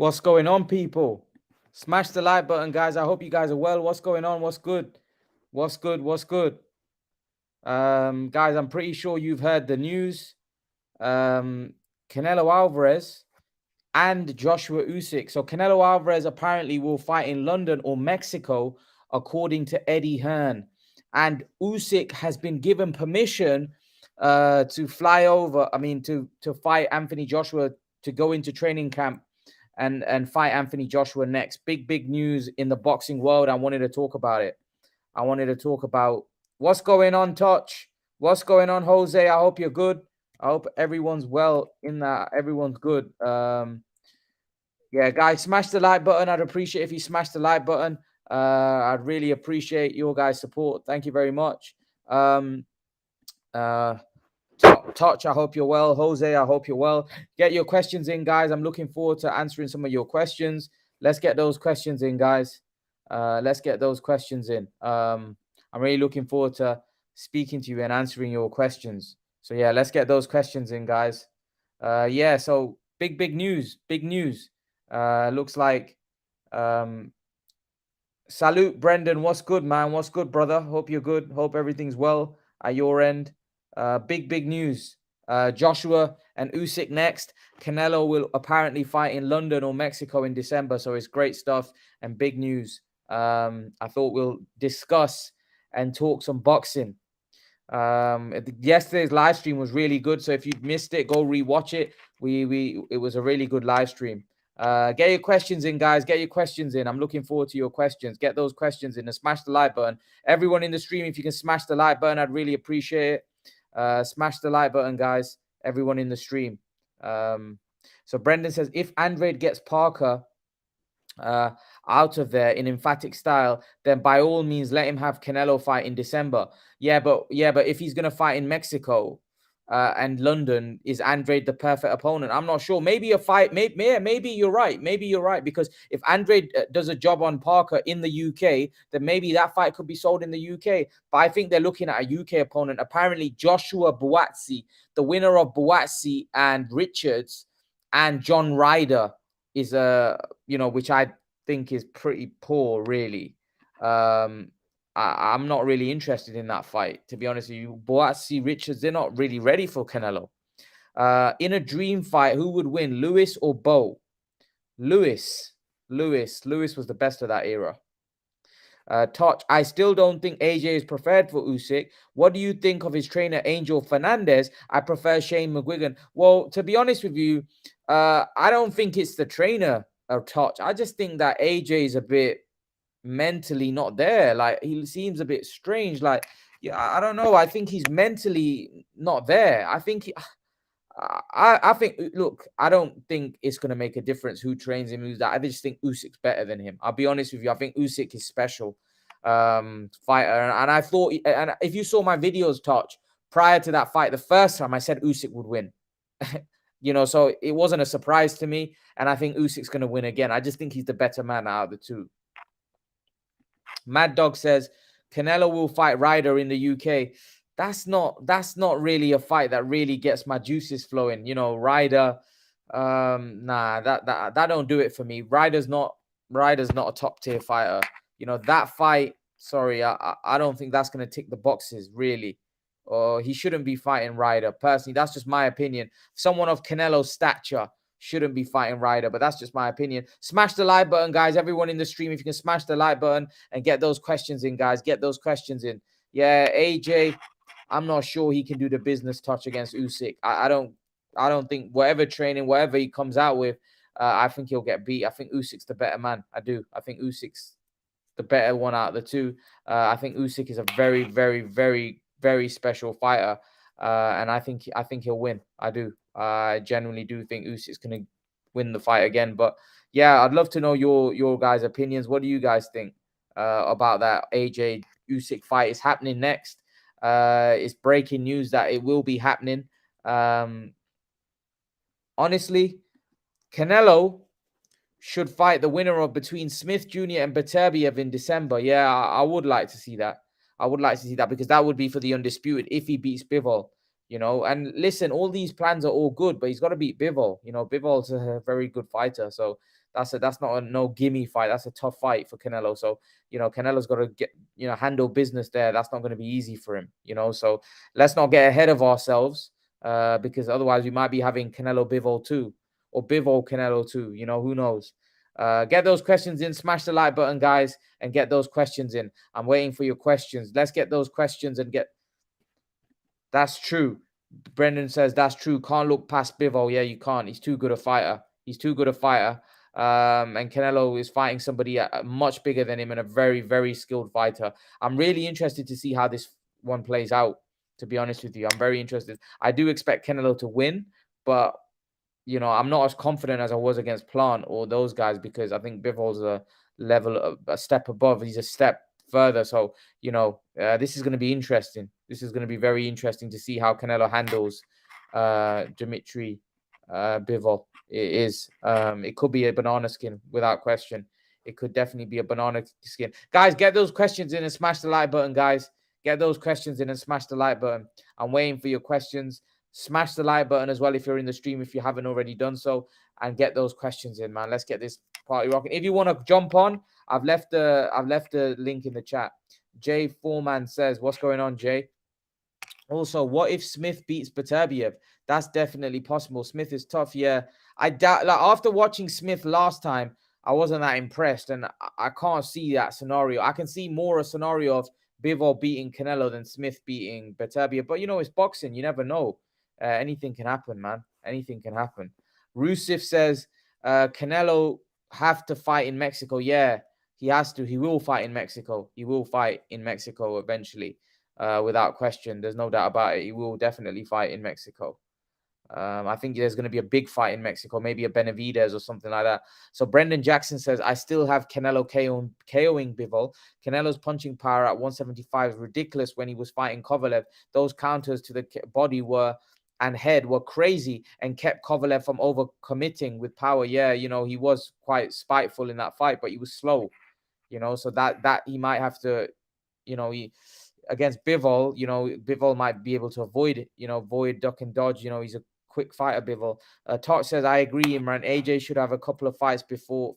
What's going on, people? Smash the like button, guys. I hope you guys are well. What's going on? What's good? What's good? What's good? Guys, I'm pretty sure you've heard the news. Um, Canelo Alvarez and Joshua-Usyk. So Canelo Alvarez apparently will fight in London or Mexico, according to Eddie Hearn. And Usyk has been given permission to fly over. To fight Anthony Joshua, to go into training camp and fight Anthony Joshua next. Big news in the boxing world. I wanted to talk about it. I wanted to talk about what's going on, Touch. What's going on, Jose? I hope you're good. I hope everyone's well in that. Everyone's good. Yeah, guys, smash the like button. I'd appreciate if you smash the like button. I'd really appreciate your guys' support. Thank you very much. Touch, I hope you're well. Jose, I hope you're well. Get your questions in, guys. I'm looking forward to answering some of your questions. Let's get those questions in, guys. Let's get those questions in. I'm really looking forward to speaking to you and answering your questions. So yeah, let's get those questions in, guys. Yeah, so big news. Looks like salute, Brendan. What's good, man? What's good, brother? Hope you're good. Hope everything's well at your end. Big news. Joshua and Usyk next. Canelo will apparently fight in London or Mexico in December. So it's great stuff and big news. I thought we'll discuss and talk some boxing. Yesterday's live stream was really good. So if you missed it, go rewatch it. It was a really good live stream. Get your questions in, guys. Get your questions in. I'm looking forward to your questions. Get those questions in and smash the like button. Everyone in the stream, if you can smash the like button, I'd really appreciate it. Smash the like button, guys. Everyone in the stream. So Brendan says, if Andrade gets Parker out of there in emphatic style, then by all means let him have Canelo fight in December. Yeah, but if he's gonna fight in Mexico and London, is Andrade the perfect opponent? I'm not sure. Maybe a fight. Maybe you're right. Maybe you're right, because if Andrade does a job on Parker in the UK, then maybe that fight could be sold in the UK. But I think they're looking at a UK opponent. Apparently, Joshua Buatsi, the winner of Buatsi and Richards, and John Ryder is which I think is pretty poor, really. I'm not really interested in that fight, to be honest with you. Buatsi, Richards, they're not really ready for Canelo. In a dream fight, who would win, Lewis or Bo? Lewis was the best of that era. Touch, I still don't think AJ is preferred for Usyk. What do you think of his trainer, Angel Fernandez? I prefer Shane McGuigan. Well, to be honest with you, I don't think it's the trainer of Touch. I just think that AJ is a bit mentally not there. Like, he seems a bit strange. Like, yeah, I don't know. I think he's mentally not there. I think I think, look, I don't think it's going to make a difference who trains him, who's that. I just think Usyk's better than him. I'll be honest with you. I think Usyk is special fighter. And I thought, and if you saw my videos, Touch, prior to that fight, the first time I said Usyk would win. So it wasn't a surprise to me. And I think Usyk's going to win again. I just think he's the better man out of the two. Mad Dog says Canelo will fight Ryder in the UK. That's not really a fight that really gets my juices flowing. Ryder, nah, that don't do it for me. Ryder's not a top tier fighter. That fight, sorry, I don't think that's going to tick the boxes, really. Or he shouldn't be fighting Ryder. Personally, that's just my opinion. Someone of Canelo's stature shouldn't be fighting Ryder, but that's just my opinion. Smash the like button, guys. Everyone in the stream, if you can smash the like button and get those questions in, guys. Get those questions in. Yeah, AJ, I'm not sure he can do the business, Touch, against Usyk. I don't think whatever training, whatever he comes out with, I think he'll get beat. I think Usyk's the better man. I do. I think Usyk's the better one out of the two. I think Usyk is a very, very, very, very special fighter. And I think he'll win. I do. I genuinely do think Usyk's going to win the fight again. But yeah, I'd love to know your guys' opinions. What do you guys think about that AJ Usyk fight? Is happening next. It's breaking news that it will be happening. Honestly, Canelo should fight the winner of between Smith Jr. and Beterbiev in December. Yeah, I would like to see that. I would like to see that, because that would be for the undisputed if he beats Bivol. And listen, all these plans are all good, but he's got to beat Bivol. Bivol's a very good fighter. So That's not a no gimme fight. That's a tough fight for Canelo. So, Canelo's got to handle business there. That's not going to be easy for him, So let's not get ahead of ourselves, because otherwise we might be having Canelo Bivol 2 or Bivol Canelo 2. Who knows? Get those questions in. Smash the like button, guys, and get those questions in. I'm waiting for your questions. Let's get those questions and get. That's true. Brendan says that's true. Can't look past Bivol. Yeah, you can't. He's too good a fighter. And Canelo is fighting somebody much bigger than him and a very, very skilled fighter. I'm really interested to see how this one plays out, to be honest with you. I'm very interested. I do expect Canelo to win, but, I'm not as confident as I was against Plant or those guys, because I think Bivol's a step above. He's a step further. So, this is going to be interesting. This is going to be very interesting to see how Canelo handles Dimitri Bivol. It could be a banana skin without question. It could definitely be a banana skin. Guys, get those questions in and smash the like button, guys. Get those questions in and smash the like button. I'm waiting for your questions. Smash the like button as well if you're in the stream, if you haven't already done so, and get those questions in, man. Let's get this party rocking. If you want to jump on, I've left the link in the chat. Jay Foreman says, what's going on, Jay? Also, what if Smith beats Beterbiev? That's definitely possible. Smith is tough, yeah. I doubt, after watching Smith last time, I wasn't that impressed, and I can't see that scenario. I can see more a scenario of Bivol beating Canelo than Smith beating Beterbiev. But, it's boxing. You never know. Anything can happen, man. Anything can happen. Rusif says, Canelo have to fight in Mexico. Yeah, he has to. He will fight in Mexico. He will fight in Mexico eventually, without question. There's no doubt about it. He will definitely fight in Mexico. I think there's going to be a big fight in Mexico, maybe a Benavidez or something like that. So Brendan Jackson says, I still have Canelo KOing Bivol. Canelo's punching power at 175 is ridiculous when he was fighting Kovalev. Those counters to the body and head were crazy and kept Kovalev from overcommitting with power. Yeah, he was quite spiteful in that fight, but he was slow, so that he might have to, against Bivol, Bivol might be able to avoid it, avoid, duck and dodge. He's a quick fighter, Bivol. Todd says, I agree, Imran. AJ should have a couple of fights before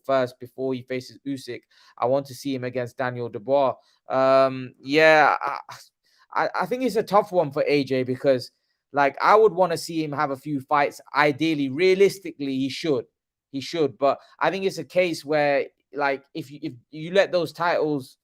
he faces Usyk. I want to see him against Daniel Dubois. Yeah, I think it's a tough one for AJ because, I would want to see him have a few fights. Ideally, realistically, he should. But I think it's a case where, if you let those titles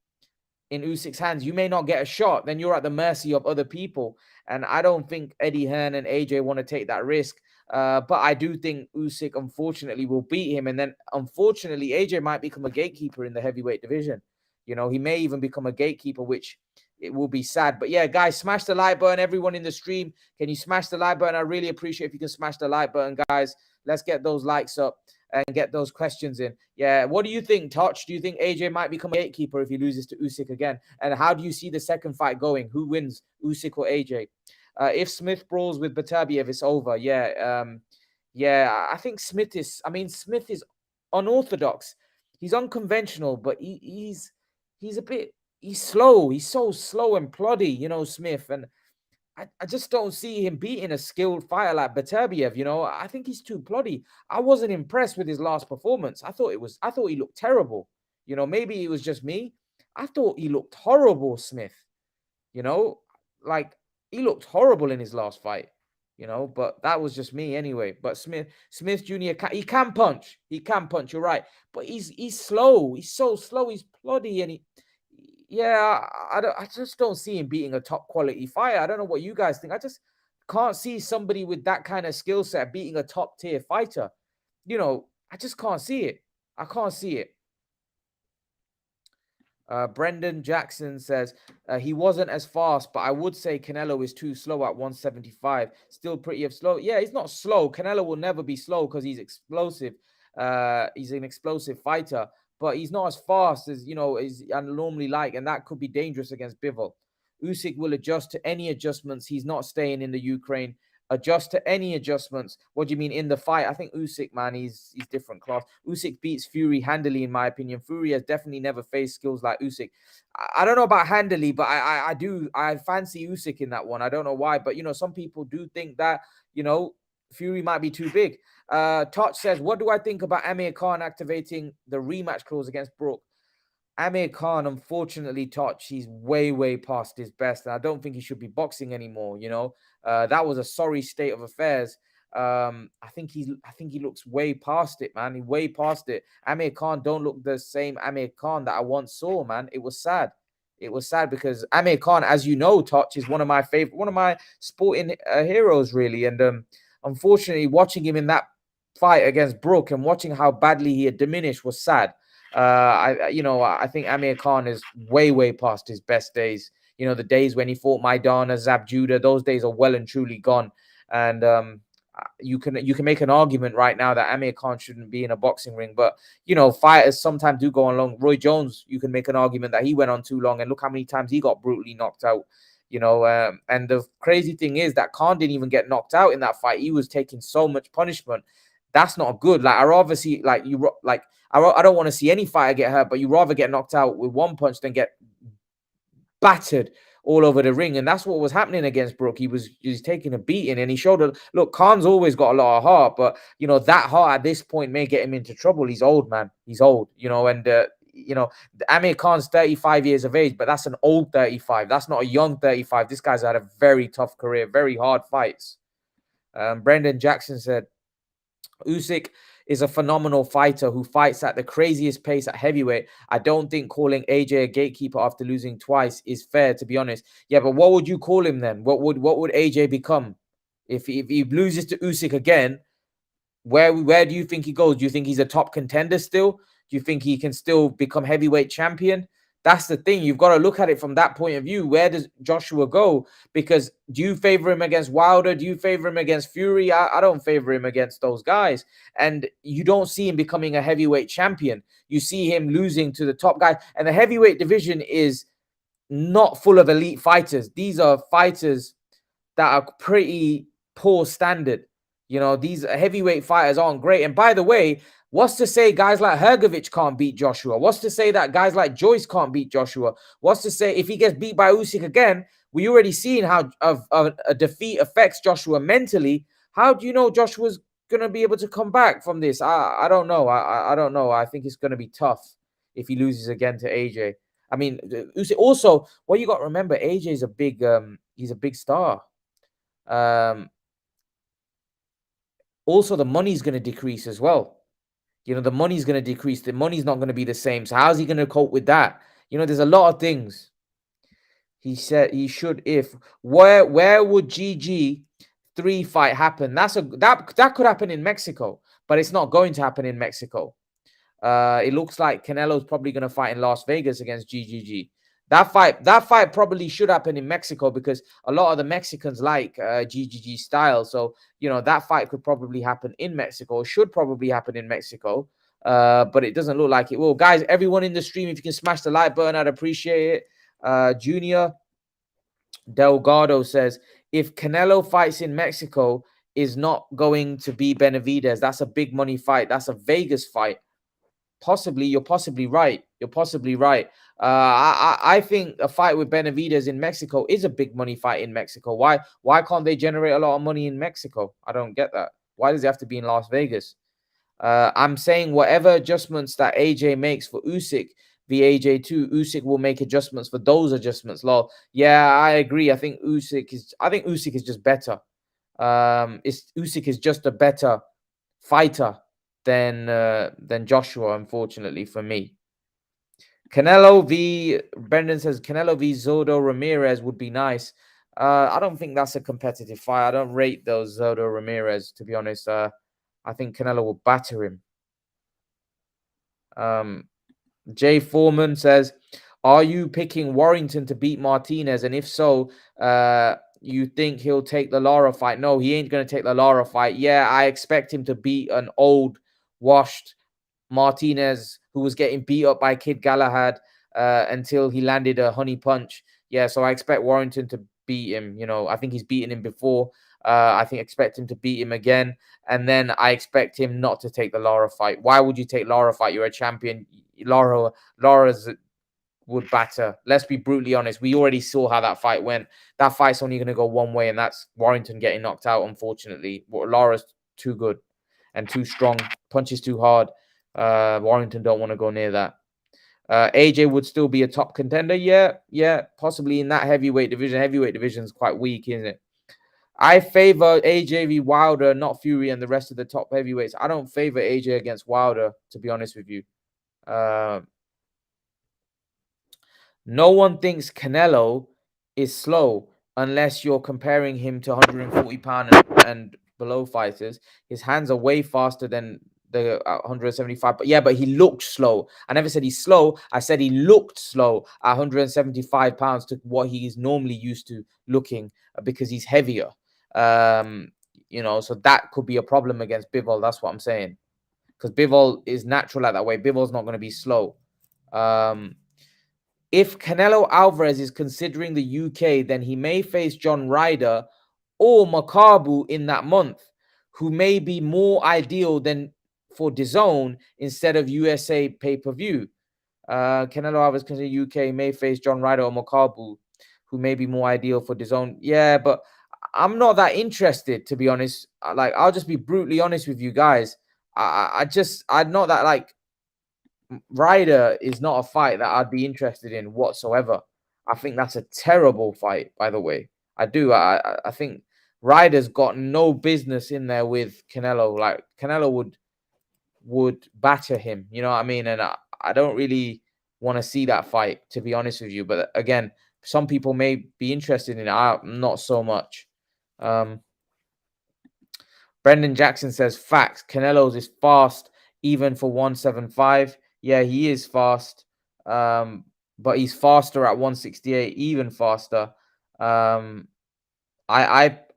in Usyk's hands, you may not get a shot. Then you're at the mercy of other people. And I don't think Eddie Hearn and AJ want to take that risk. But I do think Usyk, unfortunately, will beat him. And then, unfortunately, AJ might become a gatekeeper in the heavyweight division. He may even become a gatekeeper, which it will be sad. But yeah, guys, smash the like button. Everyone in the stream, can you smash the like button? I really appreciate if you can smash the like button, guys. Let's get those likes up and get those questions in. Yeah, what do you think, Touch? Do you think AJ might become a gatekeeper if he loses to Usyk again? And how do you see the second fight going? Who wins, Usyk or AJ? If Smith brawls with Beterbiev, it's over. Yeah, I think Smith is unorthodox. He's unconventional, but he's slow. He's so slow and ploddy, Smith. And I just don't see him beating a skilled fighter like Beterbiev. I think he's too ploddy. I wasn't impressed with his last performance. I thought he looked terrible. Maybe it was just me. I thought he looked horrible, Smith. He looked horrible in his last fight. But that was just me anyway. But Smith Jr. He can punch. You're right. But he's slow. He's so slow. He's ploddy, and I just don't see him beating a top quality fighter. I don't know what you guys think. I just can't see somebody with that kind of skill set beating a top tier fighter. I just can't see it. I can't see it. Brendan Jackson says he wasn't as fast, but I would say Canelo is too slow at 175. Still pretty slow. Yeah, he's not slow. Canelo will never be slow because he's explosive. He's an explosive fighter, but he's not as fast as as I normally like, and that could be dangerous against Bivol. Usyk will adjust to any adjustments. He's not staying in the Ukraine. Adjust to any adjustments. What do you mean in the fight? I think Usyk, man, he's different class. Usyk beats Fury handily, in my opinion. Fury has definitely never faced skills like Usyk. I don't know about handily, but I fancy Usyk in that one. I don't know why, but some people do think that Fury might be too big. Touch says, what do I think about Amir Khan activating the rematch clause against Brook? Amir Khan, unfortunately, Touch, he's way, way past his best. And I don't think he should be boxing anymore. That was a sorry state of affairs. I think he looks way past it, man. He way past it. Amir Khan don't look the same Amir Khan that I once saw, man. It was sad. It was sad because Amir Khan, as you know, Touch, is one of my sporting heroes, really. And unfortunately, watching him in that fight against Brook and watching how badly he had diminished was sad. I think Amir Khan is way, way past his best days. The days when he fought Maidana, Zab Judah, those days are well and truly gone. And you can make an argument right now that Amir Khan shouldn't be in a boxing ring, but fighters sometimes do go on long. Roy Jones, you can make an argument that he went on too long, and look how many times he got brutally knocked out. And the crazy thing is that Khan didn't even get knocked out in that fight. He was taking so much punishment. That's not good. Like, I rather see, I don't want to see any fighter get hurt, but you rather get knocked out with one punch than get battered all over the ring. And that's what was happening against Brook. He was taking a beating, and he showed look, Khan's always got a lot of heart, but that heart at this point may get him into trouble. He's old, man. He's old, and Amir Khan's 35 years of age, but that's an old 35. That's not a young 35. This guy's had a very tough career, very hard fights. Brendan Jackson said, Usyk is a phenomenal fighter who fights at the craziest pace at heavyweight. I don't think calling AJ a gatekeeper after losing twice is fair, to be honest. Yeah, but what would you call him then? What would AJ become if he loses to Usyk again? Where do you think he goes? Do you think he's a top contender still? Do you think he can still become heavyweight champion? That's the thing. You've got to look at it from that point of view. Where does Joshua go? Because do you favor him against Wilder? Do you favor him against Fury? I don't favor him against those guys. And you don't see him becoming a heavyweight champion. You see him losing to the top guy. And the heavyweight division is not full of elite fighters. These are fighters that are pretty poor standard. These heavyweight fighters aren't great. And by the way, what's to say guys like Hrgovic can't beat Joshua? What's to say that guys like Joyce can't beat Joshua? What's to say if he gets beat by Usyk again? We already seen how a defeat affects Joshua mentally. How do you know Joshua's going to be able to come back from this? I don't know. I don't know. I think it's going to be tough if he loses again to AJ. I mean, Usyk. Also, what you got to remember, AJ is he's a big star. Also, the money's going to decrease as well. The money's going to decrease. The money's not going to be the same. So how's he going to cope with that? There's a lot of things. He said he should. Where would GG3 fight happen? That could happen in Mexico, but it's not going to happen in Mexico. It looks like Canelo's probably going to fight in Las Vegas against GGG. That fight probably should happen in Mexico because a lot of the Mexicans like GGG style. So, that fight could probably happen in Mexico, should probably happen in Mexico. But it doesn't look like it will. Guys, everyone in the stream, if you can smash the like button, I'd appreciate it. Junior Delgado says, if Canelo fights in Mexico, is not going to be Benavidez. That's a big money fight. That's a Vegas fight. You're possibly right. I think a fight with Benavidez in Mexico is a big money fight in Mexico. Why can't they generate a lot of money in Mexico? I don't get that. Why does it have to be in Las Vegas? I'm saying whatever adjustments that AJ makes for Usyk via AJ2, Usyk will make adjustments for those adjustments. Lol. Yeah, I agree. I think Usyk is just better. Usyk is just a better fighter than Joshua, unfortunately for me. Brendan says Canelo v Zodo Ramirez would be nice. I don't think that's a competitive fight. I don't rate those Zodo Ramirez, to be honest. I think Canelo will batter him. Jay Foreman says, are you picking Warrington to beat Martinez? And if so, you think he'll take the Lara fight? No, he ain't going to take the Lara fight. Yeah, I expect him to beat an old, washed Martinez who was getting beat up by Kid Galahad until he landed a honey punch. Yeah, so I expect Warrington to beat him. I think he's beaten him before. Expect him to beat him again. And then I expect him not to take the Lara fight. Why would you take Lara fight? You're a champion. Lara's would batter. Let's be brutally honest. We already saw how that fight went. That fight's only going to go one way, and that's Warrington getting knocked out, unfortunately. Lara's too good and too strong. Punches too hard. Warrington don't want to go near that. AJ would still be a top contender. Yeah, possibly in that heavyweight division. Heavyweight division is quite weak, isn't it? I favor AJ v Wilder, not Fury and the rest of the top heavyweights. I don't favor AJ against Wilder, to be honest with you. No one thinks Canelo is slow unless you're comparing him to 140-pound and below fighters. His hands are way faster than the 175. But he looked slow. I never said he's slow. I said he looked slow at 175 pounds to what he is normally used to looking because he's heavier. So that could be a problem against Bivol. That's what I'm saying. Because Bivol is natural like that way. Bivol's not going to be slow. If Canelo Alvarez is considering the UK, then he may face John Ryder or Makabu in that month, who may be more ideal than for DAZN instead of USA pay-per-view. Canelo Alvarez considering UK may face John Ryder or Makabu, who may be more ideal for DAZN. Yeah, but I'm not that interested, to be honest. Like, I'll just be brutally honest with you guys. I'm not that, like, Ryder is not a fight that I'd be interested in whatsoever. I think that's a terrible fight, by the way. I do. I think Ryder's got no business in there with Canelo. Like, Canelo would batter him, you know what I mean? And I don't really want to see that fight, to be honest with you. But again, some people may be interested in it. I'm not so much. Brendan Jackson says, facts, Canelo's is fast, even for 175. Yeah, he is fast, but he's faster at 168, even faster. I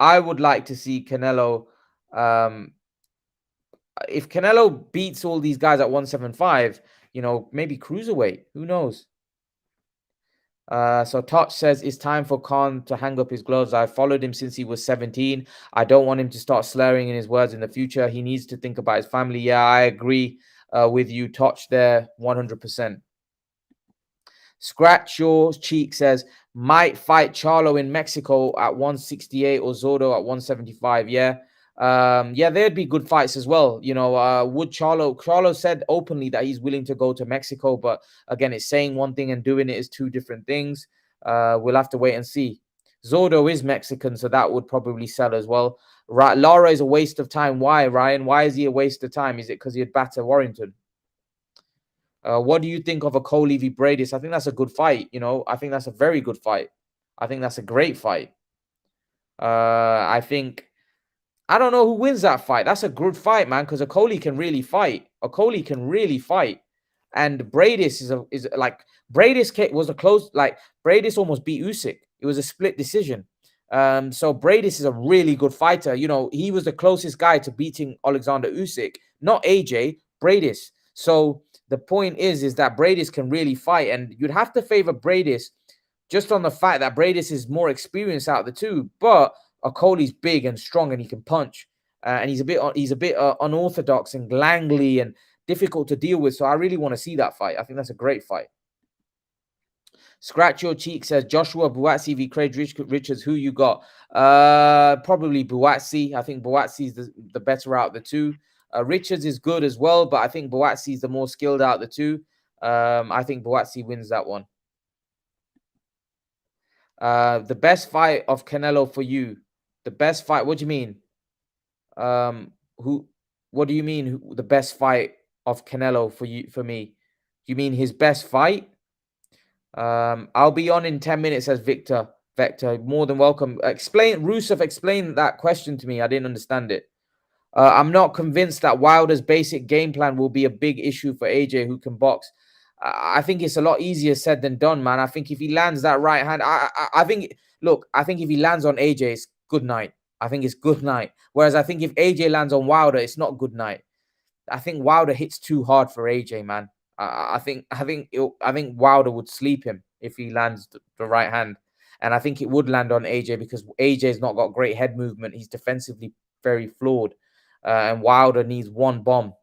would like to see Canelo. If Canelo beats all these guys at 175, maybe cruiserweight. Who knows? So Touch says it's time for Khan to hang up his gloves. I followed him since he was 17. I don't want him to start slurring in his words in the future. He needs to think about his family. Yeah, I agree with you, Touch, there, 100%. Scratch Your Cheek says, might fight Charlo in Mexico at 168 or Zordo at 175. Yeah, there'd be good fights as well. Would Charlo said openly that he's willing to go to Mexico, but again, it's saying one thing and doing it is two different things. We'll have to wait and see. Zordo is Mexican, so that would probably sell as well. Right, Lara is a waste of time. Why, Ryan? Why is he a waste of time? Is it because he'd batter Warrington? What do you think of a Coley v Bradis? I think that's a good fight. I think that's a very good fight. I think that's a great fight. I don't know who wins that fight. That's a good fight, man, because Coley can really fight. And Bradis is like, Bradis was a close, like, Bradis almost beat Usyk. It was a split decision. So Bradis is a really good fighter. He was the closest guy to beating Alexander Usyk, not AJ, Bradis. So the point is that Bradis can really fight, and you'd have to favor Bradis just on the fact that Bradis is more experienced out of the two. But Coley's big and strong, and he can punch, and he's a bit unorthodox and gangly and difficult to deal with. So I really want to see that fight. I think that's a great fight. Scratch Your Cheek says Joshua-Usyk v Craig Richards. Who you got? Probably Buatsi. I think Buatsi is the better out of the two. Richards is good as well, but I think Buatsi is the more skilled out of the two. I think Buatsi wins that one. The best fight of Canelo for you? The best fight? What do you mean? What do you mean? The best fight of Canelo for you? For me? You mean his best fight? I'll be on in 10 minutes, says Vector. More than welcome. Rusev, explain that question to me. I didn't understand it. I'm not convinced that Wilder's basic game plan will be a big issue for AJ, who can box. I think it's a lot easier said than done, man. I think if he lands that right hand, I think if he lands on AJ, it's good night. I think it's good night. Whereas I think if AJ lands on Wilder, it's not good night. I think Wilder hits too hard for AJ, man. I think Wilder would sleep him if he lands the right hand. And I think it would land on AJ because AJ's not got great head movement. He's defensively very flawed. And Wilder needs one bomb.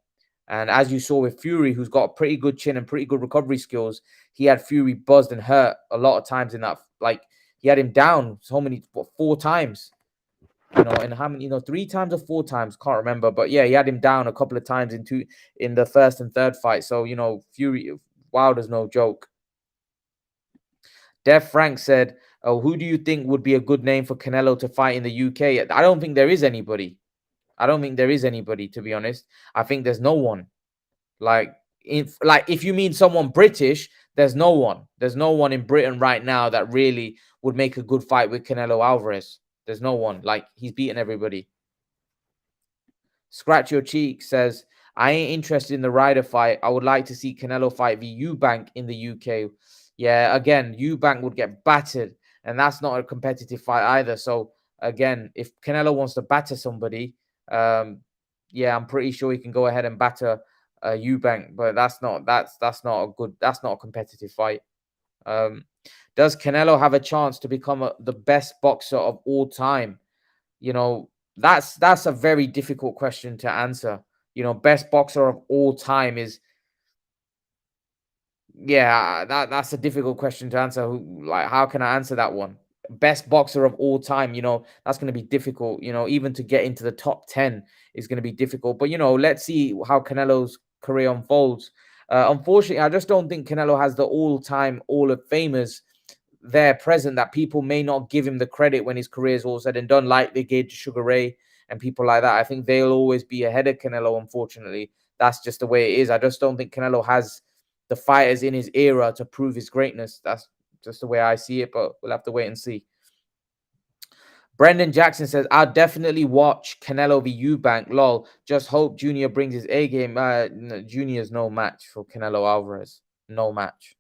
And as you saw with Fury, who's got a pretty good chin and pretty good recovery skills, he had Fury buzzed and hurt a lot of times in that. Like, he had him down so many, 4 times. And how many, 3 times or 4 times, can't remember. But yeah, he had him down a couple of times in the first and third fight. So, Fury, Wilder's no joke. Dev Frank said, "Oh, who do you think would be a good name for Canelo to fight in the UK?" I don't think there is anybody. To be honest. I think there's no one. If you mean someone British, there's no one. There's no one in Britain right now that really would make a good fight with Canelo Alvarez. There's no one. Like, he's beaten everybody. Scratch Your Cheek says, "I ain't interested in the Ryder fight. I would like to see Canelo fight v Eubank in the UK." Yeah, again, Eubank would get battered, and that's not a competitive fight either. So again, if Canelo wants to batter somebody, yeah, I'm pretty sure he can go ahead and batter Eubank, but that's not a competitive fight. Does Canelo have a chance to become the best boxer of all time? That's a very difficult question to answer. Best boxer of all time is, yeah, that's a difficult question to answer. How can I answer that one? Best boxer of all time, that's going to be difficult. Even to get into the top 10 is going to be difficult. But, let's see how Canelo's career unfolds. Unfortunately, I just don't think Canelo has the all-time Hall of Famers there present that people may not give him the credit when his career is all said and done, like they gave to Sugar Ray and people like that. I think they'll always be ahead of Canelo, unfortunately. That's just the way it is. I just don't think Canelo has the fighters in his era to prove his greatness. That's just the way I see it, but we'll have to wait and see. Brendan Jackson says, "I'll definitely watch Canelo v Eubank. Lol. Just hope Junior brings his A game." Junior's no match for Canelo Alvarez. No match.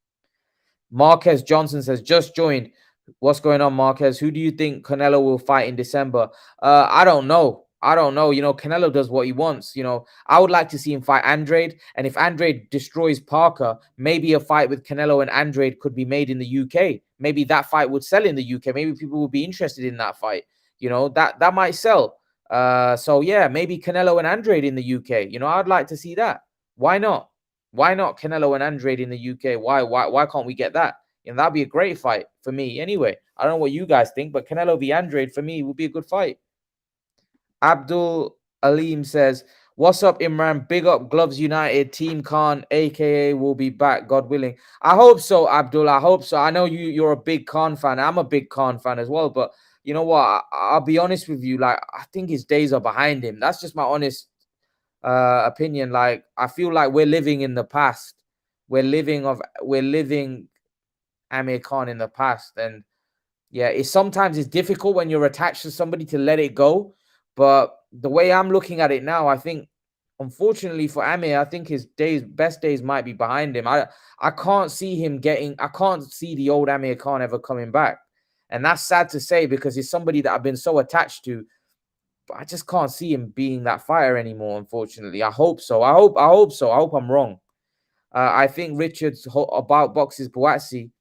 Marquez Johnson says, "Just joined. What's going on, Marquez? Who do you think Canelo will fight in December?" I don't know. Canelo does what he wants. I would like to see him fight Andrade. And if Andrade destroys Parker, maybe a fight with Canelo and Andrade could be made in the UK. Maybe that fight would sell in the UK. Maybe people would be interested in that fight. That might sell. So yeah, maybe Canelo and Andrade in the UK. I'd like to see that. Why not? Why not Canelo and Andrade in the UK? Why can't we get that? That'd be a great fight for me. Anyway, I don't know what you guys think, but Canelo v Andrade for me would be a good fight. Abdul Aleem says, "What's up, Imran? Big up Gloves United. Team Khan, aka, will be back, God willing." I hope so, Abdul. I hope so. I know you're a big Khan fan. I'm a big Khan fan as well. But you know what? I'll be honest with you. Like, I think his days are behind him. That's just my honest opinion. Like, I feel like we're living in the past. We're living Amir Khan in the past. And yeah, sometimes it's difficult when you're attached to somebody to let it go. But the way I'm looking at it now, I think, unfortunately for Amir, I think his best days might be behind him. I can't see I can't see the old Amir Khan ever coming back. And that's sad to say because he's somebody that I've been so attached to. But I just can't see him being that fighter anymore, unfortunately. I hope so. I hope so. I hope I'm wrong. I think Richards about boxes Buatsi.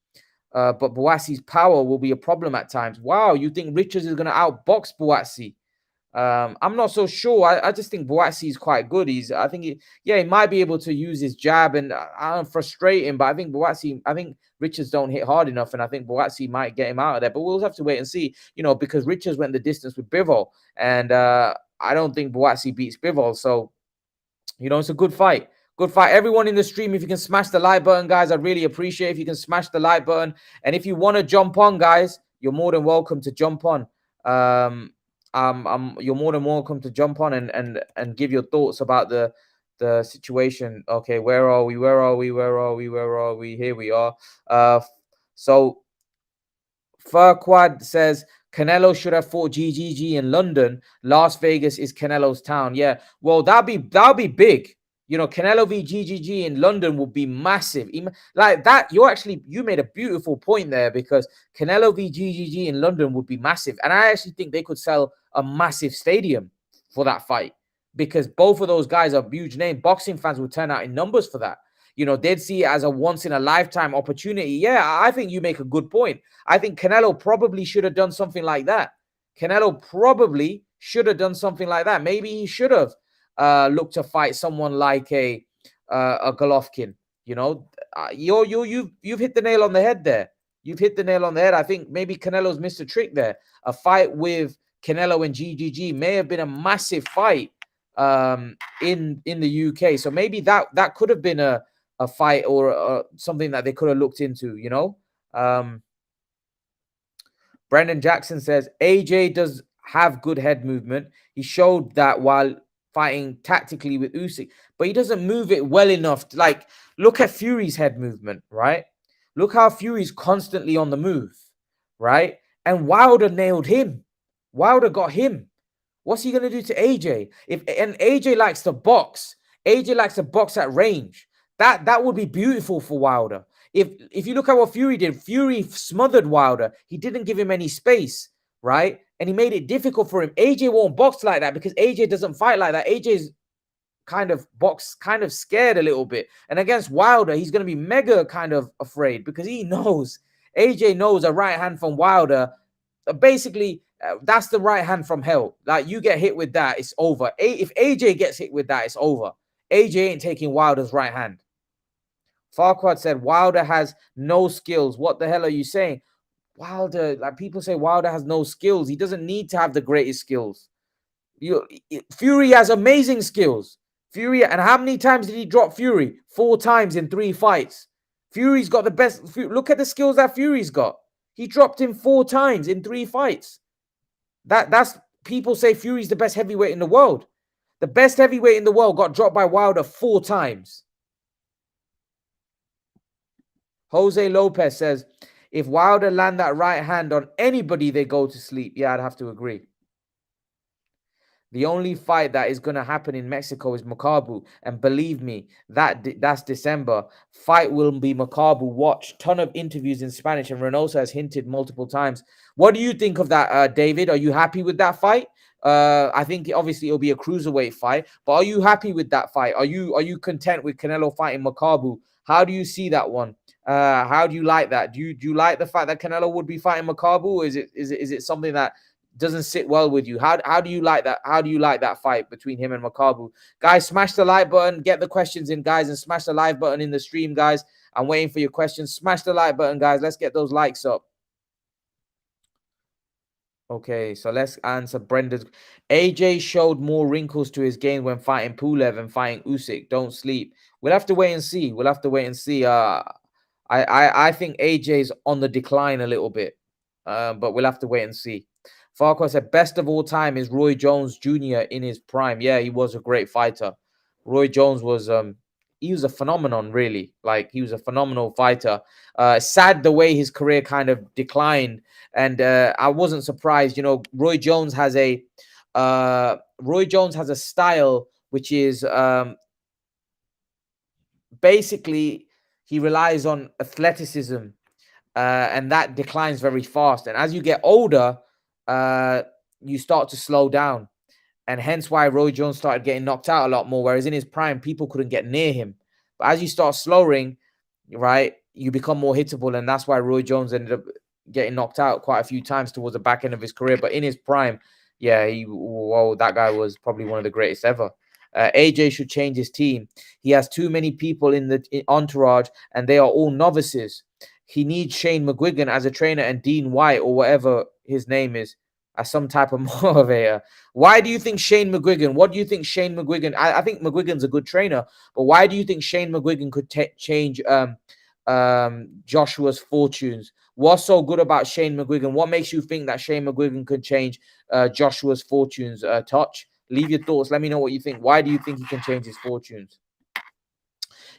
But Buatsi's power will be a problem at times. Wow, you think Richards is going to outbox Buatsi? I'm not so sure. I just think Buatsi is quite good. He might be able to use his jab and frustrate him, but I think Richards don't hit hard enough, and I think Buatsi might get him out of there. But we'll have to wait and see, because Richards went the distance with Bivol, and I don't think Buatsi beats Bivol. So, it's a good fight. Good fight. Everyone in the stream, if you can smash the like button, guys, I'd really appreciate if you can smash the like button. And if you want to jump on, guys, you're more than welcome to jump on. You're more than welcome to jump on and give your thoughts about the situation. Okay, where are we? Here we are. So Furquad says Canelo should have fought GGG in London. Las Vegas is Canelo's town. Yeah, well, that'll be big. Canelo v GGG in London would be massive. Like that, you made a beautiful point there because Canelo v GGG in London would be massive. And I actually think they could sell a massive stadium for that fight because both of those guys are huge names. Boxing fans will turn out in numbers for that. They'd see it as a once-in-a-lifetime opportunity. Yeah, I think you make a good point. I think Canelo probably should have done something like that. Maybe he should have. look to fight someone like a Golovkin. You know, you've hit the nail on the head there. You've hit the nail on the head. I think maybe Canelo's missed a trick there. A fight with Canelo and GGG may have been a massive fight in the UK. So maybe that could have been a fight or something that they could have looked into, you know. Brendan Jackson says AJ does have good head movement. He showed that while fighting tactically with Usyk, but he doesn't move it well enough. Like, look at Fury's head movement, right? Look how Fury's constantly on the move, right? And Wilder nailed him. Wilder got him. What's he gonna do to AJ? And AJ likes to box. AJ likes to box at range. That would be beautiful for Wilder. If you look at what Fury did, Fury smothered Wilder. He didn't give him any space, right? And he made it difficult for him. AJ won't box like that because AJ doesn't fight like that. AJ's kind of scared a little bit. And against Wilder, he's going to be mega kind of afraid because he knows, AJ knows a right hand from Wilder. Basically, that's the right hand from hell. Like, you get hit with that, it's over. If AJ gets hit with that, it's over. AJ ain't taking Wilder's right hand. Farquaad said Wilder has no skills. What the hell are you saying? Wilder, like, people say Wilder has no skills. He doesn't need to have the greatest skills. Fury has amazing skills. Fury, and how many times did he drop Fury? 4 times in 3 fights. Fury's got the best. Look at the skills that Fury's got. He dropped him 4 times in 3 fights. That's people say Fury's the best heavyweight in the world. The best heavyweight in the world got dropped by Wilder 4 times. Jose Lopez says, if Wilder land that right hand on anybody, they go to sleep. Yeah, I'd have to agree. The only fight that is going to happen in Mexico is Makabu. And believe me, that's December. Fight will be Makabu. Watch. Ton of interviews in Spanish. And Reynoso has hinted multiple times. What do you think of that, David? Are you happy with that fight? I think obviously it'll be a cruiserweight fight. But are you happy with that fight? Are you content with Canelo fighting Makabu? How do you see that one? How do you like that? Do you like the fact that Canelo would be fighting Makabu? Or is it something that doesn't sit well with you? How do you like that? How do you like that fight between him and Makabu? Guys, smash the like button, get the questions in, guys, and smash the like button in the stream, guys. I'm waiting for your questions. Smash the like button, guys. Let's get those likes up. Okay, so let's answer Brenda's. AJ showed more wrinkles to his game when fighting Pulev and fighting Usyk. Don't sleep. We'll have to wait and see. I think AJ's on the decline a little bit, but we'll have to wait and see. Farquhar said, best of all time is Roy Jones Jr. in his prime. Yeah, he was a great fighter. Roy Jones was he was a phenomenon, really. Like, he was a phenomenal fighter. Sad the way his career kind of declined, and I wasn't surprised. You know, Roy Jones has a style which is basically, he relies on athleticism, and that declines very fast. And as you get older, you start to slow down, and hence why Roy Jones started getting knocked out a lot more. Whereas in his prime, people couldn't get near him. But as you start slowing, right, you become more hittable, and that's why Roy Jones ended up getting knocked out quite a few times towards the back end of his career. But in his prime, yeah, that guy was probably one of the greatest ever. AJ should change his team. He has too many people in the entourage, and they are all novices. He needs Shane McGuigan as a trainer and Dean White, or whatever his name is, as some type of motivator. Why do you think Shane McGuigan? What do you think Shane McGuigan? I think McGuigan's a good trainer, but why do you think Shane McGuigan could change Joshua's fortunes? What's so good about Shane McGuigan? What makes you think that Shane McGuigan could change Joshua's fortunes? Touch. Leave your thoughts. Let me know what you think. Why do you think he can change his fortunes?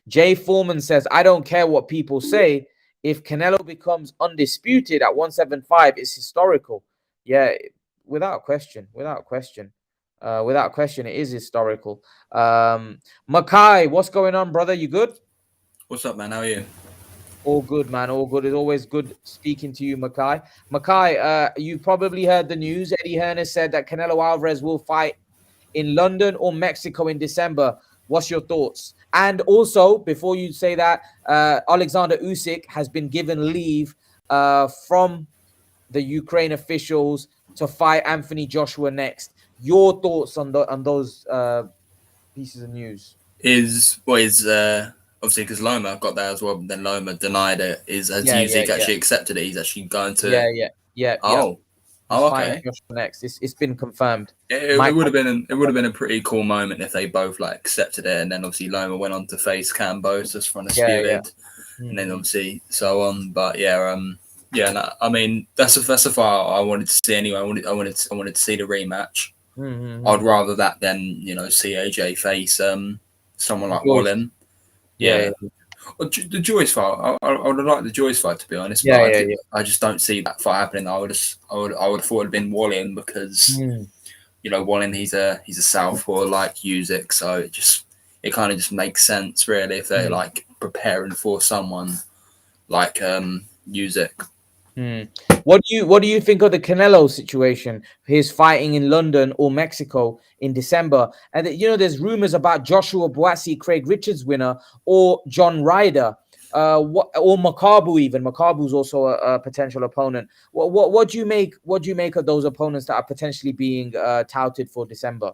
Jay Foreman says, I don't care what people say. If Canelo becomes undisputed at 175, it's historical. Yeah, without question. It is historical. Makai, what's going on, brother? You good? What's up, man? How are you? All good, man. All good. It's always good speaking to you, Makai. Makai, you probably heard the news. Eddie Hearn has said that Canelo Alvarez will fight in London or Mexico in December. What's your thoughts? And also, before you say that, Alexander Usyk has been given leave from the Ukraine officials to fight Anthony Joshua next. Your thoughts on those pieces of news? Is obviously because Loma got that as well, but then Loma denied it. Has Yeah, yeah, Usyk actually accepted it? He's actually going to. yeah. Oh, He's fighting okay. Joshua next. It's been confirmed. It would have been a pretty cool moment if they both like accepted it, and then obviously Loma went on to face Kambosos for undisputed, and then obviously so on. But yeah, no, I mean that's a fight I wanted to see anyway. I wanted to see the rematch. I'd rather that than see AJ face someone like Joyce. Wallen. Yeah. Well, the Joyce fight, I would like the Joyce fight to be honest, Yeah, but yeah. I just don't see that fight happening. I would have thought it'd been Wallen because Wallen he's a southpaw like Usyk, so it kind of just makes sense really if they're like preparing for someone like Usyk. What do you think of the Canelo situation? His fighting in London or Mexico in December, and there's rumors about Joshua-Usyk, Craig Richards winner, or John Ryder, or Makabu even. Makabu's also a potential opponent. What do you make? What do you make of those opponents that are potentially being touted for December?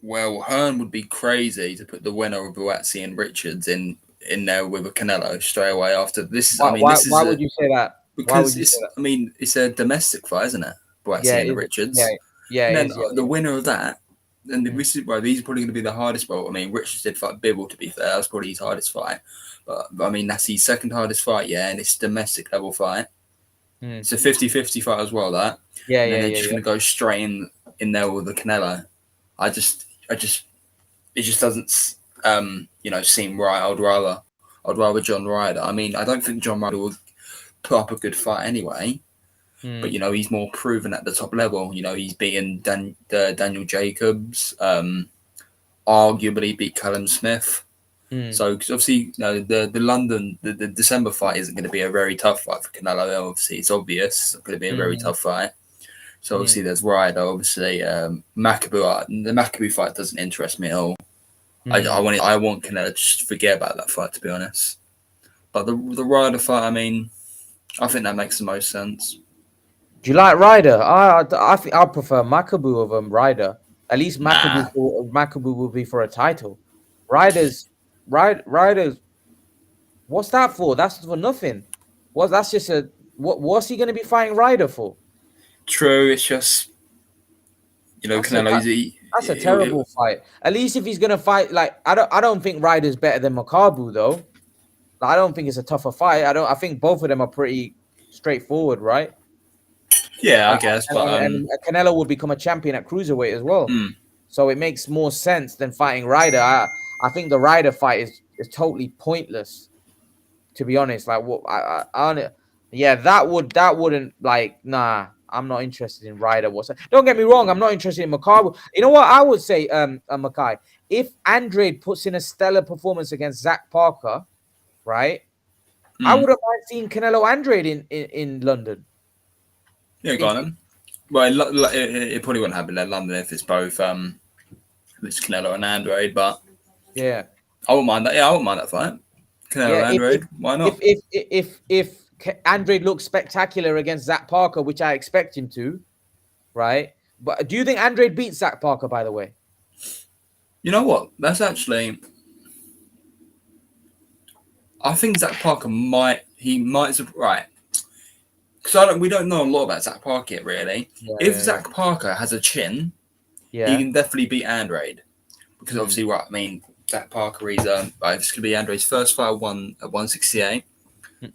Well, Hearn would be crazy to put the winner of Buatsi and Richards in there with a Canelo straight away after this. Why would you say that? Why would Because you say that? it's a domestic fight, isn't it? Yeah, Buatsi and it the is. Yeah, Richards. yeah, And it then is. Yeah, the winner of that, and these are probably going to be the hardest fight. I mean, Richards did fight Bivol, to be fair. That was probably his hardest fight. But I mean, that's his second hardest fight, yeah, and it's a domestic level fight. It's a 50-50 fight as well, that. Yeah, and then they're just going to go straight in there with the Canelo. It just doesn't, seem right. I'd rather John Ryder. I mean, I don't think John Ryder will put up a good fight anyway. But he's more proven at the top level. He's beaten Daniel Jacobs, arguably beat Callum Smith. So because obviously, the London the December fight isn't going to be a very tough fight for Canelo. Obviously, it's obvious it's not going to be a very tough fight. So obviously, there's Ryder. Obviously, Makabu. The Makabu fight doesn't interest me at all. I want Canelo to just forget about that fight, to be honest. But the Ryder fight, I mean, I think that makes the most sense. Do you like Ryder? I think I prefer Makabu over Ryder. At least Makabu will be for a title. Ryder's. What's that for? That's for nothing. That's just a what's he going to be fighting Ryder for? True, it's just Canelo. That's a terrible fight. At least if he's going to fight, like I don't think Ryder's better than Makabu though. Like, I don't think it's a tougher fight. I think both of them are pretty straightforward, right? Yeah, I guess, and Canelo would become a champion at cruiserweight as well. So it makes more sense than fighting Ryder. I think the Ryder fight is totally pointless, to be honest. Like that wouldn't like nah. I'm not interested in Ryder. Don't get me wrong. I'm not interested in Makabu. You know what I would say, Makai? If Andrade puts in a stellar performance against Zach Parker, right? I wouldn't mind seeing Canelo Andrade in London. Yeah, go on then. Well, it probably wouldn't happen in London if it's both it's Canelo and Andrade, but yeah, I wouldn't mind that. Yeah, I wouldn't mind that fight. Canelo and Andrade, why not? If Andrade looks spectacular against Zach Parker, which I expect him to, right? But do you think Andrade beats Zach Parker? By the way, you know what? That's actually. I think Zach Parker might right. Because we don't know a lot about Zach Parker yet, really. If Zach Parker has a chin, he can definitely beat Andrade. Because obviously, I mean, Zach Parker is this could be Andrade's first fight at 168.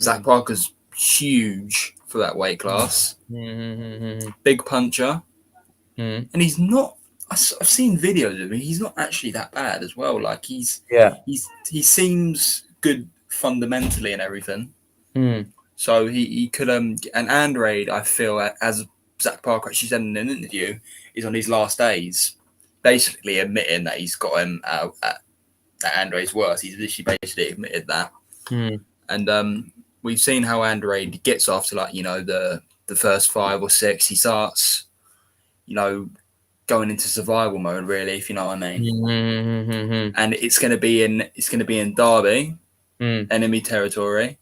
Zach Parker's huge for that weight class. Big puncher. And he's not. I've seen videos of him. He's not actually that bad as well. Like he seems good fundamentally and everything. So he could and Andrade, I feel, as Zach Parker actually said in an interview, is on his last days, basically admitting that he's got him at Andrade's worst. He's literally basically admitted that. And we've seen how Andrade gets after the first 5 or 6. He starts, going into survival mode, really, if you know what I mean. And it's going to be in Derby, enemy territory.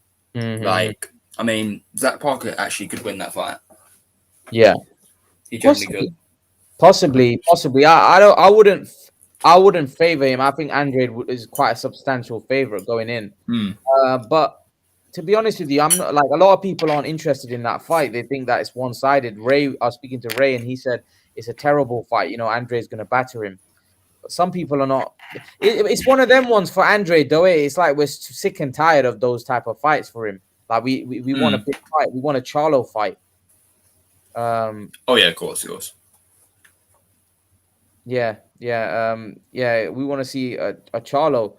I mean, Zach Parker actually could win that fight. Yeah, he generally could. Possibly. I wouldn't. I wouldn't favor him. I think Andre is quite a substantial favorite going in. But to be honest with you, I'm not like a lot of people aren't interested in that fight. They think that it's one-sided. I was speaking to Ray, and he said it's a terrible fight. Andre's going to batter him. But some people are not. It's one of them ones for Andre, though. It's like we're sick and tired of those type of fights for him. Like we want a big fight. We want a Charlo fight. Oh yeah, of course. Yeah. We want to see a Charlo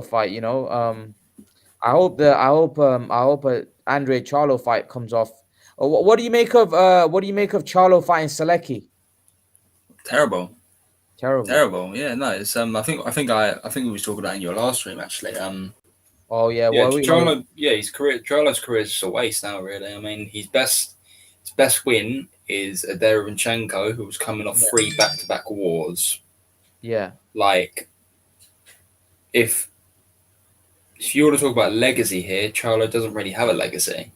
fight. I hope a Andre Charlo fight comes off. What do you make of Charlo fighting Sulecki? Terrible. Yeah, no, it's I think we was talking about in your last stream actually. Oh yeah, Charlo, Charlo's career is just a waste now, really. I mean, his best win is a Derevchenko, who was coming off 3 back-to-back wars. Yeah. Like, if you want to talk about legacy here, Charlo doesn't really have a legacy.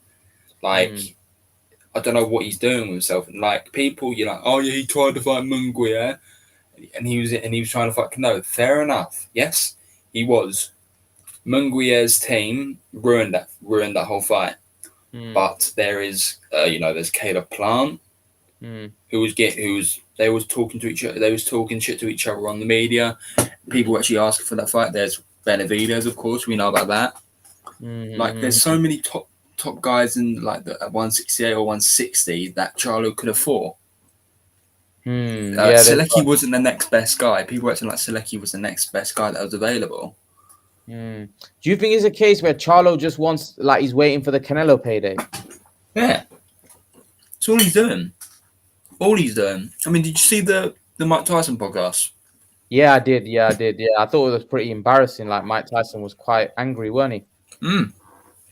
Like, I don't know what he's doing with himself. Like, people, you're like, oh yeah, he tried to fight Munguia, and he was trying to fight Canelo. Fair enough. Yes, he was. Munguia's team ruined that whole fight. But there is, there's Caleb Plant, who was talking to each other. They was talking shit to each other on the media. People actually asking for that fight. There's Benavidez, of course, we know about that. Like, there's so many top guys in like at 168 or 160 that Charlo could have fought. Sulecki wasn't the next best guy. People were acting like Sulecki was the next best guy that was available. Do you think it's a case where Charlo just wants, like, he's waiting for the Canelo payday? Yeah, that's all he's doing. I mean, did you see the Mike Tyson podcast? Yeah, I did. Yeah, I thought it was pretty embarrassing. Like, Mike Tyson was quite angry, wasn't he?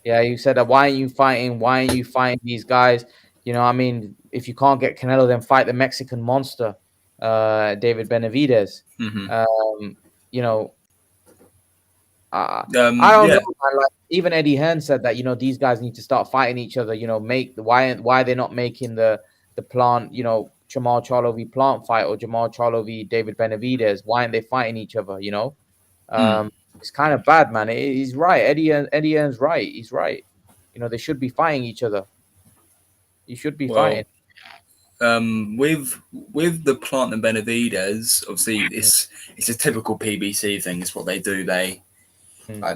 Yeah, he said that, why aren't you fighting these guys? I mean, if you can't get Canelo, then fight the Mexican monster, David Benavidez. I don't know, man. Like, even Eddie Hearn said that these guys need to start fighting each other. Why they're not making the Plant, Jamal Charlo v Plant fight, or Jamal Charlo v David Benavidez? Why aren't they fighting each other? It's kind of bad, man. He's right. Eddie Hearn's right. He's right. They should be fighting each other. You should be fighting. With the Plant and Benavidez, obviously it's a typical PBC thing. It's what they do. They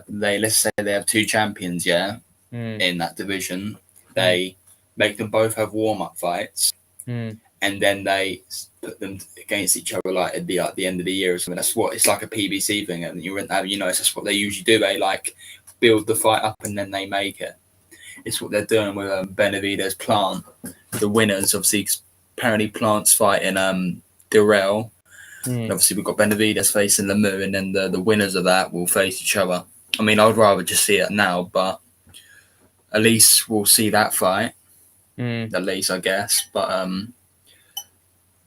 let's say they have 2 champions, in that division. They make them both have warm-up fights, and then they put them against each other like at the end of the year or something. That's what it's like, a PBC thing, and that's what they usually do. They like build the fight up and then they make it. It's what they're doing with Benavidez Plant. The winners, obviously, apparently Plant's fighting Darrell. And obviously, we've got Benavidez facing Lemieux, and then the winners of that will face each other. I mean, I would rather just see it now, but at least we'll see that fight. At least, I guess. But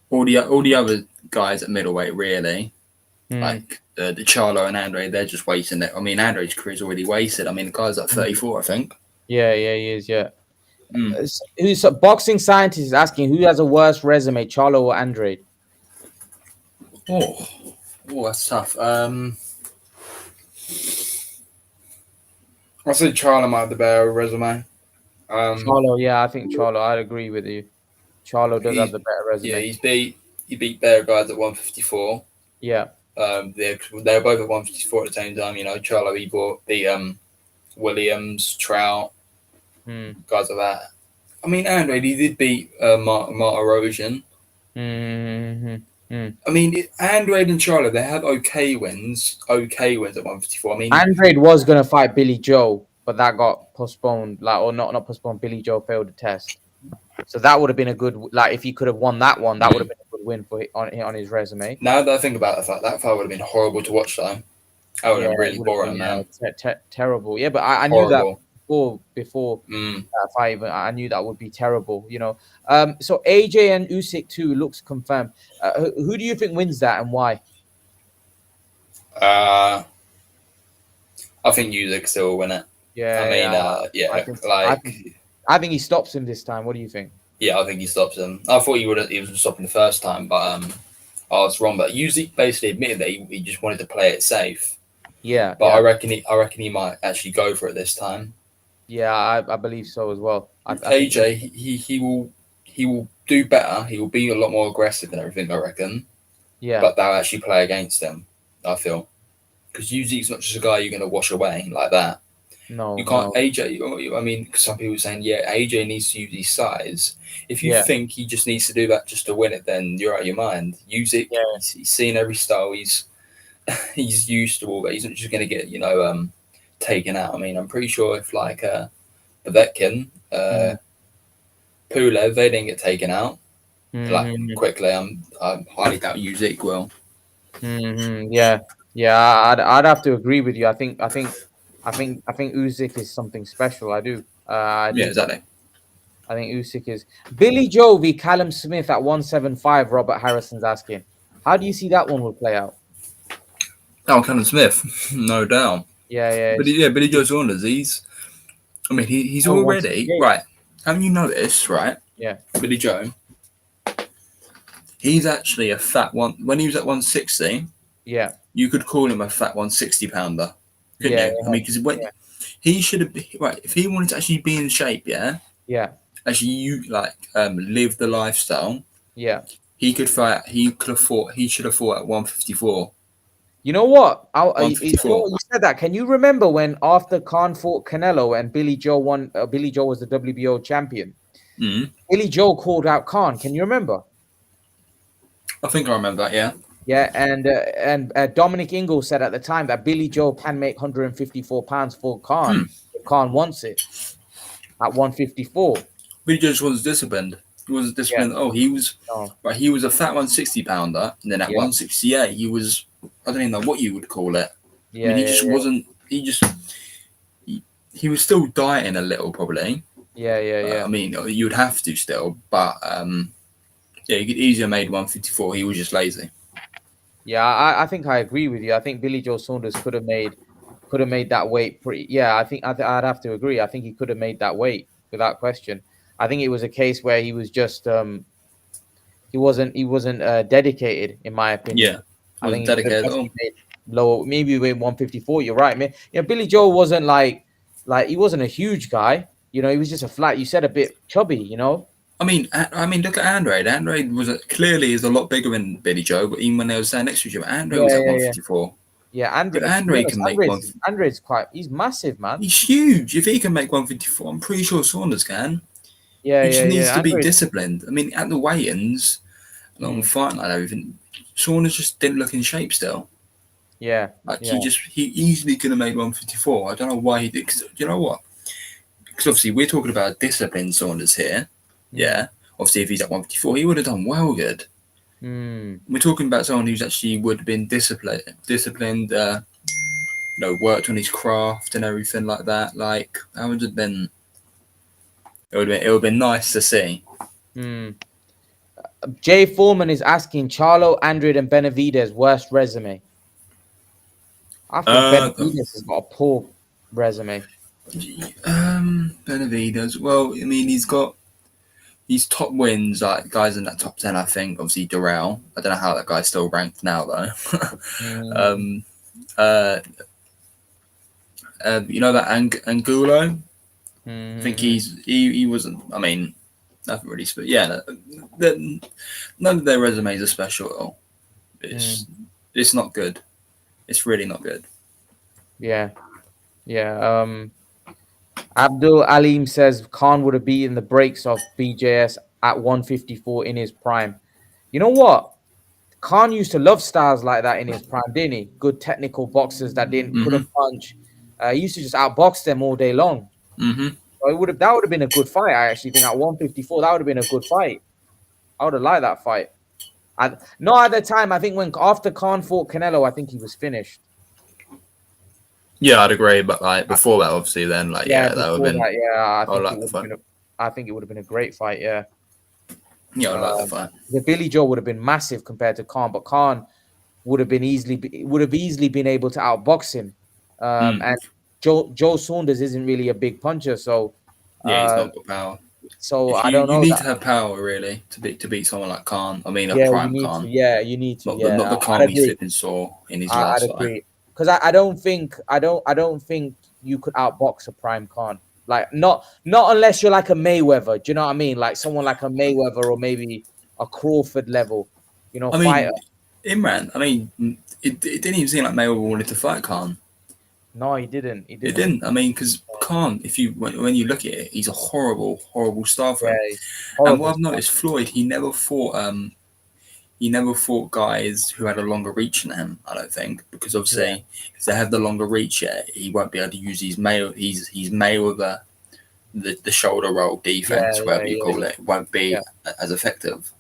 all the other guys at middleweight, really, like the Charlo and Andre, they're just wasting it. I mean, Andre's career's already wasted. I mean, the guy's like 34, I think. Yeah, he is. Yeah. Who's a boxing scientist is asking who has a worse resume, Charlo or Andre? Oh, that's tough. I say Charlo might have the better resume. Charlo, yeah, I think Charlo. I'd agree with you. Charlo does have the better resume. Yeah, he beat better guys at 154. Yeah. They were both at 154 at the same time. Charlo beat Williams, Trout, guys like that. I mean, Andre, he did beat Martirosyan. I mean, Andre and Charlo, they have okay wins at 154. I mean, Andre was going to fight Billy Joe, but that got postponed, not postponed. Billy Joe failed the test. So that would have been a good, if he could have won that one, that would have been a good win on his resume. Now that I think about that fight would have been horrible to watch, though. That would have been really boring, man. Terrible. Yeah, but I knew that before that fight. I knew that would be terrible, So AJ and Usyk too looks confirmed. Who do you think wins that and why? I think Usyk still will win it. Yeah. I think he stops him this time. What do you think? Yeah, I think he stops him. I thought he was stopping the first time, but oh, it's wrong. But Usyk basically admitted that he just wanted to play it safe. Yeah, But yeah. I reckon he might actually go for it this time. Yeah, I believe so as well. I AJ, he will do better. He will be a lot more aggressive and everything, I reckon. Yeah. But they'll actually play against him, I feel. Because Usyk's not just a guy you're going to wash away like that. No, You can't. no. AJ, I mean, some people are saying, yeah, AJ needs to use his size. If you Yeah. think he just needs to do that just to win it, then you're out of your mind. Usyk, Yeah. he's seen every style. He's used to all that. He's not just going to get, taken out. I mean, I'm pretty sure if like Povetkin, Pulev, they didn't get taken out like quickly. I highly doubt Usyk will. Yeah, yeah. I'd have to agree with you. I think Usyk is something special. I do. I Yeah, do. exactly. I think Usyk is Billy Joe v Callum Smith at 175. Robert Harrison's asking, how do you see that one will play out? Oh, Callum Smith, no doubt. Yeah. Billy Joe Saunders. He's already right. Haven't you noticed? Right. Yeah. Billy Joe. He's actually a fat one. When he was at 160, yeah, you could call him a fat 160 pounder, couldn't you? I mean, because he should have been right. If he wanted to actually be in shape, yeah, actually you live the lifestyle. Yeah, he could fight. He could have fought. He should have fought at 154. You know what? You said that. Can you remember when after Khan fought Canelo and Billy Joe won? Billy Joe was the WBO champion. Billy Joe called out Khan. Can you remember? I think I remember that. Yeah. Yeah, and Dominic Ingle said at the time that Billy Joe can make 154 pounds for Khan if Khan wants it at 154. Billy Joe just wasn't disciplined. He wasn't disciplined. Yeah. Oh, he was. No. Right, he was a fat 160 pounder, and then at 168, he was. I don't even know what you would call it. Yeah, I mean, he just wasn't. He was still dieting a little, probably. Yeah. I mean, you would have to still, but you could easier made 154. He was just lazy. Yeah, I think I agree with you. I think Billy Joe Saunders could have made that weight pretty. Yeah, I think I'd have to agree. I think he could have made that weight without question. I think it was a case where he was just he wasn't dedicated, in my opinion. Yeah, I think dedicated. Low, maybe weigh 154. You're right, man. You know, Billy Joe wasn't like he wasn't a huge guy. You know, he was just a flat. You said a bit chubby. You know. I mean, look at Andrade. Andrade was clearly is a lot bigger than Billy Joe, but even when they were standing next to each other, Andrade was at 154. Yeah, Andrade can make one. Andrade's he's massive, man. He's huge. If he can make 154, I'm pretty sure Saunders can. Yeah, he just needs to be disciplined. I mean, at the weigh-ins, along fighting like everything, Saunders just didn't look in shape still. Yeah, he easily could have made 154. I don't know why he did. Cause you know what? Because obviously we're talking about disciplined Saunders here. Yeah. Obviously, if he's at 154, he would have done well good. We're talking about someone who's actually would have been disciplined, worked on his craft and everything like that. Like, how would it have been? It would have been nice to see. Jay Foreman is asking Charlo, Andrade, and Benavidez worst resume. I think Benavidez has got a poor resume. Benavidez. Well, I mean, he's got his top wins, like guys in that top 10. I think obviously Darrell. I don't know how that guy's still ranked now though. You know that Angulo. I think he wasn't. I mean, nothing really. But yeah, none of their resumes are special at all. It's not good. It's really not good. Yeah. Abdul Alim says Khan would have beaten the brakes of BJS at 154 in his prime. You know what? Khan used to love styles like that in his prime, didn't he? Good technical boxers that couldn't punch. He used to just outbox them all day long. So that would have been a good fight. I actually think at 154 that would have been a good fight. I would have liked that fight. Not at the time. I think after Khan fought Canelo, I think he was finished. Yeah, I'd agree. But like before that, obviously, then that would have been. I think it would have been a great fight. Yeah. Yeah, I like that fight. The Billy Joe would have been massive compared to Khan, but Khan would have easily been able to outbox him. And Joe Saunders isn't really a big puncher, so he's not got power. So I don't know. You need to have power really to beat someone like Khan. I mean, a prime Khan. You need to. Not the Khan we flipping saw in his last fight. I'd agree. Because I don't think you could outbox a prime Khan. Like not unless you're like a Mayweather. Do you know what I mean? Like someone like a Mayweather or maybe a Crawford level, fighter. Imran. I mean, it didn't even seem like Mayweather wanted to fight Khan. No, he didn't. It didn't. I mean, because Khan, when you look at it, he's a horrible star for him. And what I've noticed, Floyd, he never fought guys who had a longer reach than him. I don't think, because obviously, if they have the longer reach, he won't be able to use his Mayweather, the shoulder roll defense, whatever you call it, won't be as effective.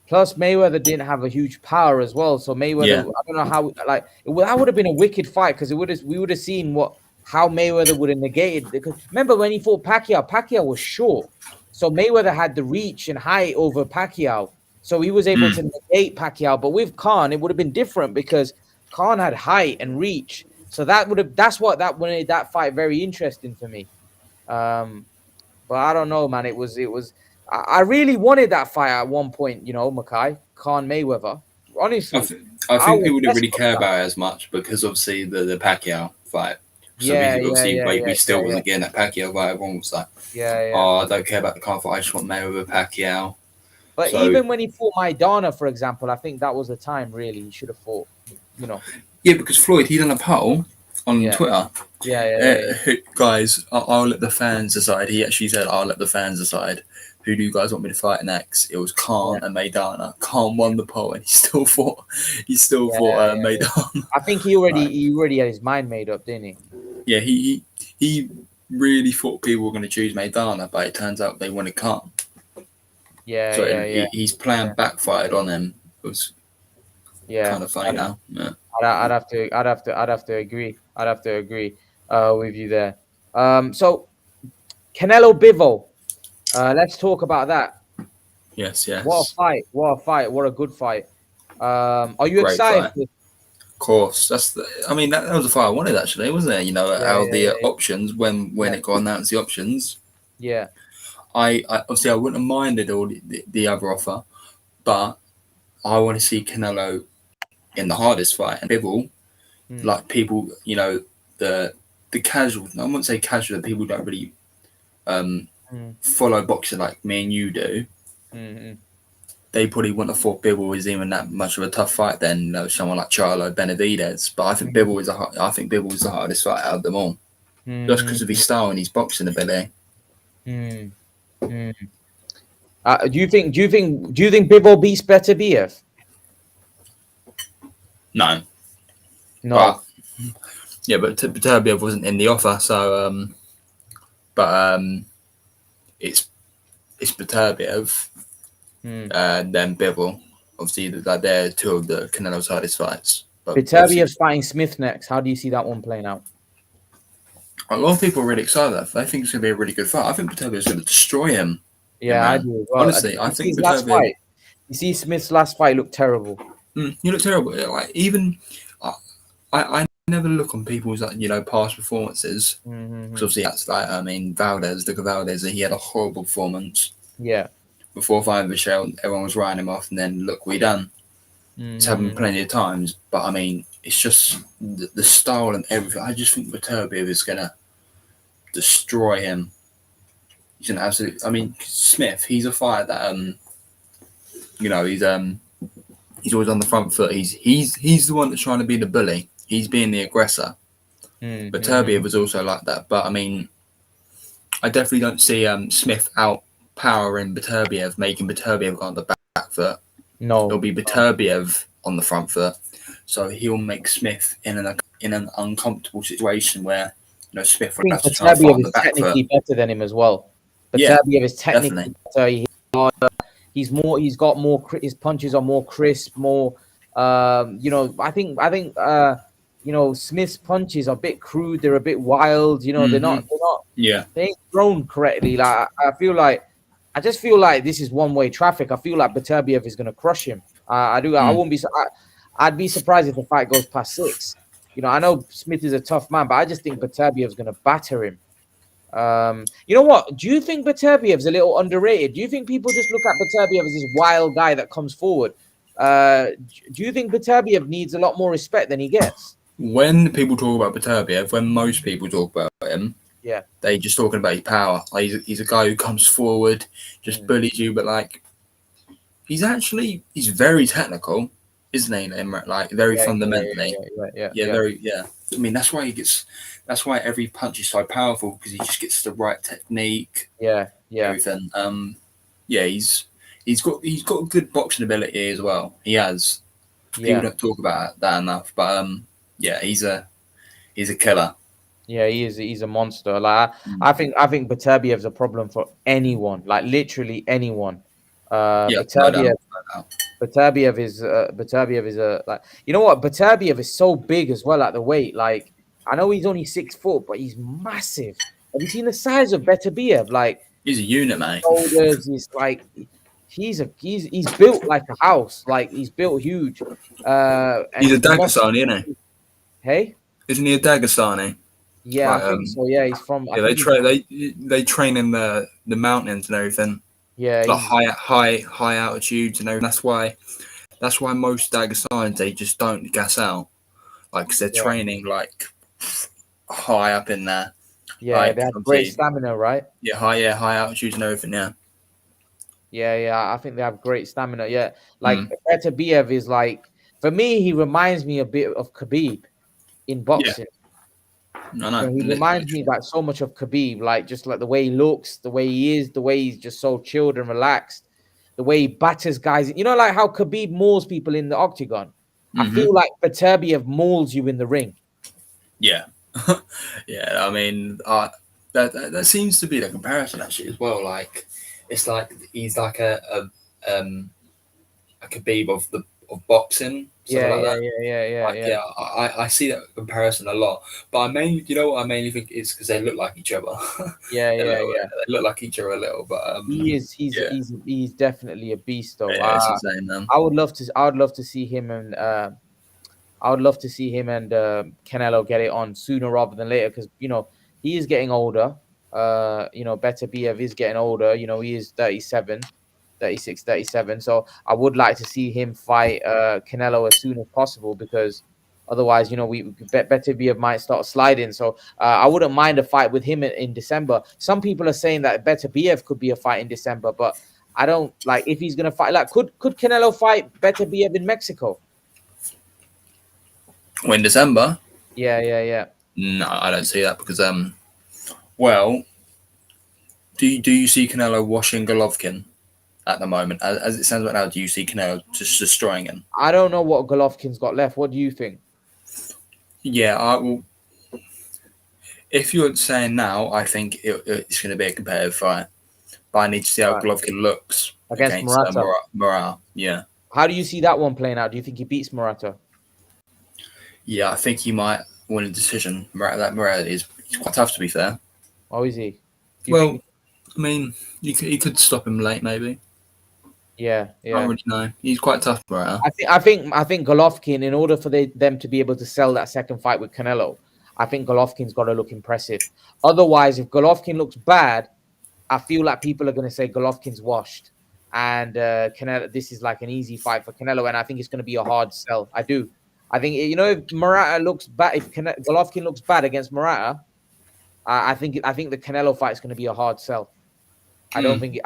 Plus, Mayweather didn't have a huge power as well. So Mayweather, I don't know how. That would have been a wicked fight because we would have seen how Mayweather would have negated. Because remember when he fought Pacquiao, Pacquiao was short, so Mayweather had the reach and height over Pacquiao, so he was able to negate Pacquiao. But with Khan, it would have been different because Khan had height and reach. So that's what made that fight very interesting for me. But I don't know, man. It was. I really wanted that fight at one point, Mackay, Khan Mayweather. Honestly, I think people didn't really care about it as much because obviously the Pacquiao fight. So we still wasn't getting that Pacquiao fight. Everyone was like, oh, I don't care about the Khan fight. I just want Mayweather Pacquiao. But even when he fought Maidana, for example, I think that was the time really he should have fought. Yeah, because Floyd, he done a poll on Twitter. Guys, I'll let the fans decide. He actually said, I'll let the fans decide. Who do you guys want me to fight next? It was Khan and Maidana. Khan won the poll, and he still fought. Maidana. I think he already had his mind made up, didn't he? Yeah, he really thought people were going to choose Maidana, but it turns out they wanted Khan. His plan backfired on him. It was kind of funny now. Yeah. I'd have to agree. With you there. So Canelo Bivol. Let's talk about that. Yes. What a fight. What a good fight. Are you excited? Fight. Of course. That was the fight I wanted actually, wasn't it? Out of the options when it got announced the options. Yeah. I obviously I wouldn't have minded all the other offer, but I want to see Canelo in the hardest fight and Bivol, like people, the casual. I wouldn't say casual. People don't really follow boxing like me and you do. They probably wouldn't have thought Bivol was even that much of a tough fight than someone like Charlo, Benavidez. But I think Bivol was the hardest fight out of them all, just because of his style and his boxing ability. Do you think Bivol beats Beterbiev? No. But Beterbiev wasn't in the offer, so it's Beterbiev and then Bivol. Obviously, they're two of the Canelo's hardest fights. Beterbiev's fighting Smith next. How do you see that one playing out? A lot of people are really excited. I think it's going to be a really good fight. I think Beterbiev's going to destroy him. Yeah, I do. Well, honestly, I think last fight. You see, Smith's last fight looked terrible. He looked terrible. Like even I never look on people's past performances because obviously that's Valdez. Look at Valdez. He had a horrible performance. Yeah. Before fighting Michelle, everyone was writing him off, and then look, we done. It's happened plenty of times, but it's just the style and everything. I just think Beterbiev is gonna destroy him. He's an absolute. Smith. He's a fighter that he's always on the front foot. He's the one that's trying to be the bully. He's being the aggressor. Beterbiev was also like that, but I definitely don't see Smith outpowering Beterbiev, making Beterbiev go on the back foot. No, it'll be Beterbiev on the front foot, so he'll make Smith in an uncomfortable situation where Smith would have to try and fight on the back foot. Technically better than him as well. Beterbiev is technically better. He's got more. His punches are more crisp, more. I think Smith's punches are a bit crude. They're a bit wild. They're not. Yeah. They ain't thrown correctly. Like I just feel like this is one-way traffic. I feel like Beterbiev is going to crush him. I do. I won't be. I'd be surprised if the fight goes past 6. I know Smith is a tough man, but I just think Beterbiev is going to batter him. You know what? Do you think Beterbiev's a little underrated? Do you think people just look at Beterbiev as this wild guy that comes forward? Do you think Beterbiev needs a lot more respect than he gets? When people talk about Beterbiev, when most people talk about him, yeah, they just talking about his power. Like he's a guy who comes forward, just bullies you, but like he's very technical, isn't he? Like very fundamentally. Yeah. I mean, that's why every punch is so powerful, because he just gets the right technique. Yeah. Everything. He's got good boxing ability as well. He has. People don't talk about that enough, but he's a killer. Yeah, he is. He's a monster. Like I think Beterbiev's a problem for anyone. Like literally anyone. Beterbiev is a like, you know what? Beterbiev is so big as well at the weight. Like I know he's only 6 foot, but he's massive. Have you seen the size of Beterbiev? Like he's a unit, mate. Shoulders. He's like he's built like a house. Like he's built huge. And he's a Dagestani, isn't he? Hey, isn't he a Dagestani? Yeah, I think so. Yeah, he's from. Yeah, they train in the mountains and everything. Yeah, like high altitudes and everything. That's why most Dagestanis, they just don't gas out, like, because they're training like high up in there. Yeah, like, they have great stamina, right? Yeah, high altitudes and everything. Yeah. I think they have great stamina. Yeah, like Beterbiev is like, for me, he reminds me a bit of Khabib in boxing. No. He reminds me like so much of Khabib, like just like the way he looks, the way he is, the way he's just so chilled and relaxed, the way he batters guys. You know, like how Khabib mauls people in the octagon. I feel like Beterbiev mauls you in the ring. Yeah, yeah. I mean, that seems to be the comparison actually as well. Like, it's like he's like a Khabib of boxing. Yeah. I see that comparison a lot, but I mainly think it's because they look like each other. They look like each other a little, but he's definitely a beast though. Yeah, it's insane, man. I would love to see him and Canelo get it on sooner rather than later, because he is getting older. Beterbiev is getting older. He is 37. 36, 37. So I would like to see him fight Canelo as soon as possible, because otherwise, Beterbiev might start sliding. So I wouldn't mind a fight with him in December. Some people are saying that Beterbiev could be a fight in December, but I don't like if he's gonna fight. Like, could Canelo fight Beterbiev in Mexico? In December? Yeah. No, I don't see that, because well, do you see Canelo washing Golovkin? At the moment, as it stands right now, do you see Canelo just destroying him? I don't know what Golovkin's got left. What do you think? Yeah, I will. If you're saying now, I think it's going to be a competitive fight, but I need to see how Golovkin looks against Murata. Yeah. How do you see that one playing out? Do you think he beats Murata? Yeah, I think he might win a decision. Murata is quite tough, to be fair. Oh, is he? I mean, he could stop him late, maybe. Yeah. I don't really know. He's quite tough, right? I think Golovkin, in order for them to be able to sell that second fight with Canelo, I think Golovkin's got to look impressive. Otherwise, if Golovkin looks bad, I feel like people are going to say Golovkin's washed, and Canelo. This is like an easy fight for Canelo, and I think it's going to be a hard sell. I do. I think if Murata looks bad, if Golovkin looks bad against Murata, I think the Canelo fight is going to be a hard sell. I don't think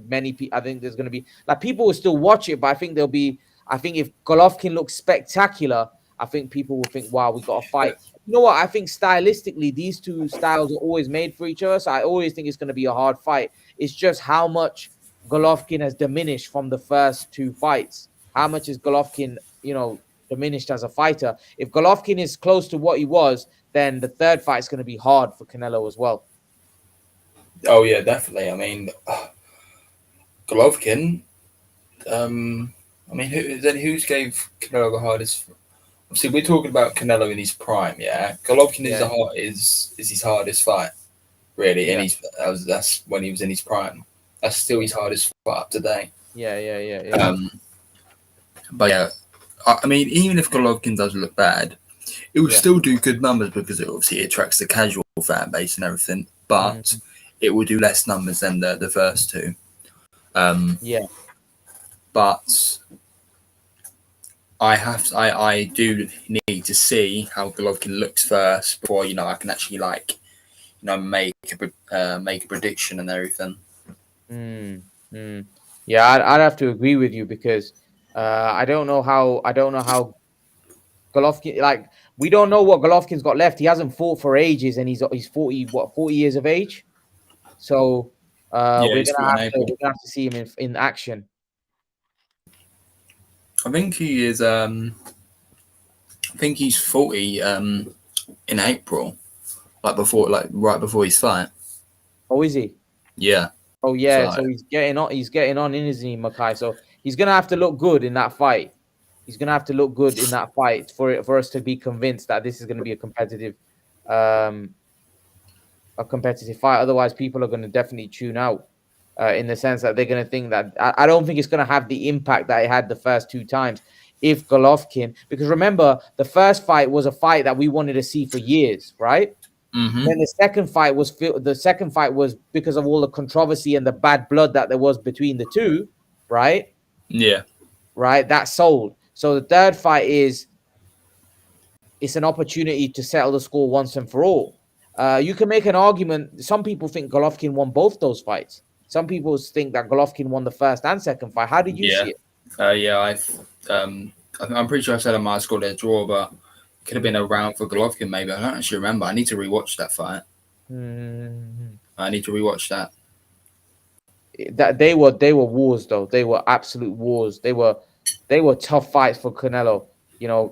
many people. I think there's going to be like people will still watch it, but I think if Golovkin looks spectacular, I think people will think, wow, we got a fight. You know what? I think stylistically, these two styles are always made for each other. So I always think it's going to be a hard fight. It's just how much Golovkin has diminished from the first two fights. How much is Golovkin, diminished as a fighter? If Golovkin is close to what he was, then the third fight is going to be hard for Canelo as well. Oh yeah, definitely. I mean, Golovkin. Who's gave Canelo the hardest? Obviously, we're talking about Canelo in his prime. Yeah, Golovkin is his hardest fight, really, and that's when he was in his prime. That's still his hardest fight up to date. Yeah. But yeah, I mean, even if Golovkin does look bad, it will still do good numbers, because it obviously attracts the casual fan base and everything. but it will do less numbers than the first two. But I do need to see how Golovkin looks first before I can actually make a prediction and everything. Yeah, I'd have to agree with you because I don't know how Golovkin, we don't know what Golovkin's got left. He hasn't fought for ages, and he's 40 years of age. So we're gonna have to see him in action. I think he is. I think he's 40 in April, right before his fight. Oh, is he? Yeah. Oh, yeah. So he's getting on. He's getting on, isn't he, Makai? So he's gonna have to look good in that fight. He's gonna have to look good in that fight for us to be convinced that this is going to be a competitive fight. Otherwise, people are going to definitely tune out. In the sense that they're going to think that I don't think it's going to have the impact that it had the first two times. If Golovkin, because remember, the first fight was a fight that we wanted to see for years, right? Mm-hmm. Then the second fight was because of all the controversy and the bad blood that there was between the two, right? Yeah. Right. That sold. So the third fight it's an opportunity to settle the score once and for all. You can make an argument. Some people think Golovkin won both those fights. Some people think that Golovkin won the first and second fight. How did you see it? I'm pretty sure I said I might have scored a draw, but it could have been a round for Golovkin. Maybe I don't actually remember. I need to rewatch that fight. I need to rewatch that. That they were wars, though. They were absolute wars. They were tough fights for Canelo.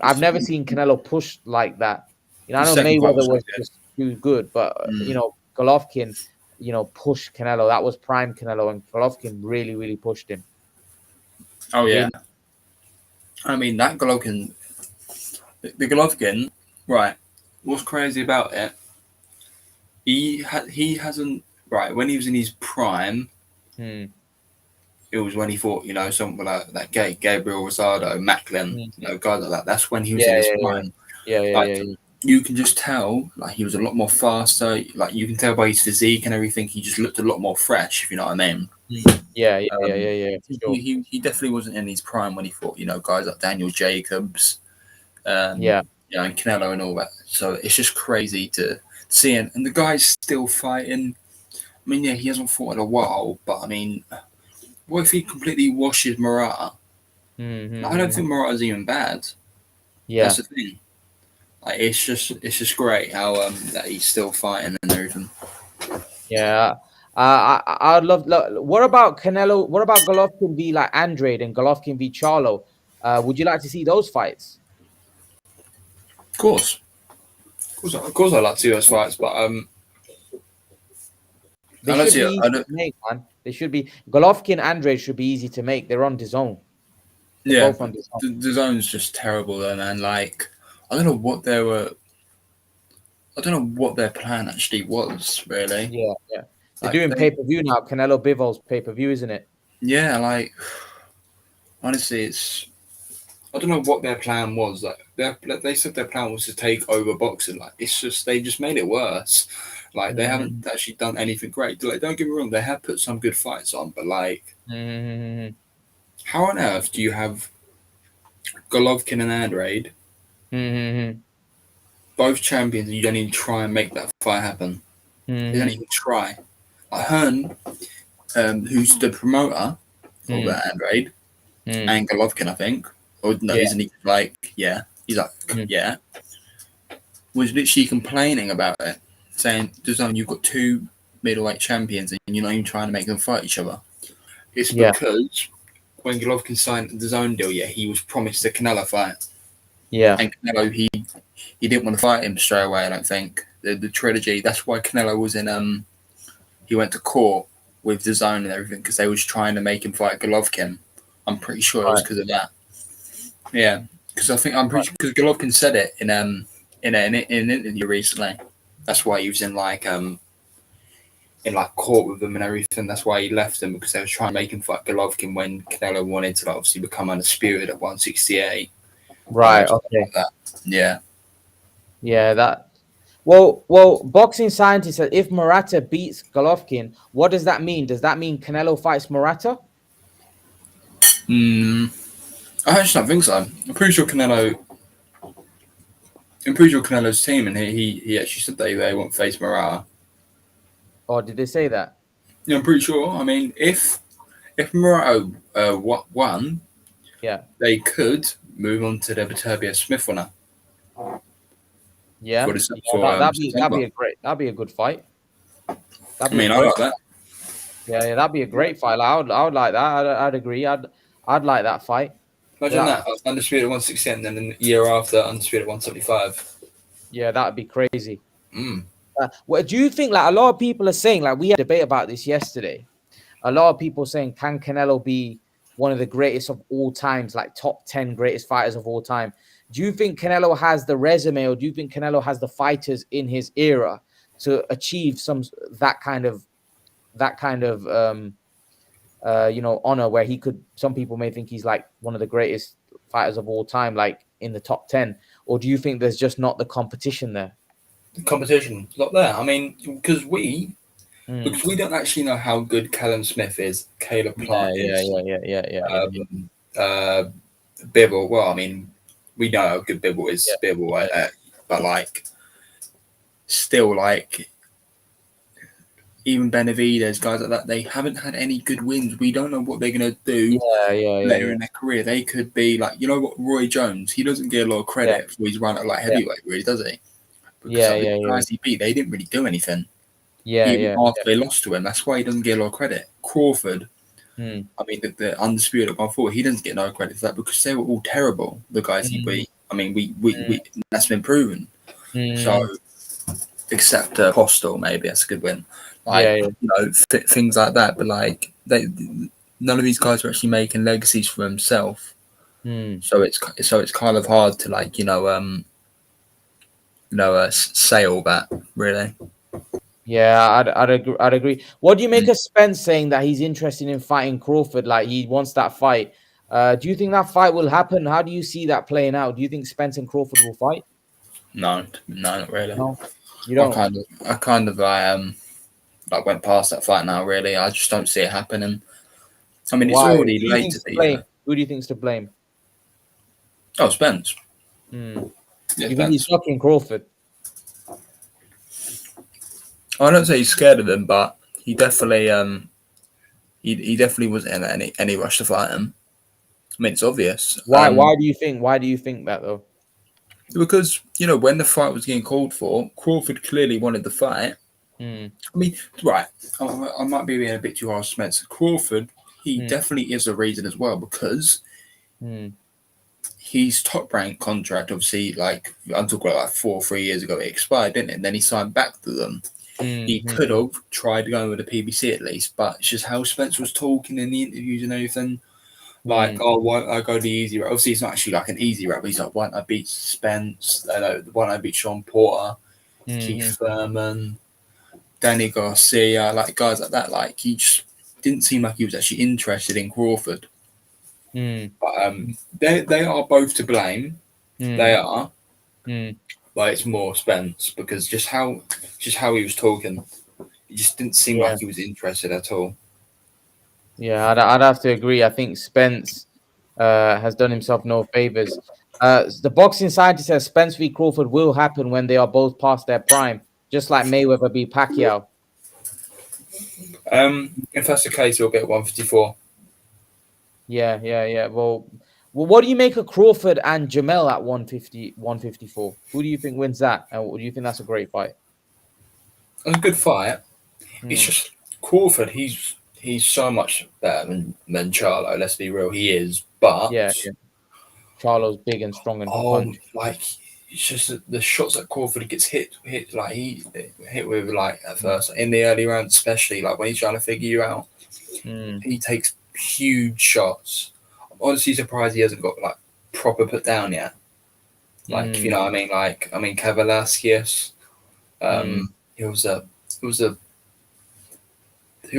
I've never seen Canelo push like that. I know Mayweather was just too good, but Golovkin, pushed Canelo. That was prime Canelo, and Golovkin really, really pushed him. Oh yeah, really. I mean that Golovkin, the Golovkin, right? What's crazy about it? He hasn't when he was in his prime. It was when he fought, something like that Gabriel Rosado, Macklin, guys like that. That's when he was in his prime. Yeah. You can just tell, he was a lot more faster. You can tell by his physique and everything. He just looked a lot more fresh, if you know what I mean. Yeah. Sure. He definitely wasn't in his prime when he fought, guys like Daniel Jacobs, and Canelo and all that. So it's just crazy to see him. And the guy's still fighting. I mean, he hasn't fought in a while, but I mean, what if he completely washes Murata? I don't think Murata's even bad. Yeah, that's the thing. It's just great how that he's still fighting and everything. Yeah, I'd love. What about Canelo? What about Golovkin v Andrade and Golovkin v Charlo? Would you like to see those fights? Of course, I'd like to see those fights, but they should be easy to make, man. They should be. Golovkin Andrade should be easy to make. They're on DAZN. Both on DAZN. The DAZN's just terrible, though, man. I don't know what they were. I don't know what their plan actually was, really. Yeah. They're doing pay-per-view now. Canelo Bivol's pay-per-view, isn't it? Yeah, honestly, I don't know what their plan was. They said their plan was to take over boxing. It's just they just made it worse. They haven't actually done anything great. Don't get me wrong, they have put some good fights on, but how on earth do you have Golovkin and Andrade, both champions, and you don't even try and make that fight happen? You don't even try. Hearn, who's the promoter of Andrade and Golovkin, I think. Or no, isn't he? He's was literally complaining about it, saying, DAZN, you've got two middleweight champions and you're not even trying to make them fight each other. It's because when Golovkin signed the DAZN deal, he was promised a Canelo fight. Yeah. And Canelo, he didn't want to fight him straight away, I don't think. The trilogy, that's why Canelo was in, he went to court with DAZN and everything, because they was trying to make him fight Golovkin. I'm pretty sure it was because of that. Yeah, because I'm pretty sure, because Golovkin said it in an interview recently. That's why he was in court with them and everything. That's why he left them, because they was trying to make him fight Golovkin when Canelo wanted to obviously become undisputed at 168. Right. Okay. Yeah. Yeah. Well, boxing scientists said if Murata beats Golovkin, what does that mean? Does that mean Canelo fights Murata? I actually don't think so. I'm pretty sure Canelo's team, and he actually said that they won't face Murata. Or did they say that? Yeah, I'm pretty sure. I mean, if Murata won, Yeah, they could move on to the Viterbo Smith winner. Yeah, that'd be a good fight. That'd be a I great. like that. Yeah, that'd be a great fight. Like, I would like that. I'd agree. I'd like that fight. Imagine that undisputed 160, and then the year after undisputed 175. Yeah, that'd be crazy. What do you think? Like a lot of people are saying, like we had a debate about this yesterday. A lot of people saying, can Canelo be one of the greatest of all times, like top 10 greatest fighters of all time? Do you think Canelo has the resume, or do you think Canelo has the fighters in his era to achieve that kind of honor, where he could? Some people may think he's like one of the greatest fighters of all time, like in the top 10, or do you think there's just not the competition there? The competition not there. I mean, because we don't actually know how good Callum Smith is, Caleb Plant is. Bivol. Well, I mean, we know how good Bivol is. Bivol, but like, still, like, even Benavidez, guys like that, they haven't had any good wins. We don't know what they're gonna do later in their career. They could be like, you know what, Roy Jones. He doesn't get a lot of credit for his run at like heavyweight, really, does he? Because the guys he beat, they didn't really do anything. Even after they lost to him, that's why he doesn't get a lot of credit. Crawford, I mean, the undisputed 140, he doesn't get no credit for that because they were all terrible. The guys he beat. I mean, we that's been proven. So, except Hostel, maybe that's a good win. Like, you know, things like that. But like, none of these guys are actually making legacies for themselves. So it's kind of hard to like, say all that really. Yeah, I'd agree. What do you make of Spence saying that he's interested in fighting Crawford? Like he wants that fight. Do you think that fight will happen? How do you see that playing out? Do you think Spence and Crawford will fight? No, not really. No, you don't. I kind of like went past that fight now. Really, I just don't see it happening. I mean, it's already late to be. Who do you think's to blame? Oh, Spence. Yeah, you think he's fucking Crawford? I don't say he's scared of him, but he definitely he definitely wasn't in any rush to fight him. I mean, it's obvious. Why do you think? Why do you think that though? Because when the fight was getting called for, Crawford clearly wanted the fight. I mean, right? I might be being a bit too harsh, Spence. Crawford, he definitely is a reason as well because his top rank contract, obviously, like I'm talking about like 4 or 3 years ago, it expired, didn't it? And then he signed back to them. He could have tried going with the PBC at least, but it's just how Spence was talking in the interviews and everything. Like, why don't I go the easy route? Obviously, it's not actually like an easy route, but he's like, why don't I beat Spence? Why don't I beat Sean Porter, Keith Thurman, Danny Garcia, like guys like that? Like, he just didn't seem like he was actually interested in Crawford. But they are both to blame. They are. But it's more Spence because just how he was talking, it just didn't seem like he was interested at all. Yeah, I'd have to agree. I think Spence has done himself no favors. The boxing scientist says Spence v Crawford will happen when they are both past their prime, just like Mayweather v Pacquiao. If that's the case, it'll be at 154. Yeah. Well, what do you make of Crawford and Jamel at 154? Who do you think wins that? And do you think that's a great fight? It's a good fight. It's just Crawford. He's so much better than Charlo. Let's be real, he is. But Charlo's big and strong and punch. Like it's just the shots that Crawford gets hit like he hit with like at first in the early rounds, especially like when he's trying to figure you out. He takes huge shots. I'm honestly surprised he hasn't got like proper put down yet. Like you know what I mean? Like I mean Kavalaskias. He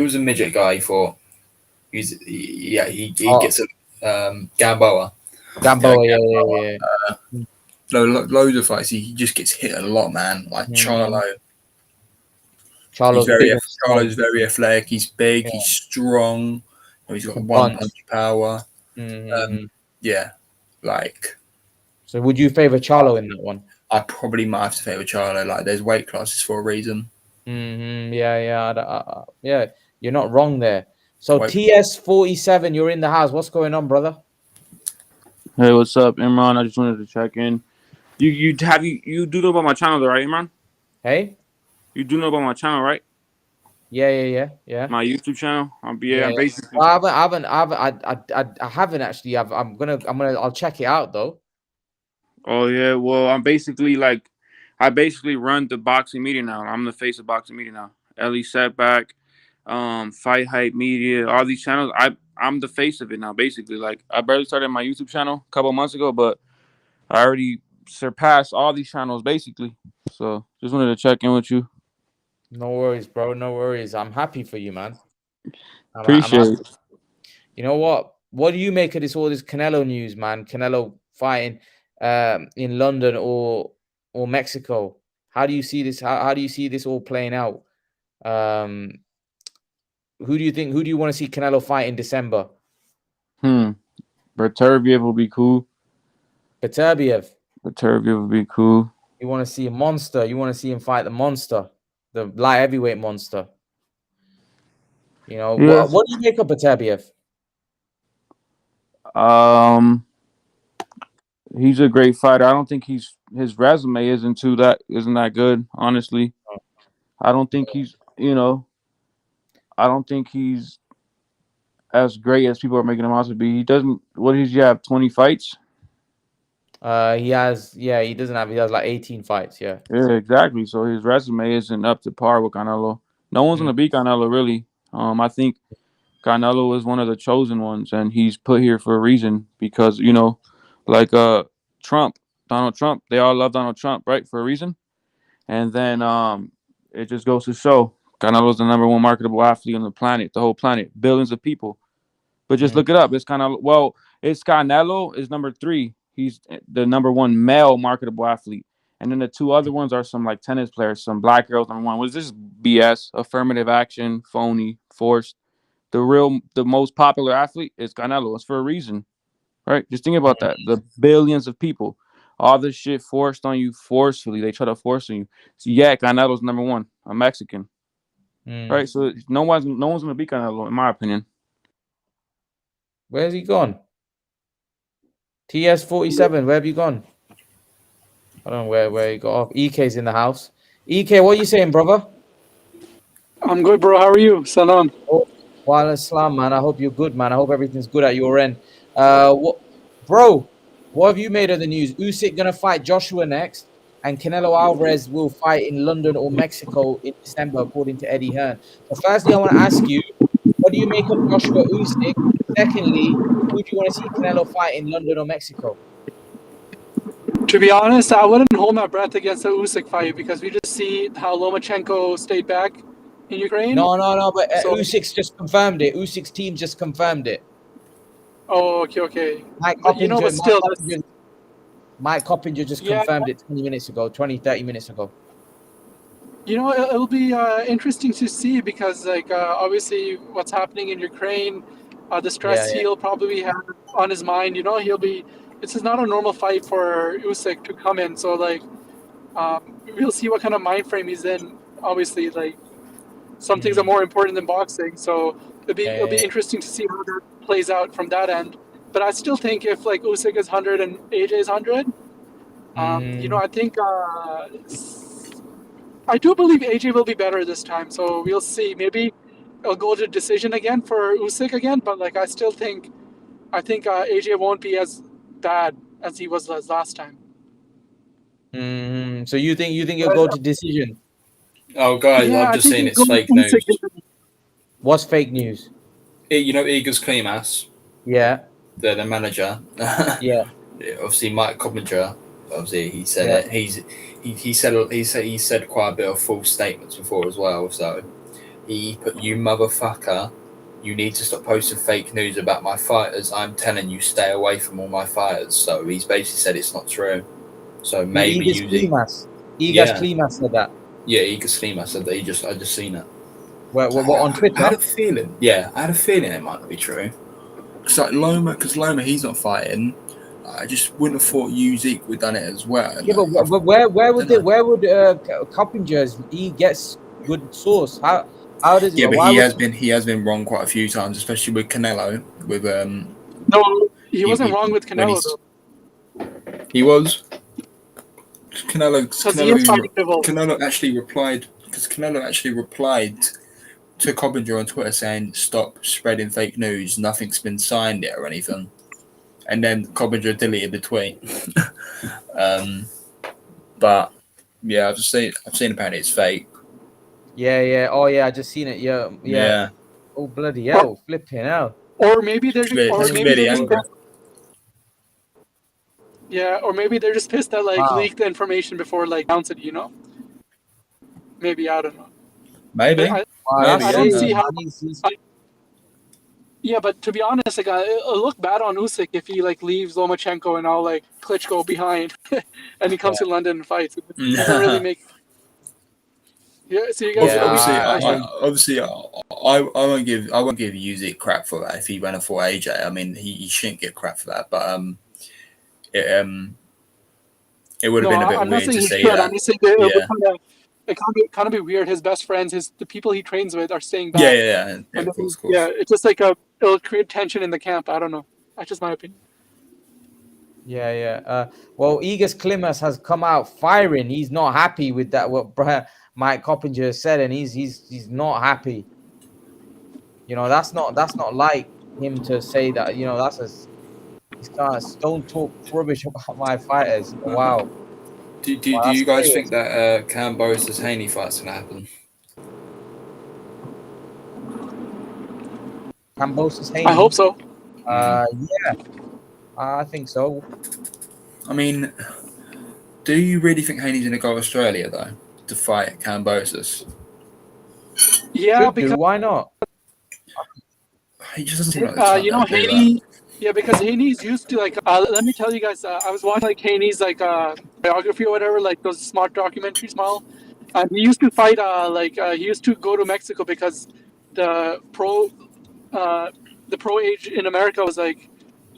was a midget guy. He thought he gets a Gamboa. Yeah. loads of fights. He just gets hit a lot, man. Like Charlo. Charlo's big and strong. Charlo's very athletic. He's big. He's strong. He's got one punch power. Yeah, like. So would you favor Charlo in that one? I probably might have to favor Charlo. Like, there's weight classes for a reason. Yeah. You're not wrong there. So TS47, you're in the house. What's going on, brother? Hey, what's up, Imran? I just wanted to check in. You do know about my channel, though, right, Imran? Hey, you do know about my channel, right? Yeah. My YouTube channel. I'm basically. I haven't actually. I'll check it out though. Oh yeah, well, I basically run the boxing media now. I'm the face of boxing media now. Ellie Setback, Fight Hype Media, all these channels. I'm the face of it now. Basically, like I barely started my YouTube channel a couple months ago, but I already surpassed all these channels basically. So just wanted to check in with you. No worries, bro. No worries. I'm happy for you, man. Appreciate it. You know what? What do you make of all this Canelo news, man? Canelo fighting in London or Mexico. How do you see this? How do you see this all playing out? Who do you want to see Canelo fight in December? Beterbiev will be cool. Beterbiev will be cool. You want to see a monster. You want to see him fight the monster, the light heavyweight monster. You know, yes. What do you make of Beterbiev? He's a great fighter. I don't think his resume isn't that good, honestly. I don't think he's as great as people are making him out to be. He doesn't. What does he have? 20 fights. He has like 18 fights. Yeah, exactly. So his resume isn't up to par with Canelo. No one's gonna beat Canelo, really. I think Canelo is one of the chosen ones, and he's put here for a reason because like Donald Trump. They all love Donald Trump, right, for a reason. And then it just goes to show Canelo's the #1 marketable athlete on the planet, the whole planet, billions of people. But just look it up. It's Canelo is number 3. He's the #1 male marketable athlete. And then the 2 other ones are some like tennis players, some black girls #1. Was this BS? Affirmative action, phony, forced. The most popular athlete is Canelo. It's for a reason, right? Just think about that. The billions of people, all this shit forced on you forcefully. They try to force on you. So yeah, Canelo's #1, a Mexican, right? So no one's gonna beat Canelo, in my opinion. Where's he gone? TS47, where have you gone? I don't know where he got off. EK's in the house. EK, what are you saying, brother? I'm good, bro. How are you? Salam. Oh, wa alaikum salam, man. I hope you're good, man. I hope everything's good at your end. What have you made of the news? Usyk gonna fight Joshua next, and Canelo Alvarez will fight in London or Mexico in December, according to Eddie Hearn. So firstly, I want to ask you, what do you make of Joshua-Usyk? Secondly, who do you want to see Canelo fight in London or Mexico? To be honest, I wouldn't hold my breath against the Usyk fight because we just see how Lomachenko stayed back in Ukraine. No, but Usyk's just confirmed it. Usyk's team just confirmed it. Oh, okay. Mike Coppinger just confirmed it 30 minutes ago. It'll be interesting to see because, obviously, what's happening in Ukraine, the stress he'll probably have on his mind. This is not a normal fight for Usyk to come in. So, we'll see what kind of mind frame he's in. Obviously, some things are more important than boxing. So it'll be interesting to see how that plays out from that end. But I still think if Usyk is 100 and AJ is 100, I think I do believe AJ will be better this time. So we'll see. Maybe it'll go to decision again for Usyk again. But I still think AJ won't be as bad as he was last time. So you think it'll go to decision? Oh, guys, I've just seen it's fake news. What's fake news? Igor's Klimas. Yeah. The manager. Yeah. Obviously, Mike Coppinger. Obviously, he said it. He said quite a bit of false statements before as well. So he put, "You motherfucker, you need to stop posting fake news about my fighters. I'm telling you, stay away from all my fighters." So he's basically said it's not true. So maybe Ugas Klimas said that. Yeah, Ugas Klimas said that. I just seen it. What on Twitter? I had a feeling. Yeah, I had a feeling it might not be true. Because Loma, he's not fighting. I just wouldn't have thought Usyk would done it as well. Yeah, but where would Coppingers? He gets good source. How does? Yeah, but he has been wrong quite a few times, especially with Canelo. With No, he wasn't wrong with Canelo though. He was. Canelo actually replied to Coppinger on Twitter saying, "Stop spreading fake news. Nothing's been signed yet or anything." And then Coppinger deleted the tweet. But yeah, I've seen apparently it's fake. Yeah. Oh yeah, I just seen it. Yeah. Oh bloody hell, flipping hell. Or maybe they're or maybe they're just pissed that leaked the information before announced it. Maybe, I don't know. Maybe. I don't see how. Yeah, but to be honest, it'll look bad on Usyk if he leaves Lomachenko and all Klitschko behind, and he comes to London and fights. It doesn't really make. Yeah, so you guys. Obviously, I won't give Usyk crap for that if he went and fought AJ. I mean, he shouldn't get crap for that, but it would have been a bit weird to see that. I'm just saying it kind of be weird. His best friends, the people he trains with, are staying back. Yeah, of course. Yeah, it's just it'll create tension in the camp. I don't know. That's just my opinion. Yeah. Well, Ugas Klimas has come out firing. He's not happy with that. What Mike Coppinger said, and he's not happy. That's not like him to say that. He's kind of don't talk rubbish about my fighters. Wow. Do you guys think that Kambosos Haney fight's gonna happen? Kambosos Haney. I hope so. Yeah, I think so. I mean, do you really think Haney's gonna go to Australia though to fight Kambosos? Yeah, because why not? He just doesn't seem like Haney. Yeah, because Haney's used to let me tell you guys. I was watching Haney's biography or whatever, those smart documentaries, small. He used to fight. He used to go to Mexico because the pro age in America was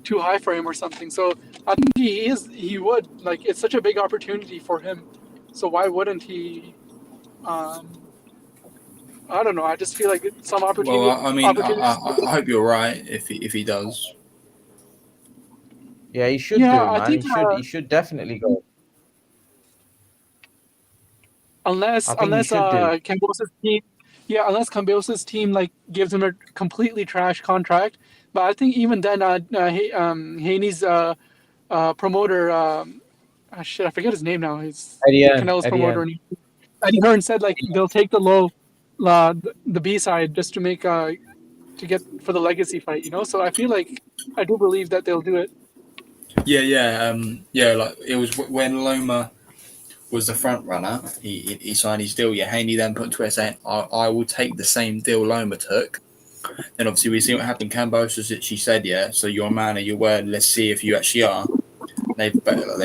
too high for him or something. So I think he would it's such a big opportunity for him. So why wouldn't he? I don't know. I just feel like it's some opportunity. Well, I mean, I hope you're right if he does. Yeah, he should do, man. I think, he should definitely go. Unless Kambosos' team, unless Kambosos' team gives him a completely trash contract. But I think even then, Haney's promoter, I forget his name now. He's Canelo's promoter. Eddie Hearn said they'll take the B side just to make to get for the legacy fight. So I feel I do believe that they'll do it. Yeah. It was when Loma was the front runner. He signed his deal. Yeah, Haney then put on Twitter saying, "I will take the same deal Loma took." And obviously we see what happened. Kambosos, she said, "Yeah, so you're a man of your word. Let's see if you actually are." They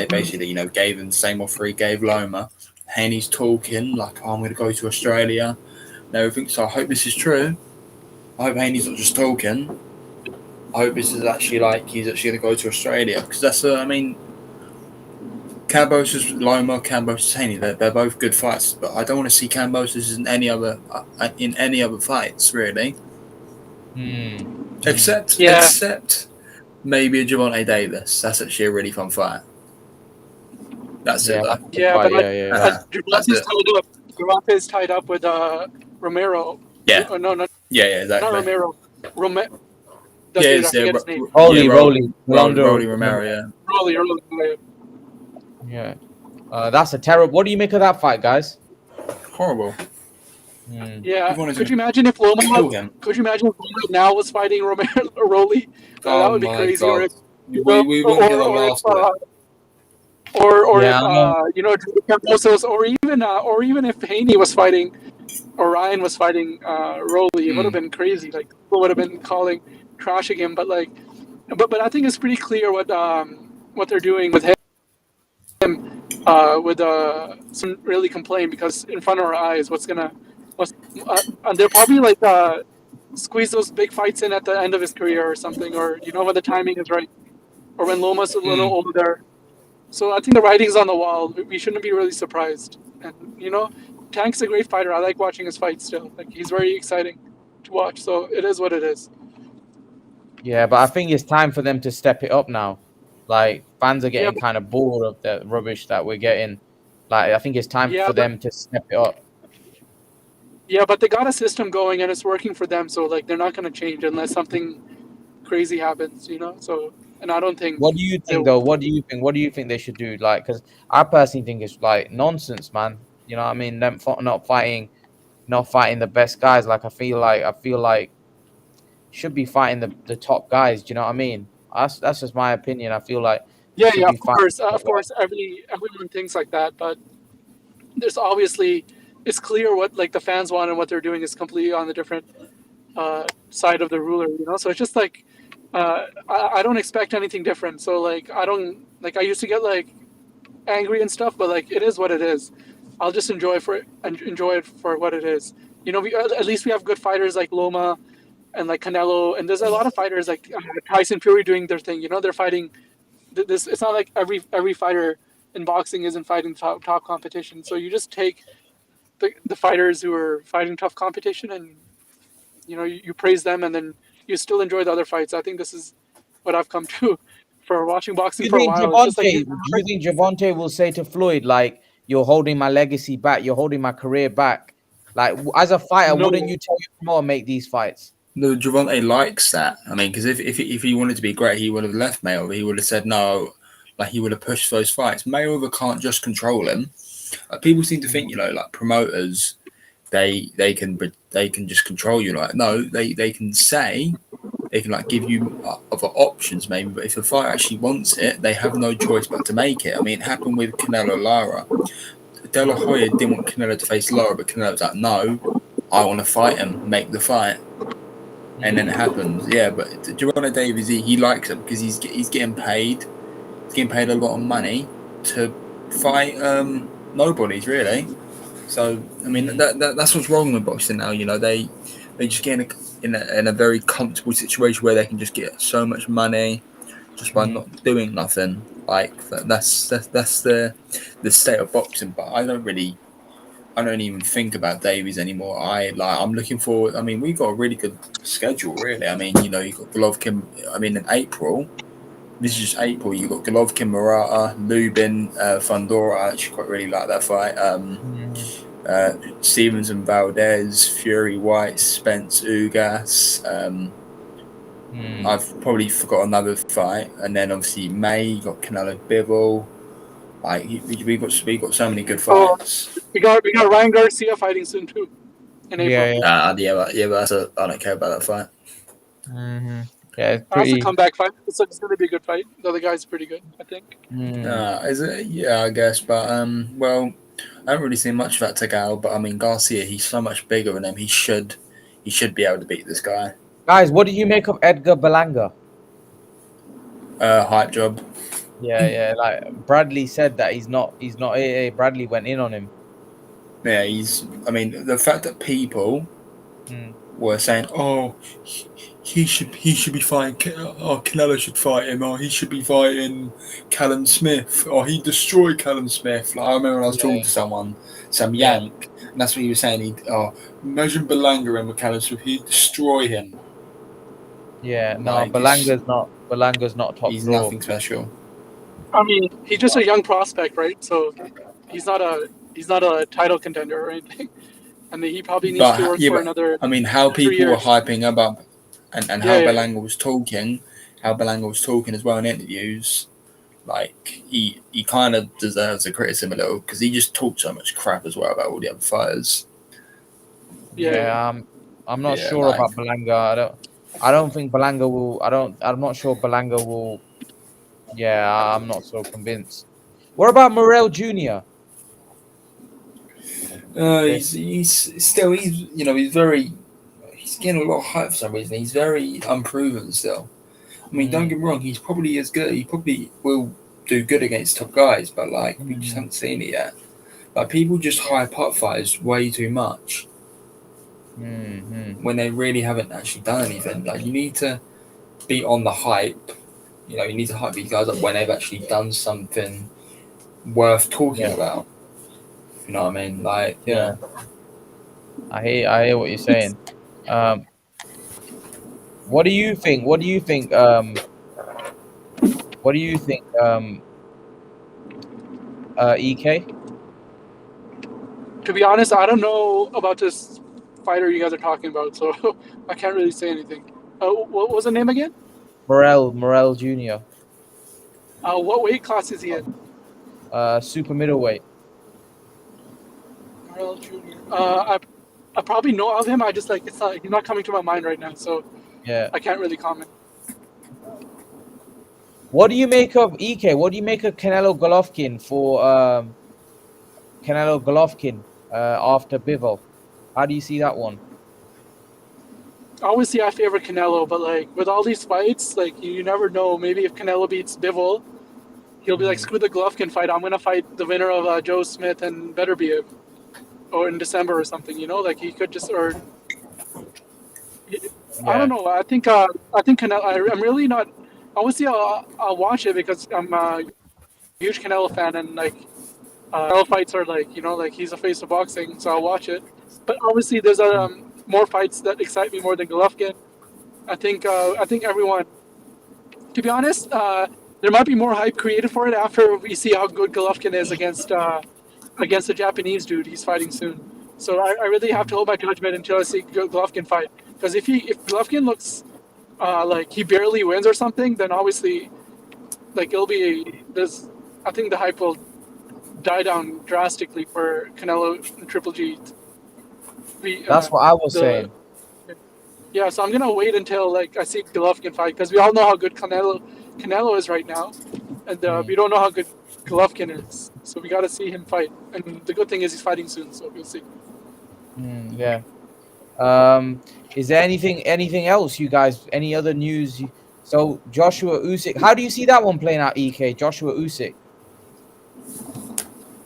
basically gave him the same offer he gave Loma. Haney's talking I'm going to go to Australia and everything. So I hope this is true. I hope Haney's not just talking. I hope this is actually he's actually going to go to Australia because that's Kambosos, Loma, Kambosos, Haney. They're both good fights, but I don't want to see Kambosos in any other fights really. Except maybe a Gervonta Davis. That's actually a really fun fight. That's it. Gervonta is tied up with Romero. Yeah. Oh, no, exactly. Not Romero. Rolly Romero, yeah. Rolly. Yeah. That's a terrible. What do you make of that fight, guys? Horrible. Yeah. Could you imagine if Loma now was fighting Romero or Rolly? That would be crazy. God. We wouldn't get the last of it. Or Kambosos, or even if Haney was fighting, or Ryan was fighting Rolly, it would have been crazy. People would have been trashing him. But but I think it's pretty clear what they're doing with him. some really complain because in front of our eyes, and they'll probably like squeeze those big fights in at the end of his career or something, or when the timing is right, or when Loma's a little older. So I think the writing's on the wall. We shouldn't be really surprised. And Tank's a great fighter. I like watching his fight still. Like, he's very exciting to watch. So it is what it is. Yeah, but I think it's time for them to step it up now. Like, fans are getting kind of bored of the rubbish that we're getting. Like, I think it's time for them to step it up. Yeah, but they got a system going and it's working for them. So like, they're not going to change unless something crazy happens. So, and I don't think. What do you think though? What do you think? What do you think they should do? Like, because I personally think it's like nonsense, man. You know what I mean? Them not fighting the best guys. Like, I feel like should be fighting the top guys. Do you know what I mean? That's just my opinion. I feel like of course, everyone thinks like that, but there's obviously, it's clear what like the fans want and what they're doing is completely on the different side of the ruler. So it's just like I don't expect anything different. So like I used to get like angry and stuff, but like it is what it is. I'll just enjoy it for what it is. At least we have good fighters like Loma and like Canelo, and there's a lot of fighters like Tyson Fury doing their thing. They're fighting this. It's not like every fighter in boxing isn't fighting top competition. So you just take the fighters who are fighting tough competition, and you praise them, and then you still enjoy the other fights. I think this is what I've come to for watching boxing for a while. Do you think Gervonta will say to Floyd, like, you're holding my legacy back, you're holding my career back? Like, as a fighter, wouldn't you tell your promoter make these fights? No, Gervonta likes that. I mean, because if he wanted to be great, he would have left Mayweather. He would have said no. Like, he would have pushed those fights. Mayweather can't just control him. People seem to think, like promoters, they can just control you. Like, no, they can say, they can like give you other options maybe, but if the fight actually wants it, they have no choice but to make it. I mean, it happened with Canelo Lara. De La Hoya didn't want Canelo to face Lara, but Canelo was like, no, I want to fight him, make the fight. And then it happens. Yeah, but Gervonta Davis, he likes it because he's getting paid. He's getting paid a lot of money to fight nobodies, really. So I mean that's what's wrong with boxing now. They just get in a very comfortable situation where they can just get so much money just by not doing nothing. Like that's the state of boxing. But I don't even think about Davies anymore. I'm looking forward. I mean, we've got a really good schedule, really. I mean, you've got Golovkin. I mean, in April, this is just April. You've got Golovkin, Murata, Lubin, Fundora. I actually quite really like that fight. Stevenson, Valdez, Fury, White, Spence, Ugas. I've probably forgot another fight, and then obviously May. You got Canelo, Bivol. Like we got so many good fights. We got Ryan Garcia fighting soon too. In April. But I don't care about that fight. Yeah, it's pretty. That's a comeback fight. It's going to be a good fight. The other guy's pretty good, I think. Is it? Yeah, I guess. But well, I haven't really seen much of that Tagal. But I mean, Garcia, he's so much bigger than him. He should be able to beat this guy. Guys, what do you make of Edgar Berlanga? Hype job. Yeah. Like Bradley said that he's not. Bradley went in on him. Yeah, I mean, the fact that people were saying, "Oh, he should be fighting. Oh, Canelo should fight him. Oh, he should be fighting Callum Smith. Oh, he destroyed Callum Smith." Like, I remember when I was talking to someone, some Yank, and that's what he was saying. Imagine Berlanga in with Callum Smith. He'd destroy him. Yeah, no, like, Berlanga's not top. He's nothing special. I mean, he's just a young prospect, right? So he's not a title contender or anything, and he probably needs to work for another. I mean, how people were hyping him up, and how Berlanga was talking, as well in interviews, like he kind of deserves a criticism a little because he just talked so much crap as well about all the other fighters. Yeah, I'm not sure about Berlanga. I don't think Berlanga will. I'm not sure Berlanga will. Yeah, I'm not so convinced. What about Morrell Jr.? He's still he's getting a lot of hype for some reason. He's very unproven still. I mean, don't get me wrong. He's probably as good. He probably will do good against top guys, but like we just haven't seen it yet. Like people just hype up fighters way too much when they really haven't actually done anything. Like you need to be on the hype. You know, you need to hype these guys up when they've actually done something worth talking about. You know what I mean? Like, yeah. I hear what you're saying. What do you think? What do you think? EK? To be honest, I don't know about this fighter you guys are talking about, so I can't really say anything. What was the name again? Morel Jr. What weight class is he in? Super middleweight. Morel Jr. I probably know of him. I just like he's not coming to my mind right now, so yeah, I can't really comment. What do you make of EK? What do you make of Canelo Golovkin for after Bivol? How do you see that one? Obviously, I favor Canelo, but like with all these fights, like you never know. Maybe if Canelo beats Bivol, he'll be like, screw the Golovkin fight. I'm gonna fight the winner of Joe Smith and Beterbiev, or in December or something. You know, like he could just or. I don't know. I think Canelo. I'm really not. Obviously, I'll watch it because I'm a huge Canelo fan, and like Canelo fights are like like he's a face of boxing, so I'll watch it. But obviously, there's more fights that excite me more than Golovkin. I think everyone. To be honest, there might be more hype created for it after we see how good Golovkin is against the Japanese dude he's fighting soon. So I really have to hold my judgment until I see Golovkin fight. Because if Golovkin looks like he barely wins or something, then obviously, like I think the hype will die down drastically for Canelo and Triple G. That's what I was saying. Yeah, so I'm gonna wait until like I see Golovkin fight because we all know how good Canelo is right now, and we don't know how good Golovkin is. So we got to see him fight. And the good thing is he's fighting soon, so we'll see. Yeah. Is there anything else, you guys? Any other news? So Joshua-Usyk, how do you see that one playing out? EK Joshua-Usyk.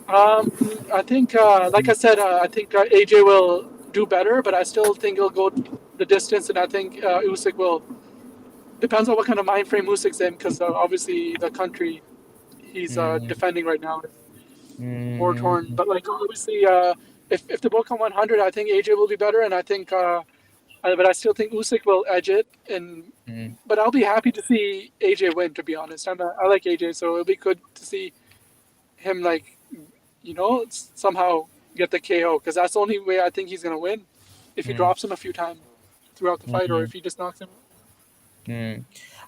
I think, like I said, I think AJ will do better, but I still think he'll go the distance, and I think Usyk will. Depends on what kind of mind frame Usyk's in, because obviously the country he's defending right now is war torn. But like obviously, if they both come 100, I think AJ will be better, and I think, but I still think Usyk will edge it. But I'll be happy to see AJ win. To be honest, I like AJ, so it'll be good to see him like, somehow get the KO, because that's the only way I think he's gonna win. If he drops him a few times throughout the fight, or if he just knocks him.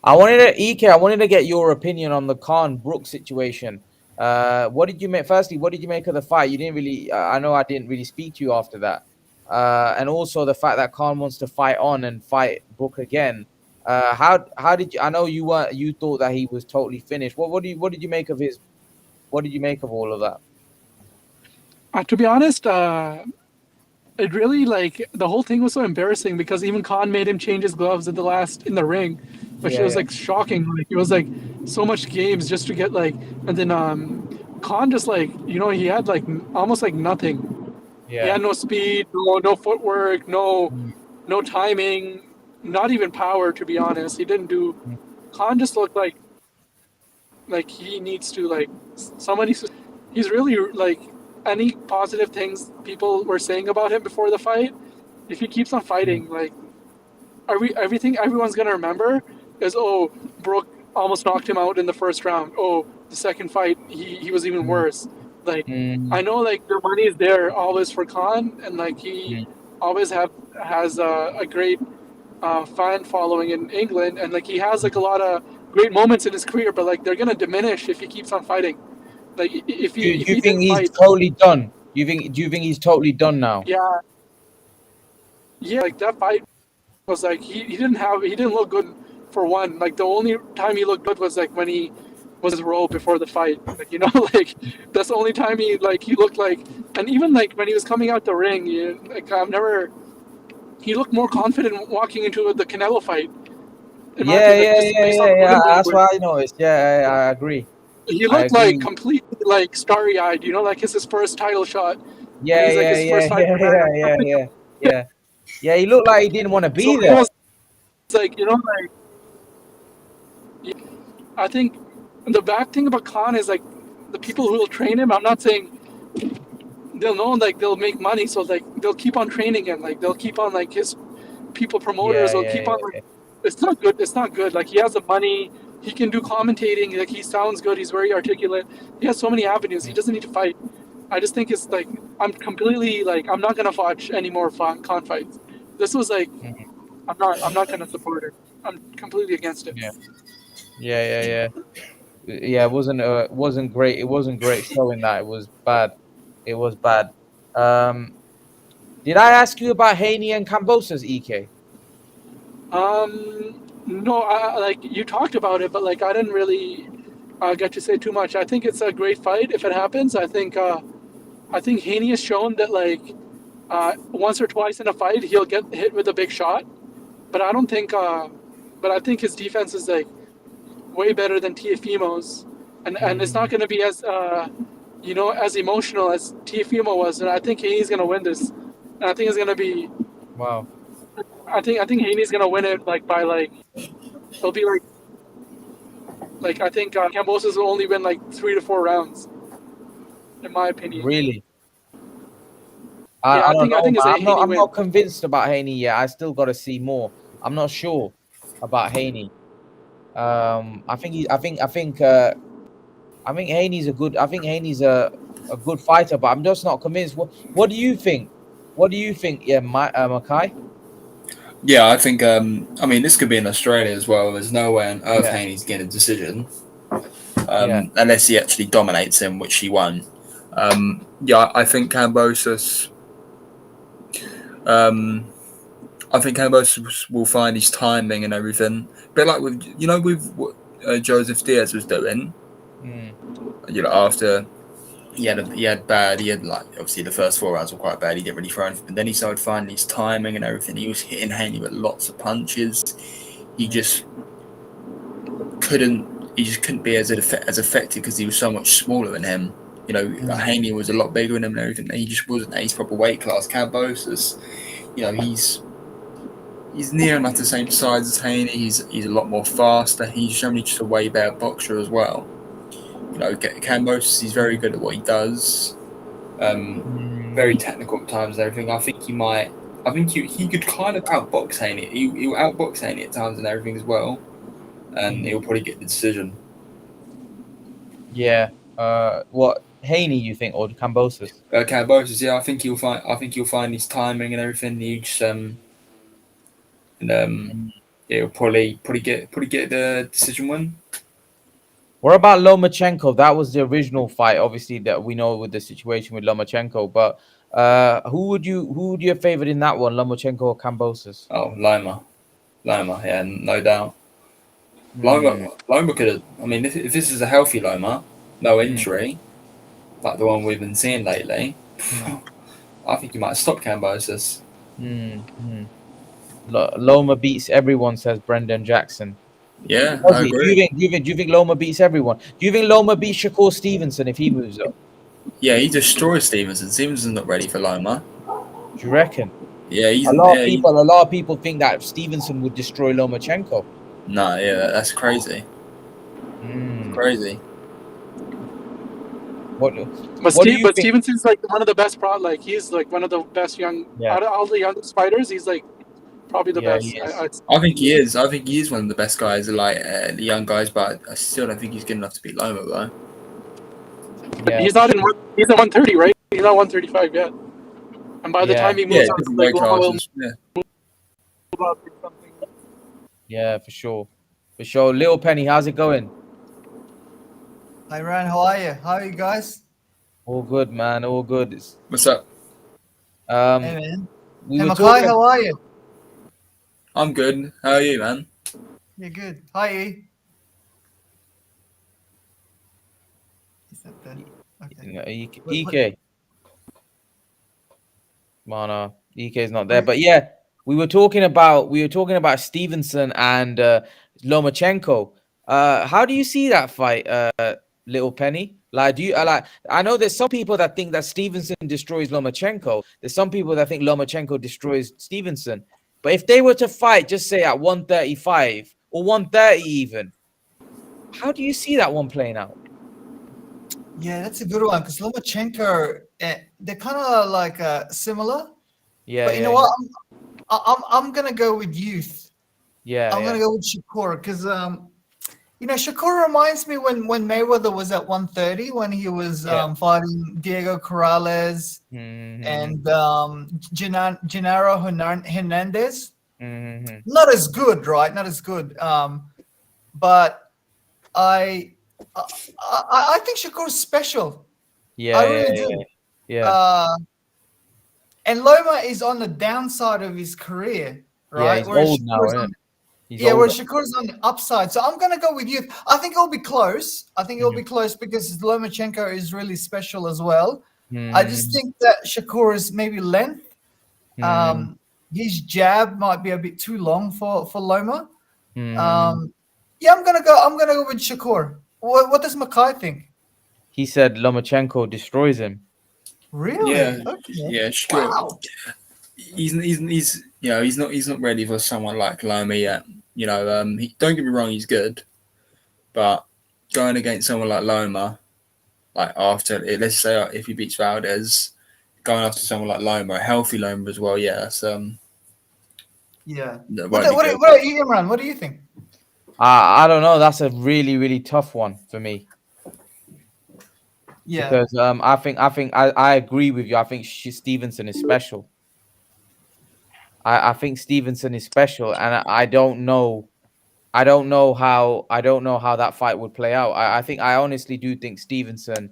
I wanted to get your opinion on the Khan-Brook situation. What did you make? Firstly, what did you make of the fight? You didn't really. I know I didn't really speak to you after that. And also the fact that Khan wants to fight on and fight Brook again. How did you? I know you weren't. You thought that he was totally finished. What did you make of his? What did you make of all of that? To be honest, it really like the whole thing was so embarrassing because even Khan made him change his gloves in the ring, which was like shocking. Like it was like so much games just to get like, and then Khan just like he had like almost like nothing. Yeah. He had no speed, no footwork, no timing, not even power. To be honest, he didn't do. Khan just looked like he needs to like somebody. He's really like. Any positive things people were saying about him before the fight, if he keeps on fighting, like everything everyone's gonna remember is, oh, Brook almost knocked him out in the first round. Oh, the second fight he was even worse. Like I know like the money is there always for Khan, and like he always has a great fan following in England, and like he has like a lot of great moments in his career, but like they're gonna diminish if he keeps on fighting. Like if he do you think he's totally done? Do you think he's totally done now? Yeah. Like that fight was like he didn't look good for one. Like the only time he looked good was like when he was his robe before the fight. Like like that's the only time he looked like. And even like when he was coming out the ring, he looked more confident walking into the Canelo fight. Yeah. That's what I noticed. Yeah, I agree. He looked like completely like starry-eyed, you know, like it's his first title shot. Yeah, and he's like yeah, his first yeah, title yeah, yeah, yeah, yeah. Yeah, he looked like he didn't want to be so there. It was like, you know, like I think the bad thing about Khan is like the people who will train him. I'm not saying they'll know like they'll make money, so like they'll keep on training him. Like they'll keep on like his people promoters will keep on like it's not good. It's not good. Like he has the money, he can do commentating. Like he sounds good. He's very articulate. He has so many avenues. He doesn't need to fight. I just think it's like I'm completely like I'm not gonna watch any more Khan fights. This was like I'm not gonna support it. I'm completely against it. Yeah. It wasn't great. It wasn't great showing that. It was bad. It was bad. Did I ask you about Haney and Kambosos, EK? No, like you talked about it, but like I didn't really get to say too much. I think it's a great fight if it happens. I think Haney has shown that like once or twice in a fight he'll get hit with a big shot, but I don't think. But I think his defense is like way better than Teofimo's, and it's not going to be as you know, as emotional as Teofimo was. And I think Haney's going to win this. And I think it's going to be Wow. I think Haney's going to win it like by like it'll be like I think Kambosos will only win like 3 to 4 rounds, in my opinion. Really? I don't know, think it's a Haney I'm win. not convinced about Haney yet. I still got to see more. I'm not sure about Haney. I think Haney's a good fighter, but I'm just not convinced. What do you think? What do you think? Yeah, Makai? Yeah, I think. I mean, this could be in Australia as well. There's no way on earth Haney's getting a decision, unless he actually dominates him, which he won't. I think Kambosos. I think Kambosos will find his timing and everything. A bit like with what Joseph Diaz was doing. After he had like obviously the first 4 rounds were quite bad. He didn't really throw anything, but then he started finding his timing and everything. He was hitting Haney with lots of punches. He just couldn't be as effective because he was so much smaller than him. Haney was a lot bigger than him and everything. He just wasn't at his proper weight class. Kambosos, he's near enough the same size as Haney. He's a lot more faster. He's generally just a way better boxer as well. Kambosos, he's very good at what he does. Very technical at times and everything. I think he could kind of outbox Haney. He'll outbox Haney at times and everything as well. And he'll probably get the decision. Yeah. What Haney you think or Kambosos? Kambosos, yeah. I think he'll find his timing and everything. He'll probably get the decision win. What about Lomachenko? That was the original fight, obviously, that we know with the situation with Lomachenko. But who would you have favored in that one, Lomachenko or Kambosos? Oh, Loma, yeah, no doubt. Loma could have. I mean, if this is a healthy Loma, no injury, like the one we've been seeing lately, I think he might stop Kambosos. Loma beats everyone, says Brendan Jackson. Yeah, I agree. Do you think Loma beats everyone? Do you think Loma beats Shakur Stevenson if he moves up? Yeah, he destroys Stevenson. Stevenson's not ready for Loma. Do you reckon? Yeah, a lot of people think that Stevenson would destroy Lomachenko. No, yeah, that's crazy. Crazy. But Stevenson's like one of the best he's like one of the best young out of all the youngest fighters. He's like probably the best. I think he is. I think he is one of the best guys, like the young guys. But I still don't think he's good enough to beat Loma, though. Yeah. He's not in. He's at 130, right? He's not 135 yet. And by the time he moves on, like for sure. Little Penny, how's it going? Hi Ryan, how are you? How are you guys? All good, man. All good. What's up? Hey man. Hey Makai, how are you? I'm good. How are you, man? You're good. Hi E. Is that better? Okay. EK. No, EK's not there. But yeah, we were talking about Stevenson and Lomachenko. How do you see that fight, Little Penny? Like, I know there's some people that think that Stevenson destroys Lomachenko. There's some people that think Lomachenko destroys Stevenson. But if they were to fight, just say at 135 or 130 even, how do you see that one playing out? Yeah, that's a good one because Lomachenko, they're kind of like similar. Yeah, but you know what? I'm gonna go with youth. I'm gonna go with Shakur because Shakur reminds me when Mayweather was at 130 when he was fighting Diego Corrales and Gennaro Hernandez. Not as good, right? Not as good. But I think Shakur's special. I really do. And Loma is on the downside of his career, right? Yeah, he's old now, isn't it? Where Shakur's on the upside. So I'm going to go with youth. I think it'll be close. It'll be close because Lomachenko is really special as well. I just think that Shakur is maybe length. His jab might be a bit too long for Loma. I'm gonna go with Shakur. What does Mackay think? He said Lomachenko destroys him. Really? Yeah. Okay. Yeah. Shakur. Wow. He's not ready for someone like Loma yet. Don't get me wrong, he's good, but going against someone like Loma, like after let's say if he beats Valdez, going after someone like Loma, a healthy Loma as well. Yeah, that's yeah. What are you, Imran? What do you think? I don't know. That's a really, really tough one for me. Yeah. Because I agree with you. I think Stevenson is special. I think Stevenson is special, and I don't know how that fight would play out. I honestly do think Stevenson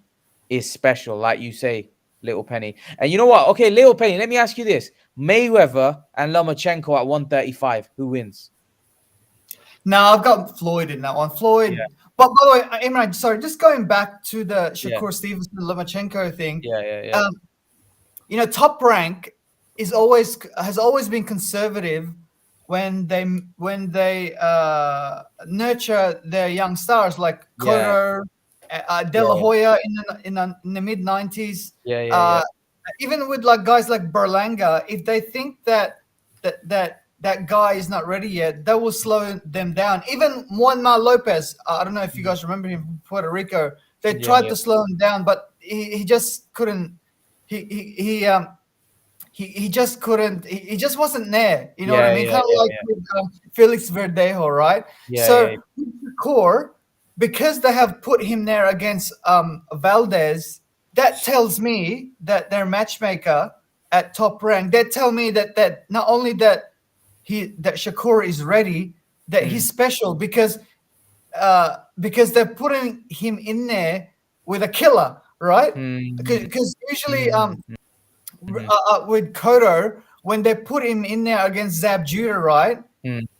is special, like you say, Little Penny. And you know what? Okay, Little Penny, let me ask you this: Mayweather and Lomachenko at 135, who wins? No, I've got Floyd in that one. Floyd. Yeah. But by the way, Imran, sorry, just going back to the Shakur Stevenson Lomachenko thing. Yeah. Top Rank has always been conservative when they nurture their young stars like Cotto, De La Hoya in the mid 90s. Even with like guys like Berlanga, if they think that guy is not ready yet, that will slow them down. Even Juanma Lopez, I don't know if you guys remember him from Puerto Rico. They tried to slow him down, but he just couldn't. He just couldn't. He just wasn't there. You know what I mean? Kind of like with Felix Verdejo, right? Core, because they have put him there against Valdez, that tells me that their matchmaker at Top Rank, they tell me that not only that Shakur is ready, that he's special because they're putting him in there with a killer, right? Because usually with Cotto, when they put him in there against Zab Judah, right,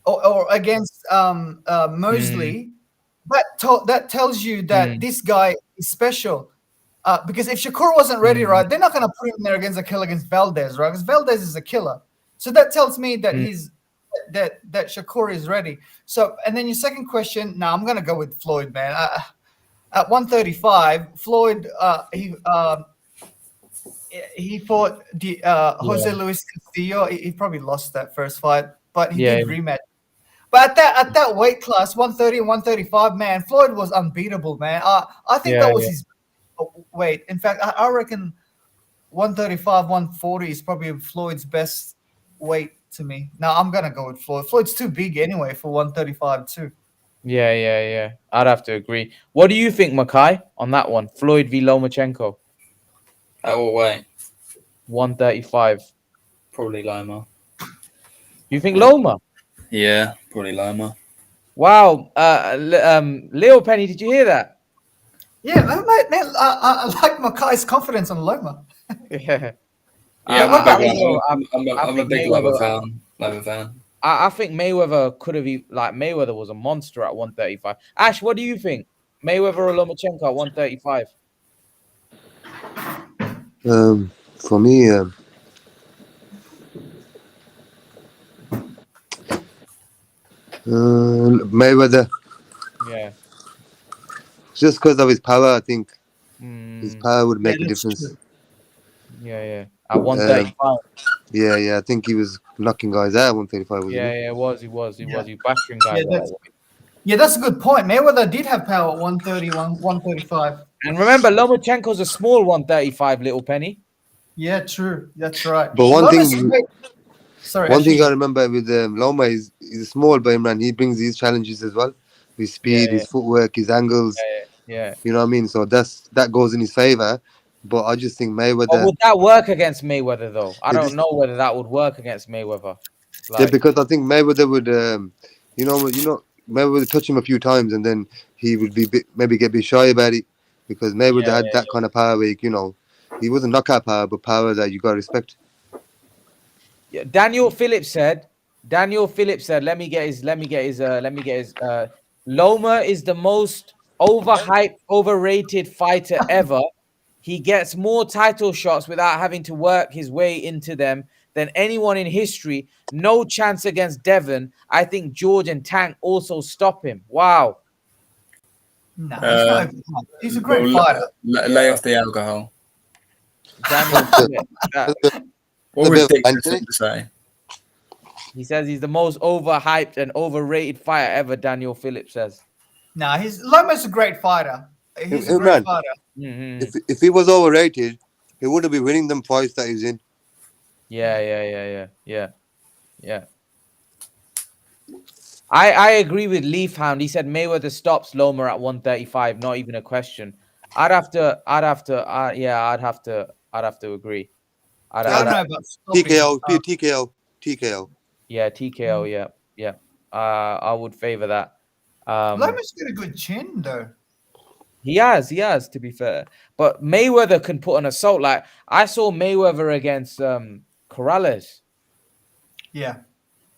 or against Mosley, that tells you that this guy is special. Because if Shakur wasn't ready, right, they're not going to put him there against a killer against Valdez, right? Because Valdez is a killer. So that tells me that that Shakur is ready. So, and then your second question, I'm going to go with Floyd, man. At 135, Floyd, he fought Jose Luis Castillo. He probably lost that first fight, but he did rematch. But at that weight class, 130 and 135, man, Floyd was unbeatable, man. I think that was his weight. In fact, I reckon 135, 140 is probably Floyd's best weight to me. Now I'm gonna go with Floyd. Floyd's too big anyway for 135 too. Yeah. I'd have to agree. What do you think, Mackay, on that one? Floyd v Lomachenko. At what weight? 135. Probably Loma. You think Loma? Yeah, probably Loma. Wow. Leo Penny, did you hear that? Yeah, man, I like Mackay's confidence on Loma. Yeah, I'm a big Loma fan. I think Mayweather could have been like Mayweather was a monster at 135. Ash, what do you think? Mayweather or Lomachenko at 135? For me, Mayweather. Yeah. Just because of his power, I think his power would make a difference. True. Yeah. At 135. Yeah. I think he was knocking guys out at 135. Yeah, it was. He was bashing guys. Yeah, that's a good point. Mayweather did have power at 131, 135. And remember, Lomachenko's a small 135, little penny. Yeah, true. That's right. But one thing I remember with Loma is he's small, but man, he brings these challenges as well. His speed, his footwork, his angles. Yeah. You know what I mean? So that goes in his favor. But I just think Mayweather. But would that work against Mayweather though? I don't know whether that would work against Mayweather. Yeah, because I think Mayweather would, Mayweather would touch him a few times, and then he would be maybe get a bit shy about it, because Mayweather had that kind of power where he wasn't knockout power, but power that you got to respect. Yeah, Daniel Phillips said. Let me get his. Loma is the most overhyped, overrated fighter ever. He gets more title shots without having to work his way into them than anyone in history. No chance against Devon. I think George and Tank also stop him. Wow. No, he's a great fighter. Lay off the alcohol. Daniel, what ridiculous thing to say. He says he's the most overhyped and overrated fighter ever, Daniel Phillips says. No, Loma's a great fighter. He's a great fighter. Mm-hmm. If he was overrated, he wouldn't be winning them fights that he's in. Yeah. I agree with Leaf Hound. He said Mayweather stops Loma at 135. Not even a question. I'd have to agree. TKO. Yeah, TKO. Yeah. I would favor that. Loma's got a good chin though. He has, to be fair. But Mayweather can put an assault. Like I saw Mayweather against Corrales. Yeah.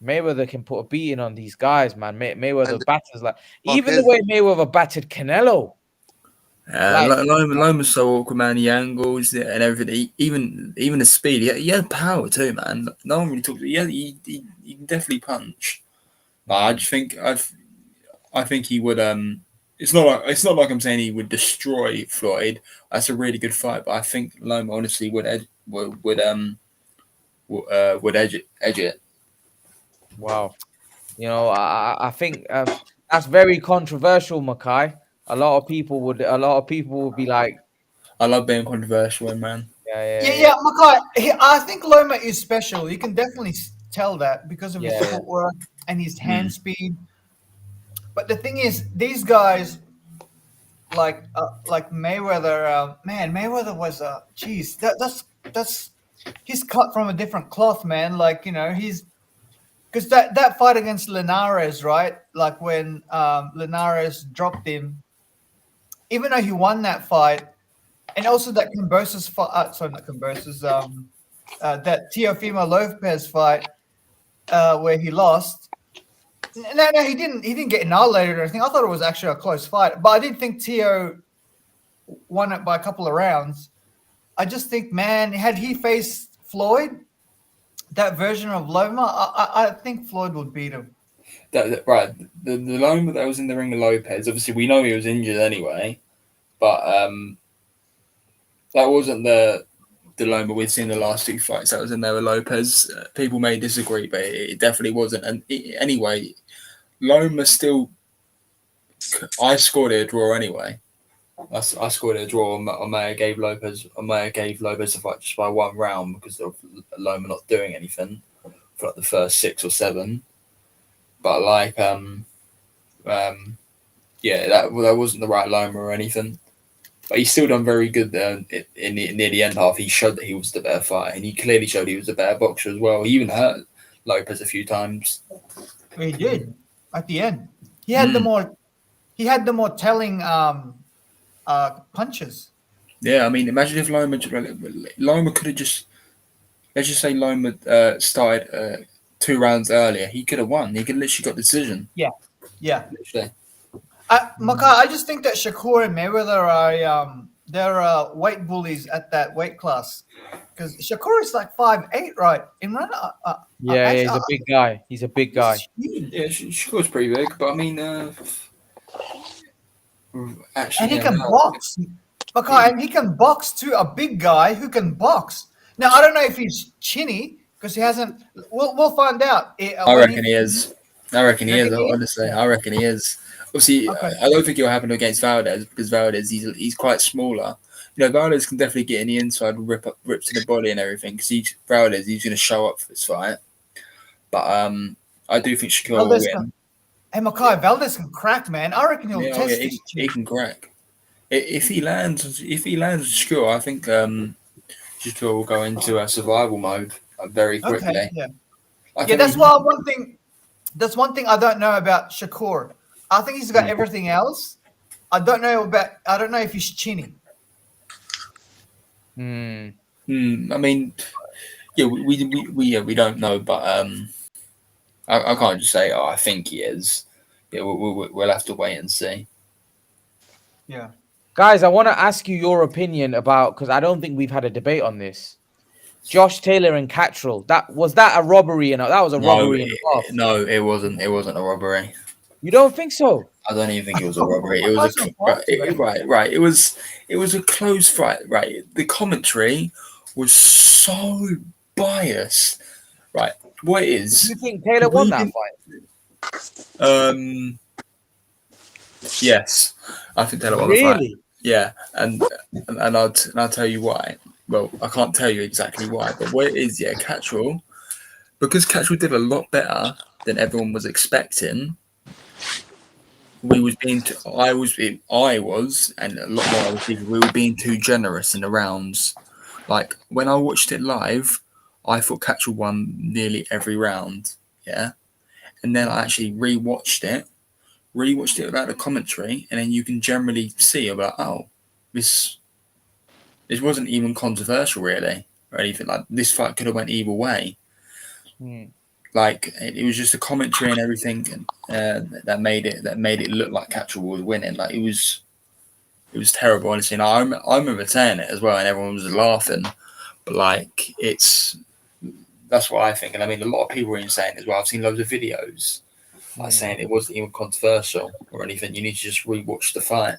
Mayweather can put a beating on these guys, man. Mayweather batters even the way Mayweather battered Canelo. Loma's so awkward, man. The angles and everything, even the speed. He had power too, man. No one really talks. He can definitely punch. But I just think I think he would. It's not like I'm saying he would destroy Floyd. That's a really good fight, but I think Loma honestly would edge it. Wow, I think that's very controversial, Makai. A lot of people would be like, I love being controversial, man. Yeah, Makai. I think Loma is special. You can definitely tell that because of his footwork and his hand speed. But the thing is, these guys, like Mayweather, Mayweather was that's he's cut from a different cloth, man. Like he's because that fight against Linares, right? Like when Linares dropped him, even though he won that fight, and also that Kambosos fight. Sorry, not Kambosos. That Teofimo Lopez fight where he lost. No, he didn't. He didn't get annihilated or anything. I thought it was actually a close fight, but I didn't think Teo won it by a couple of rounds. I just think, man, had he faced Floyd, that version of Loma, I think Floyd would beat him. Right, the Loma that was in the ring with Lopez. Obviously, we know he was injured anyway, but that wasn't the Loma we'd seen the last two fights that was in there with Lopez. People may disagree, but it definitely wasn't. And anyway, Loma still. I scored a draw anyway. I scored a draw. I may have gave Lopez the fight just by 1 round because of Loma not doing anything for the first 6 or 7. But that wasn't the right Loma or anything. But he's still done very good there near the end half. He showed that he was the better fighter, and he clearly showed he was a better boxer as well. He even hurt Lopez a few times. He did at the end. He had the more telling punches. Yeah, I mean, imagine if Loma could have just, let's just say Loma started 2 rounds earlier. He could have won. He could literally got the decision. Yeah. Literally. Makai, I just think that Shakur and Mayweather they're weight bullies at that weight class because Shakur is like 5'8", right? Imran, he's a big guy. He's a big guy. Yeah, Shakur's pretty big, but I mean, Actually, and he can box. Okay, and he can box too. A big guy who can box. Now I don't know if he's chinny because he hasn't. We'll find out. I reckon he is. I reckon he is. Reckon he is? Honestly, I reckon he is. Obviously, Okay. I don't think it'll happen against Valdez because Valdez he's quite smaller. You know, Valdez can definitely get in the inside, rips in the body and everything. Because he's going to show up for this fight. But I do think Shakur will win. Hey, Makai, Valdez can crack, man. I reckon he'll test this. He can crack. If he lands with Shakur, I think Shakur will go into a survival mode very quickly. Okay, yeah. That's why one thing. That's one thing I don't know about Shakur. I think he's got everything else. I don't know if he's chinny. I mean, yeah, we don't know, but I can't just say, I think he is. Yeah, we'll have to wait and see. Yeah, guys, I want to ask you your opinion about, because I don't think we've had a debate on this. Josh Taylor and Catterall. That was a robbery, that was a robbery. No, it wasn't. It wasn't a robbery. You don't think so? I don't even think it was a robbery. It was right. It was a close fight. Right. The commentary was so biased. Right. What it is? Do you think Taylor won that fight? Yes, I think Taylor won the fight. Yeah, and I'll tell you why. Well, I can't tell you exactly why, but what it is, Catterall, because Catterall did a lot better than everyone was expecting. I was, and a lot more other people, we were being too generous in the rounds. Like, when I watched it live, I thought Catterall won nearly every round, yeah? And then I actually rewatched it without the commentary, and then you can generally see about, this wasn't even controversial, really, or anything. Like, this fight could have went either way. Like, it was just the commentary and everything that made it look like Catterall was winning. Like, it was terrible, honestly. And I remember saying it as well, and everyone was laughing. But like, that's what I think. And I mean, a lot of people were even saying it as well. I've seen loads of videos like saying it wasn't even controversial or anything. You need to just rewatch the fight.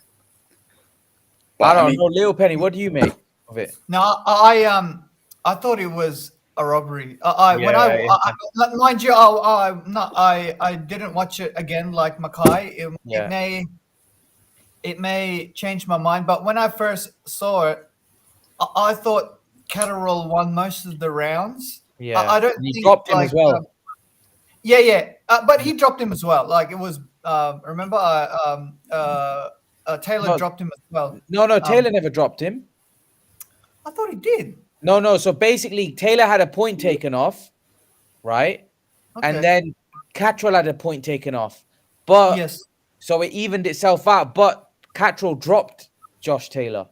But, I don't know, Lil Penny. What do you make of it? No, I thought it was a robbery. Mind you, I didn't watch it again like Makai. It may change my mind, but when I first saw it, I thought Catterall won most of the rounds. Yeah, I don't. He dropped him as well. But he dropped him as well. Like, it was. Remember, Taylor dropped him as well. No, Taylor never dropped him. I thought he did. No. So basically, Taylor had a point taken off, right? Okay. And then Catterall had a point taken off. But yes, so it evened itself out. But Catterall dropped Josh Taylor.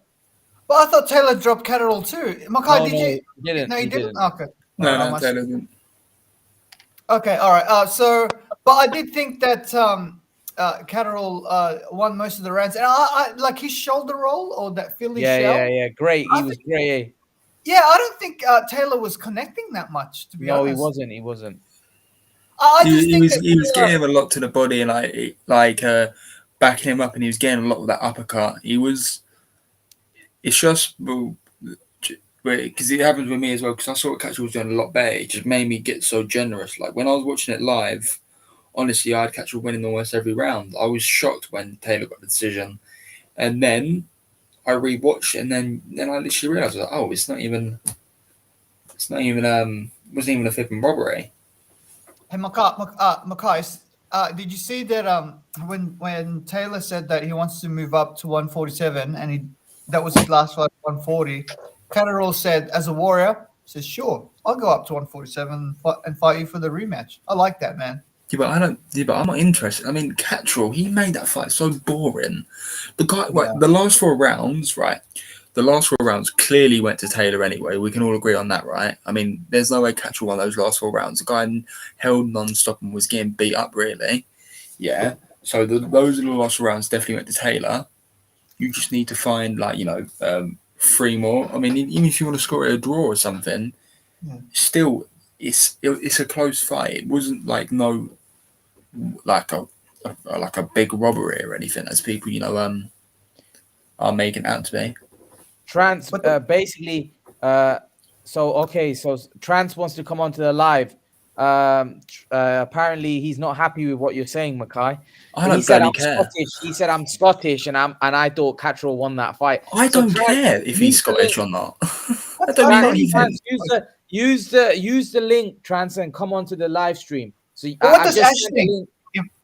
But I thought Taylor dropped Catterall too. Makai, did you? He didn't. No, he didn't. Okay. No, Taylor didn't. Okay, all right. But I did think that Catterall won most of the rounds, and I like his shoulder roll or that Philly shell. Yeah. Great. He was great. Yeah, I don't think Taylor was connecting that much, to be honest. No, he wasn't. He was getting him a lot to the body and like backing him up, and he was getting a lot of that uppercut. It's just because it happens with me as well. Because I saw what Catterall was doing a lot better. It just made me get so generous. Like, when I was watching it live, honestly, I had Catterall winning almost every round. I was shocked when Taylor got the decision, and then I rewatched it, and then I literally realized, it wasn't even a flipping robbery. Hey, Makai, did you see that when Taylor said that he wants to move up to 147 and that was his last fight, 140, Catterall said, as a warrior, says, sure, I'll go up to 147 and fight you for the rematch. I like that, man. But I'm not interested. I mean, Catterall, he made that fight so boring. The guy, the last 4 rounds, right? The last 4 rounds clearly went to Taylor anyway. We can all agree on that, right? I mean, there's no way Catterall won those last 4 rounds. The guy held non-stop and was getting beat up, really. Yeah. So those are the last 4 rounds definitely went to Taylor. You just need to find 3 more. I mean, even if you want to score a draw or something, still, it's a close fight. It wasn't like a big robbery or anything, as people are making out to be. Trans basically. So Trans wants to come onto the live. Apparently he's not happy with what you're saying, Mackay. He said I'm Scottish. He said I'm Scottish, and I thought Catterall won that fight. I don't care if he's Scottish or not. I don't mean anything. Use the link, Trans, and come onto the live stream. So what does Ash think?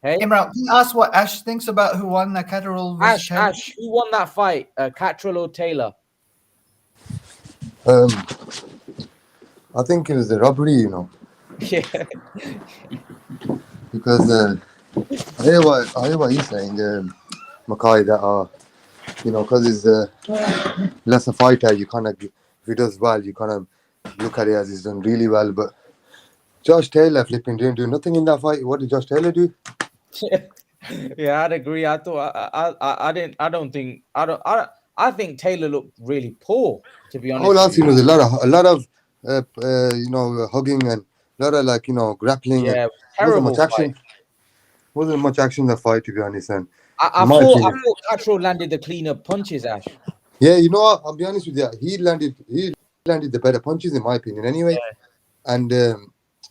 Hey? Imran, ask what Ash thinks about who won the Catterall versus Taylor. Ash, who won that fight? Catterall or Taylor? I think it was a robbery, you know. Yeah. Because I hear what he's saying, Mackay, that you know, because he's less a fighter, you kind of, if he does well, you kind of look at it as he's done really well. But Josh Taylor flipping didn't do nothing in that fight. What did Josh Taylor do? Yeah, I'd agree. I think Taylor looked really poor, to be honest. All I've seen was a lot of you know, hugging and a lot of, like, you know, grappling. Yeah, terrible. Wasn't much action in the fight, to be honest. And I thought Catterall landed the cleaner punches, Ash. Yeah, you know what? I'll be honest with you. He landed the better punches, in my opinion, anyway. Yeah. And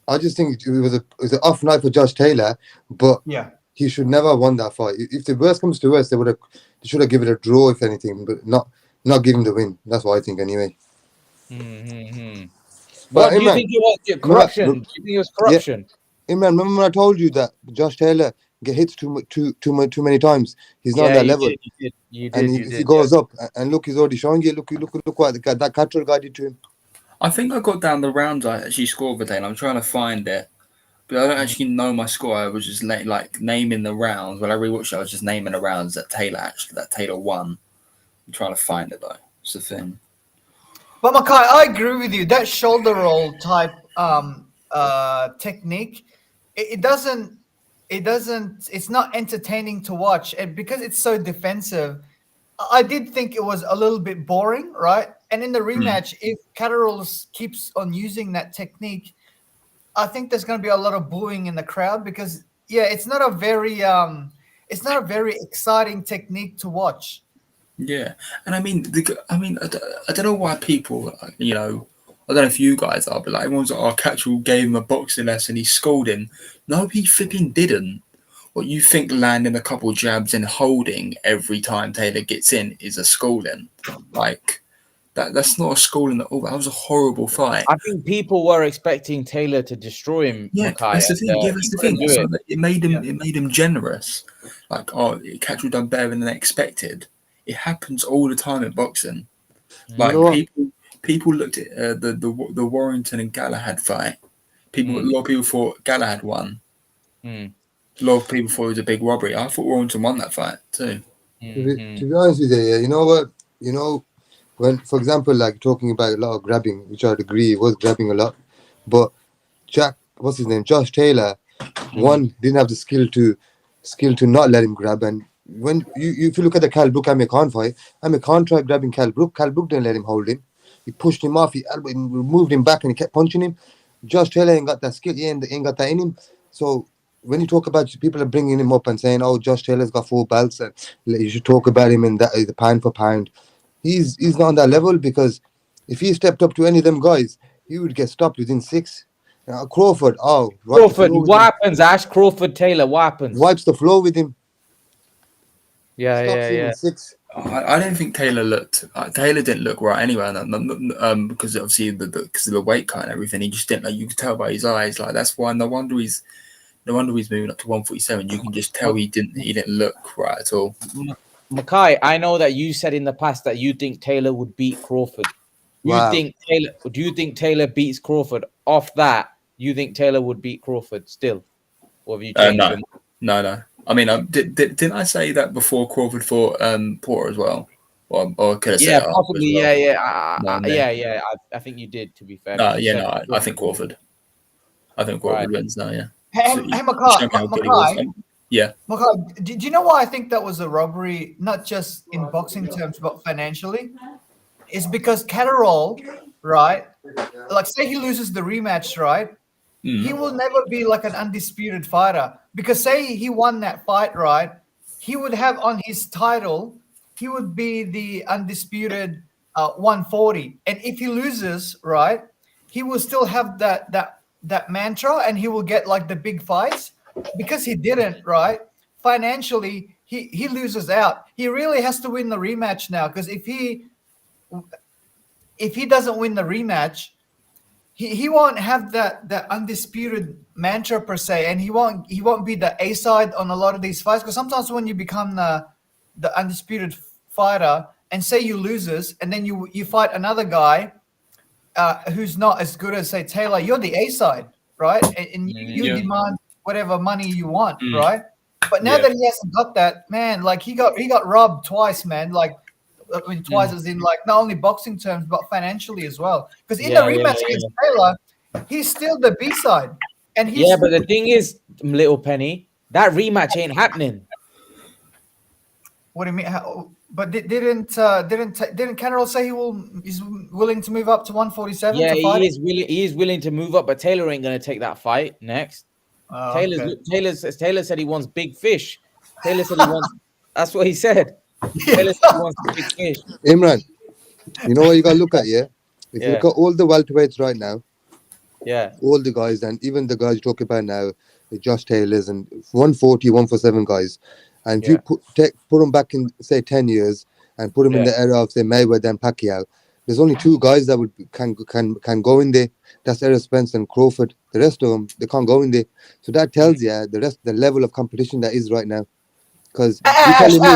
I just think it was an off night for Josh Taylor, but he should never have won that fight. If the worst comes to worst, they should have given it a draw, if anything, but not give him the win. That's what I think, anyway. Mm-hmm. But do you think it was corruption? Do you think it was corruption? Yeah. Imran, remember when I told you that Josh Taylor get hits too many times? He's not on that level. You did. And if he goes up, and look, he's already showing it. Look what that Catterall guy did to him. I think I got down the rounds I actually scored for Taylor. I'm trying to find it, but I don't actually know my score. I was just like naming the rounds. When I rewatched it, I was just naming the rounds that Taylor won. I'm trying to find it though. It's the thing. But Mackay, I agree with you. That shoulder roll type technique, it's not entertaining to watch, and because it's so defensive, I did think it was a little bit boring, right? And in the rematch, if Catterall keeps on using that technique, I think there's going to be a lot of booing in the crowd because it's not a very exciting technique to watch. Yeah, and I mean, I don't know why people, you know, I don't know if you guys are, but like everyone's like, Catterall gave him a boxing lesson, he schooled him. No, he flipping didn't. What you think landing a couple jabs and holding every time Taylor gets in is a schooling? Like that's not a schooling at all. That was a horrible fight. I think people were expecting Taylor to destroy him. Yeah, that's the thing. That's the thing. So it made him generous. Like, Catterall done better than expected. It happens all the time in boxing. Like people looked at the Warrington and Galahad fight. A lot of people thought Galahad won. A lot of people thought it was a big robbery. I thought Warrington won that fight too. To be honest with you, you know what? You know, when, for example, like talking about a lot of grabbing, which I'd agree was grabbing a lot, but Josh Taylor, one didn't have the skill to not let him grab. And when if you look at the Kell Brook Amir Khan fight, Amir Khan tried grabbing Kell Brook. Kell Brook didn't let him hold him. He pushed him off. He moved him back, and he kept punching him. Josh Taylor ain't got that skill. He ain't got that in him. So when you talk about, people are bringing him up and saying, "Oh, Josh Taylor's got 4 belts, and you should talk about him in that the pound for pound." He's not on that level, because if he stepped up to any of them guys, he would get stopped within 6. Crawford, what happens? Ash Crawford Taylor, what happens? Wipes the floor with him. Yeah. 6. I don't think Taylor looked. Taylor didn't look right anyway, because obviously because of the weight cut and everything. He just didn't. Like, you could tell by his eyes. Like, that's why. No wonder he's moving up to 147. You can just tell he didn't look right at all. Mackay, I know that you said in the past that you think Taylor would beat Crawford. Do you think Taylor beats Crawford? Off that, you think Taylor would beat Crawford still? Or have you changed No. I mean, didn't I say that before Crawford fought Porter as well? Or could I say possibly, yeah. I think you did, to be fair. I think Crawford. Wins now, yeah. Hey, Mackay. Yeah. Mackay, do you know why I think that was a robbery, not just in boxing terms, but financially? It's because Catterall, right? Like, say he loses the rematch, right? He will never be like an undisputed fighter, because say he won that fight, right? He would have on his title he would be the undisputed 140. And if he loses, right, he will still have that mantra, and he will get like the big fights. Because he didn't, right? Financially, he loses out. He really has to win the rematch now, because if he doesn't win the rematch, he won't have that undisputed mantra per se, and he won't be the A side on a lot of these fights. Because sometimes when you become the undisputed fighter, and say you loses, and then you fight another guy who's not as good as, say, Taylor, you're the A side, right? And you demand whatever money you want, right? But now that he hasn't got that, man, like he got robbed twice, man. Like, I mean, twice as in like not only boxing terms but financially as well. Because in the rematch against Taylor, he's still the B side, and he's but the thing is, Little Penny, that rematch ain't happening. What do you mean? But didn't Catterall say he's willing to move up to 147? Yeah, to fight he is willing to move up, but Taylor ain't gonna take that fight next. Taylor said he wants big fish. Taylor said he wants. That's what he said. Taylor said he wants big fish. Imran, you know what you gotta look at, yeah? If you look at all the welterweights right now, all the guys, and even the guys you talk about now, the Josh Taylors and 140, 147 guys, and if you put them back in, say, 10 years and put them in the era of, say, Mayweather and Pacquiao, there's only two guys that can go in there. That's Spence and Crawford. The rest of them, they can't go in there. So that tells you the level of competition that is right now. Because you're telling me,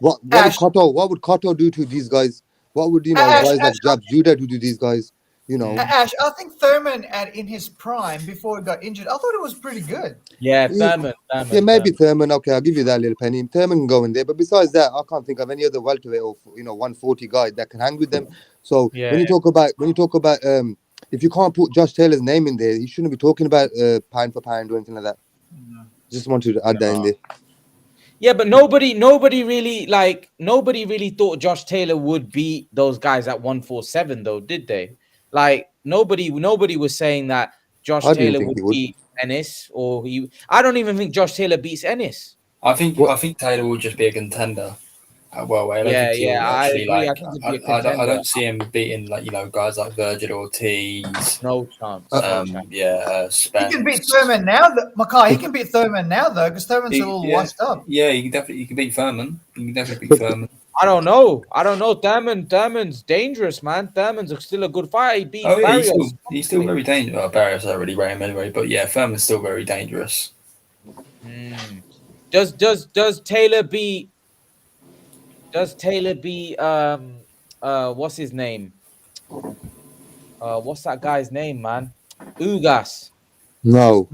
what would Cotto do to these guys? What would guys like Jab Judah do to these guys? Ash, I think Thurman in his prime before he got injured, I thought it was pretty good. Yeah, Thurman. Maybe Thurman. Okay, I'll give you that, Little Penny. Thurman can go in there, but besides that, I can't think of any other welterweight or 140 guy that can hang with them. So when you talk about if you can't put Josh Taylor's name in there, you shouldn't be talking about pound for pound or anything like that. Just wanted to add that in there. Yeah, but nobody really thought Josh Taylor would beat those guys at 147, though, did they? Like nobody was saying that Josh Taylor would beat Ennis, or I don't even think Josh Taylor beats Ennis. I think Taylor will just be a contender. I don't see him beating guys like Virgil Ortiz. No chance. Spence. He can beat Thurman now. He can beat Thurman now though, because Thurman's a little washed up. Yeah, he can beat Thurman. He can definitely beat Thurman. I don't know. Thurman's dangerous, man. Thurman's still a good fighter. He beat Barrios. He's still very dangerous. Well, Barrios already ran him anyway, but yeah, Thurman's still very dangerous. Does Taylor beat? What's his name? What's that guy's name, man? Ugas. No.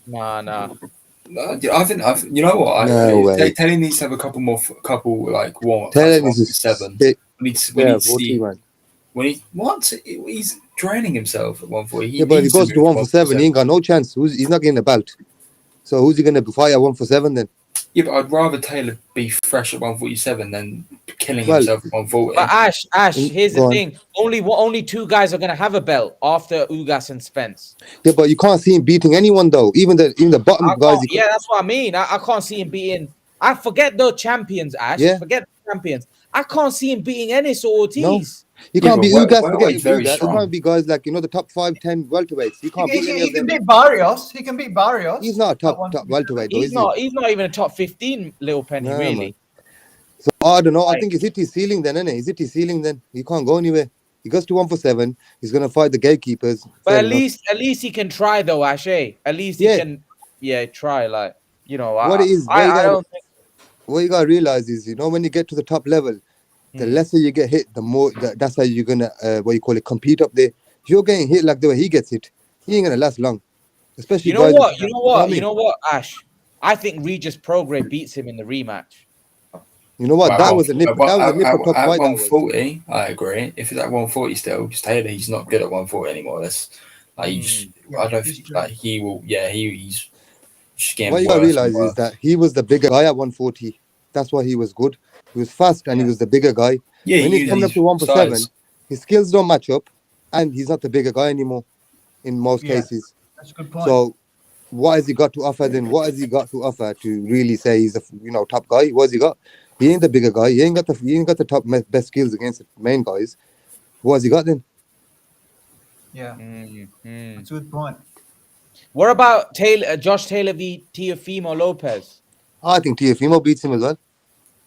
Nah. I think you know what? Taylor needs to have a couple like warm up. Taylor needs to he's draining himself at 140. But he goes to 147. He ain't got no chance. He's not getting a belt. So who's he gonna fight at 147 then? Yeah, but I'd rather Taylor be fresh at 147 than killing himself at 140. But Ash, here's the thing: only two guys are gonna have a belt after Ugas and Spence. Yeah, but you can't see him beating anyone though. Even the bottom guys. Yeah, that's what I mean. I can't see him beating. I forget the champions, Ash. Yeah. Forget the champions. I can't see him beating Ennis or Ortiz. No. You can't beat Ugas. It can't be guys like the top 5-10 welterweights. You can't beat any of them. He can beat Barrios. He can beat Barrios. He's not a top welterweight. He's not even a top 15 Little Penny, really. Man. So I don't know. I think he's hit his ceiling then, isn't it? He's hit his ceiling then. He can't go anywhere. He goes to 147. He's gonna fight the gatekeepers. But at least he can try though, Ash. At least he can try. Like what you gotta realize is when you get to the top level, the lesser you get hit, the more that's how you're gonna compete up there. If you're getting hit like the way he gets hit, he ain't gonna last long. Especially you know what, Ash? I think Regis Prograis beats him in the rematch. You know what? That was a nipper top fight. 140, I agree. If it's at 140 still, just Taylor, he's not good at 140 anymore. That's I don't think he will. Yeah, he's just getting. What you gotta realize is that he was the bigger guy at 140. That's why he was good. He was fast and he was the bigger guy. Yeah, when he's coming up to 147, his skills don't match up, and he's not the bigger guy anymore in most cases. That's a good point. So, what has he got to offer then? What has he got to offer to really say he's a top guy? What has he got? He ain't the bigger guy. He ain't got the top best skills against the main guys. What has he got then? Yeah, that's a good point. What about Josh Taylor v Teofimo Lopez? I think Teofimo beats him as well.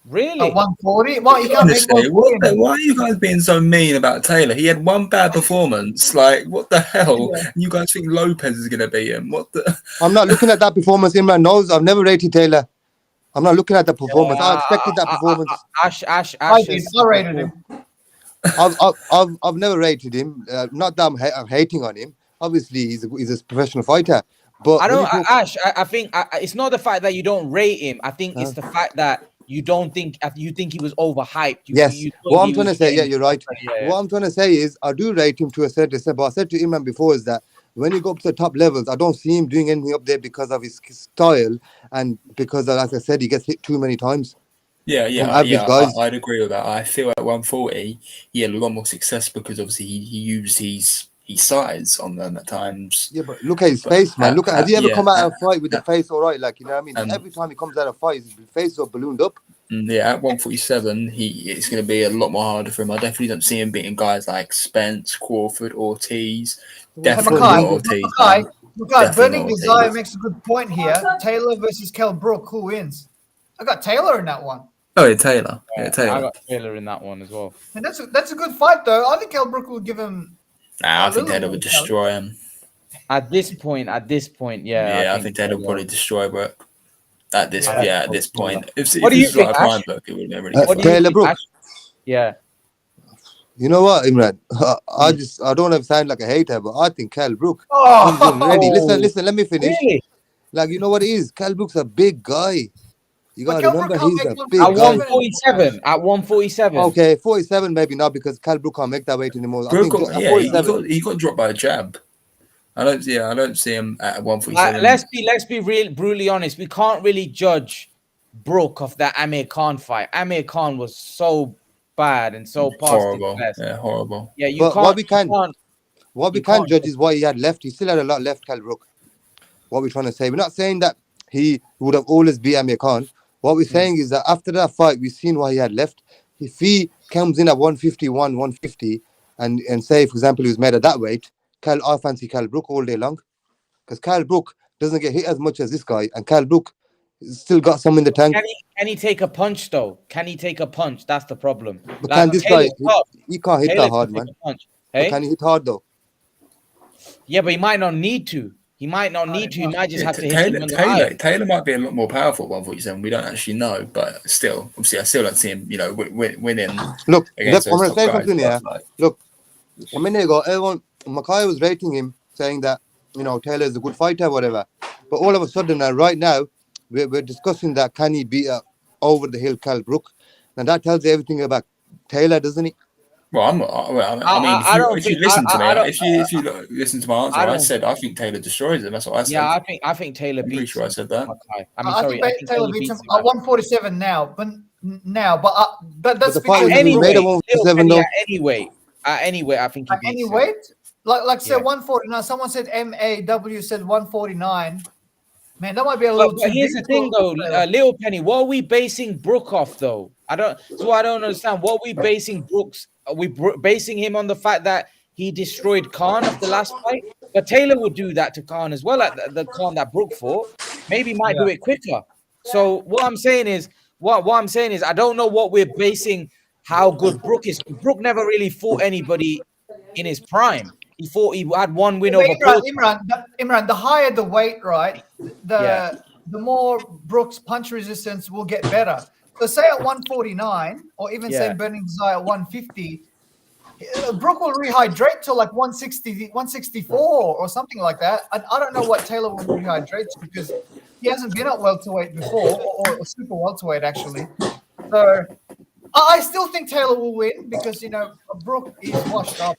Really? At 140? Well, you can't Honestly, make 140. why are you guys being so mean about Taylor? He had one bad performance. Like, what the hell? Yeah. And you guys think Lopez is going to beat him? What the? I'm not looking at that performance. Imran knows I've never rated Taylor. I'm not looking at the performance. I expected that performance. Ash I rated him. I've never rated him. Not that I'm hating on him. Obviously, he's a professional fighter. But I don't, Ash. I think it's not the fact that you don't rate him. I think it's the fact that you think he was overhyped. Yes. What I'm trying to say, you're right. Yeah. What I'm trying to say is, I do rate him to a certain extent. But I said to Imran before is that when you go up to the top levels, I don't see him doing anything up there because of his style and because, as I said, he gets hit too many times. I'd agree with that. I feel at 140 he had a lot more success because obviously he used his size on them at times. Yeah, but look at his face, man. Has he ever come out of a fight with the face all right? Like, you know what I mean? Every time he comes out of a fight, his face is ballooned up. Yeah, at 147, it's going to be a lot more harder for him. I definitely don't see him beating guys like Spence, Crawford, Ortiz. Definitely not Ortiz. Burning Desire makes a good point here. Taylor versus Kell Brook, who wins? I got Taylor in that one. Oh, yeah, Taylor. Yeah, Taylor. I got Taylor in that one as well. And that's a good fight, though. I think Kell Brook will give him. I think Taylor would destroy him. At this point, yeah. Yeah, I think Taylor would probably destroy Brook. At this point. What do you think, Ash? It would be really Taylor Brook. Yeah. You know what, Imran? I don't want to sound like a hater, but I think Kell Brook is ready. Listen, let me finish. Really? Like, you know what it is? Kell Brook's a big guy. You got to remember he's a big guy. At 147. 147. Okay, 47 maybe not because Kell Brook can't make that weight anymore. He got dropped by a jab. I don't see him at 147. Let's be real brutally honest. We can't really judge Brook of that Amir Khan fight. Amir Khan was so bad and so horrible. Yeah, horrible. Yeah, what we can judge is what he had left. He still had a lot left, Kell Brook. What we're trying to say, we're not saying that he would have always beat Amir Khan. What we're saying is that after that fight, we've seen what he had left. If he comes in at 151, 150, and say, for example, he was made at that weight, I fancy Kell Brook all day long. Because Kell Brook doesn't get hit as much as this guy, and Kell Brook still got some in the tank. Can he take a punch, though? Can he take a punch? That's the problem. But can this guy, he can't hit that hard, man. Hey? Can he hit hard, though? Yeah, but he might not need to. He might just have to hit him in the eye. Taylor might be a lot more powerful at 147. We don't actually know, but still, obviously, I still don't see him, winning. Look, I'm going to say something here. Look, a minute ago, Mackay was rating him, saying that, Taylor is a good fighter, whatever. But all of a sudden, right now, we're discussing that can he beat over the hill Kell Brook. And that tells you everything about Taylor, doesn't it? Well, if you listen to my answer, I said I think Taylor destroys him. That's what I said. Yeah, I think Taylor beats. I'm pretty sure I said that. I think Taylor beats him at 147 now, but that's because anyway, I think he beats any weight. Like say 149. Someone said MAW said 149. Man, that might be a little. But here's the thing, though, Lil Penny. What are we basing Brook off, though? I don't understand. What are we basing Brooks? Are we basing him on the fact that he destroyed Khan of the last fight? But Taylor would do that to Khan as well at the Khan that Brook fought. Maybe he might do it quicker. So what I'm saying is, I don't know what we're basing how good Brook is. Brook never really fought anybody in his prime. He had one win over Imran, the higher the weight, right? The more Brook's punch resistance will get better. So say at 149, or even say Burning Desire at 150, Brook will rehydrate to like 160, 164 or something like that. And I don't know what Taylor will rehydrate to because he hasn't been at welterweight before, or super welterweight actually. So I still think Taylor will win because Brook is washed up.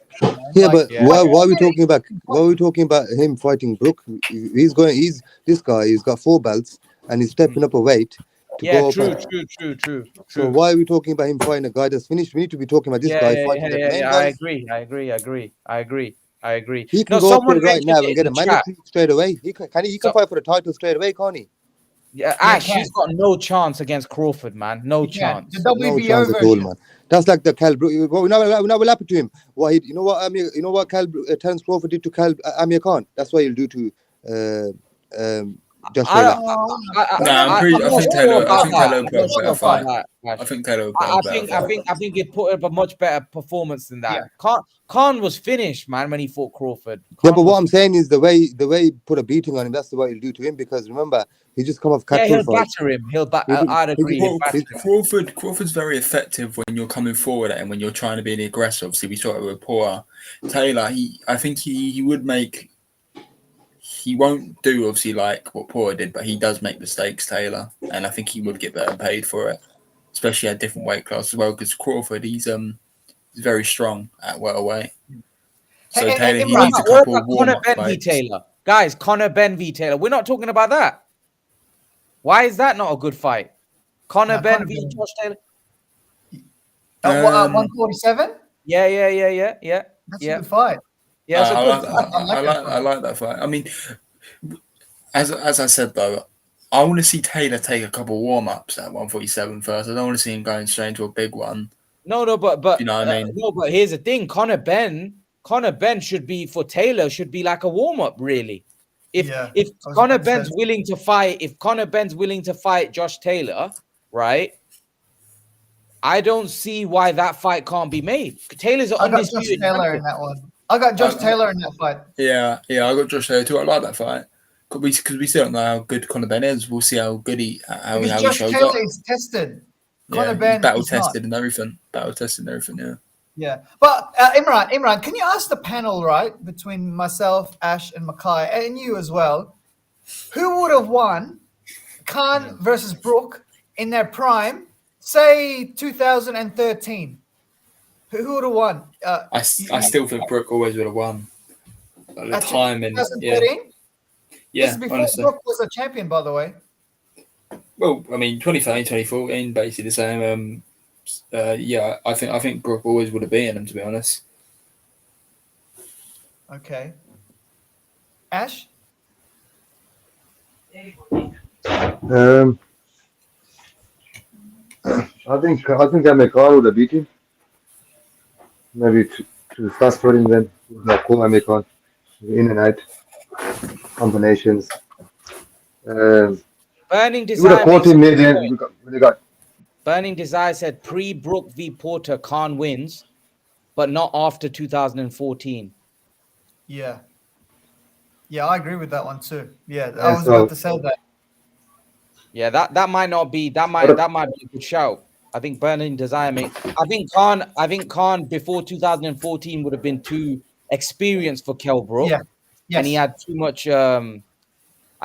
Yeah, but why are we talking about? Why are we talking about him fighting Brook? He's this guy. He's got 4 belts and he's stepping up a weight. True. So why are we talking about him fighting a guy that's finished? We need to be talking about this guy fighting the main guys. I agree. He can go up there right now and get a mandatory straight away. He can fight for the title straight away, can't he? Yeah, Ash, he's got no chance against Crawford, man. No chance. The No WBO chance at all, version. man. That's like the Kell Brook. We know what happened to him. You know what Terence Crawford did to Amir Khan. That's what he'll do to Josh Taylor. I think Taylor would put up a better fight. I think he'd put up a much better performance than that. Yeah. Khan was finished, man, when he fought Crawford. Yeah, but what I'm saying is the way he put a beating on him, that's the way he'll do to him, because remember, he just come off Catterall. Yeah, he'll batter him. I'd agree. Crawford's very effective when you're coming forward at him, when you're trying to be an aggressor. Obviously, we saw it with Porter. Taylor, I think he would make. He won't do obviously like what Porter did, but he does make mistakes, Taylor, and I think he would get better paid for it, especially at different weight class as well. Because Crawford, he's very strong at welterweight. So Taylor, he needs a couple of warm-up fights. Taylor, guys, Conor Ben v Taylor. We're not talking about that. Why is that not a good fight? Conor Ben v Josh Taylor. 147. Yeah. That's a good fight. Yeah, I like that fight. I mean, as I said though, I want to see Taylor take a couple warm-ups at 147 first. I don't want to see him going straight into a big one. No, but you know what I mean? No, but here's the thing: Conor Ben should be for Taylor should be like a warm-up, really. If Conor Ben's willing to fight, Josh Taylor, right? I don't see why that fight can't be made. Taylor's an undisputed Taylor in that one. I got Josh Taylor in that fight. Yeah, I got Josh Taylor too. I like that fight because we still don't know how good Conor Ben is. We'll see how good he shows up. Josh Taylor is tested. Conor Ben battle tested and everything. Yeah. Yeah, but Imran, can you ask the panel, right, between myself, Ash, and Mackay, and you as well, who would have won Khan versus Brook in their prime, say 2013? Who would have won? I still think Brook always would have won. At the time in 2013? Yeah, this is before honestly. Brook was a champion, by the way. Well, I mean, 2013, 2014, basically the same. I think Brook always would have beaten him, to be honest. Okay. Ash? I think Amir Khan would have beat him. Maybe to the first footing, then like cool Amir Khan, in and out combinations. Burning Desire would have caught him near the end when they got. Burning Desire said pre-Brook v Porter, Khan wins, but not after 2014. Yeah, I agree with that one too. Yeah, I was about to say that. Yeah, that might not be that might be a good shout. I think Burning Desire I think Khan before 2014 would have been too experienced for Kell Brook. Yeah. Yes. And he had too much I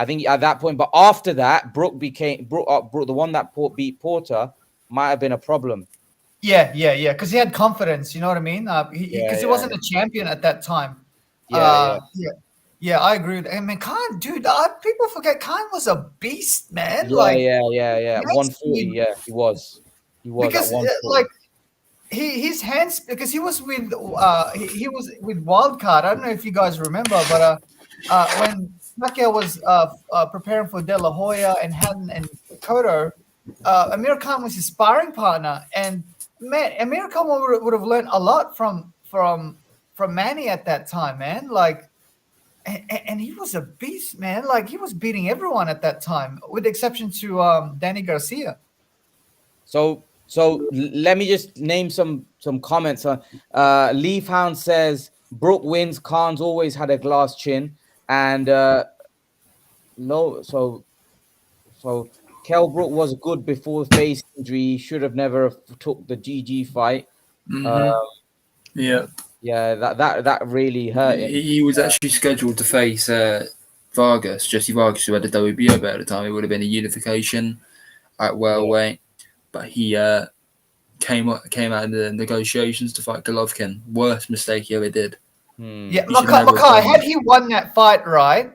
think at that point, but after that, Brook, the one that beat Porter, might have been a problem. Yeah, because he had confidence, you know what I mean? Because he wasn't a champion at that time. Yeah, I agree with that. I mean, Khan, dude, people forget Khan was a beast, man. Yeah. 140, he was. Because his hands, because he was with Wildcard. I don't know if you guys remember, but when Pacquiao was preparing for De La Hoya and Hatton and Cotto, Amir Khan was his sparring partner, and man, Amir Khan would have learned a lot from Manny at that time, man. Like, and he was a beast, man. Like, he was beating everyone at that time, with the exception to Danny Garcia. So let me just name some comments. Leaf Hound says Brook wins. Khan's always had a glass chin, and so Kell Brook was good before face injury. He should have never took the GG fight. Mm-hmm. That really hurt him. He was actually scheduled to face Vargas, Jesse Vargas, who had the WBO belt at the time. It would have been a unification at welterweight, but he came out in the negotiations to fight Golovkin. Worst mistake he ever did. Yeah, Mackay, had he won that fight, right,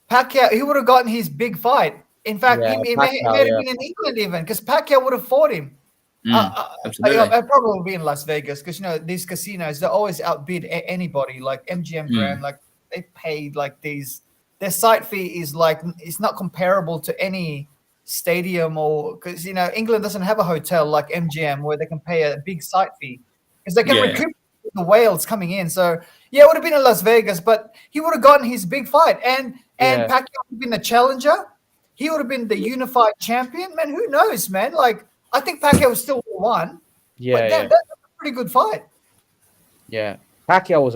Pacquiao, he would have gotten his big fight. In fact, he may have been in England even, because Pacquiao would have fought him. Absolutely. I probably would be in Las Vegas, because, you know, these casinos, they always outbid anybody, like MGM Grand. Like, they paid like these their site fee is like, it's not comparable to any stadium, or because England doesn't have a hotel like MGM where they can pay a big site fee because they can recoup the whales coming in. So yeah, it would have been in Las Vegas, but he would have gotten his big fight, and Pacquiao would have been the challenger. He would have been the unified champion. Man, who knows, man? Like, I think Pacquiao still won. Yeah, but that's a pretty good fight. Yeah, Pacquiao was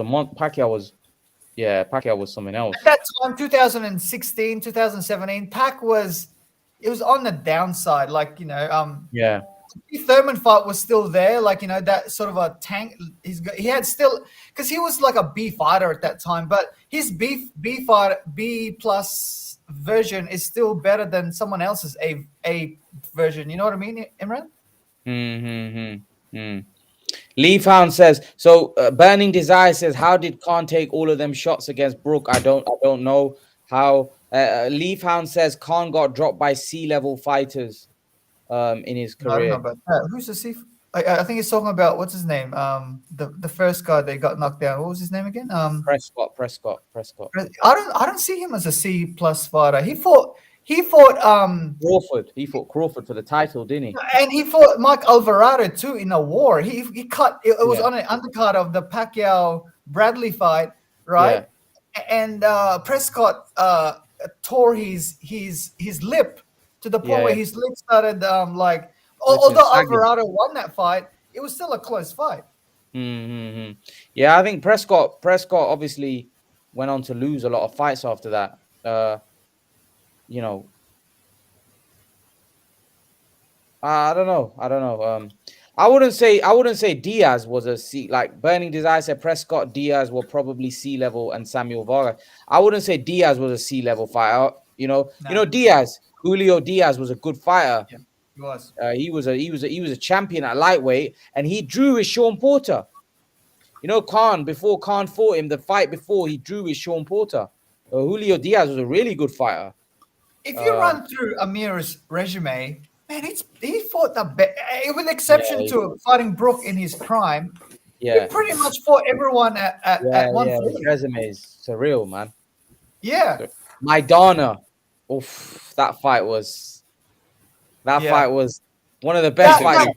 Pacquiao was something else. At that time, 2016, 2017, it was on the downside. Like, the Thurman fight was still there. Like, that sort of a tank. He had still, because he was like a B fighter at that time, but his B plus version is still better than someone else's A version. You know what I mean, Imran? Leaf Hound says, so Burning Desire says, how did Khan take all of them shots against Brook? I don't know how. Leaf Hound says Khan got dropped by C-level fighters in his career. I don't know about that. Who's the C? I think he's talking about, what's his name? The first guy that got knocked down. What was his name again? Prescott. I don't see him as a C plus fighter. He fought Crawford. He fought Crawford for the title, didn't he? And he fought Mike Alvarado too in a war. He cut. It was on an undercard of the Pacquiao Bradley fight, right? Yeah. And Prescott tore his lip to the point where his lip started although Alvarado won that fight, it was still a close fight. Yeah, I think Prescott obviously went on to lose a lot of fights after that. I don't know. I wouldn't say Diaz was a C. Like Burning Desire said, Prescott, Diaz were probably C level, and Samuel Vargas. I wouldn't say Diaz was a C level fighter. Diaz, Julio Diaz was a good fighter. Yeah, he was. He was a champion at lightweight, and he drew with Sean Porter. Before Khan fought him, the fight before, he drew with Sean Porter. Julio Diaz was a really good fighter. If you run through Amir's resume, man, he fought the best, with exception to fighting Brook in his prime. He pretty much fought everyone at 140. His resume is surreal, man. Yeah. Maidana. Oof, that fight was one of the best fights.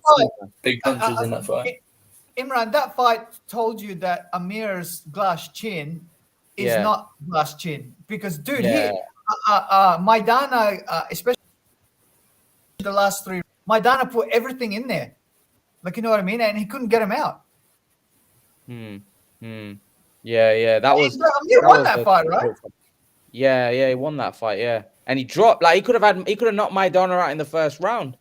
Big punches in that fight. Imran, that fight told you that Amir's glass chin is not glass chin, because Maidana, especially the last three, Maidana put everything in there, like, you know what I mean, and he couldn't get him out. Yeah, that was. Amir won that fight, right? Yeah, he won that fight. Yeah, and he dropped, like, he could have knocked Maidana out in the first round.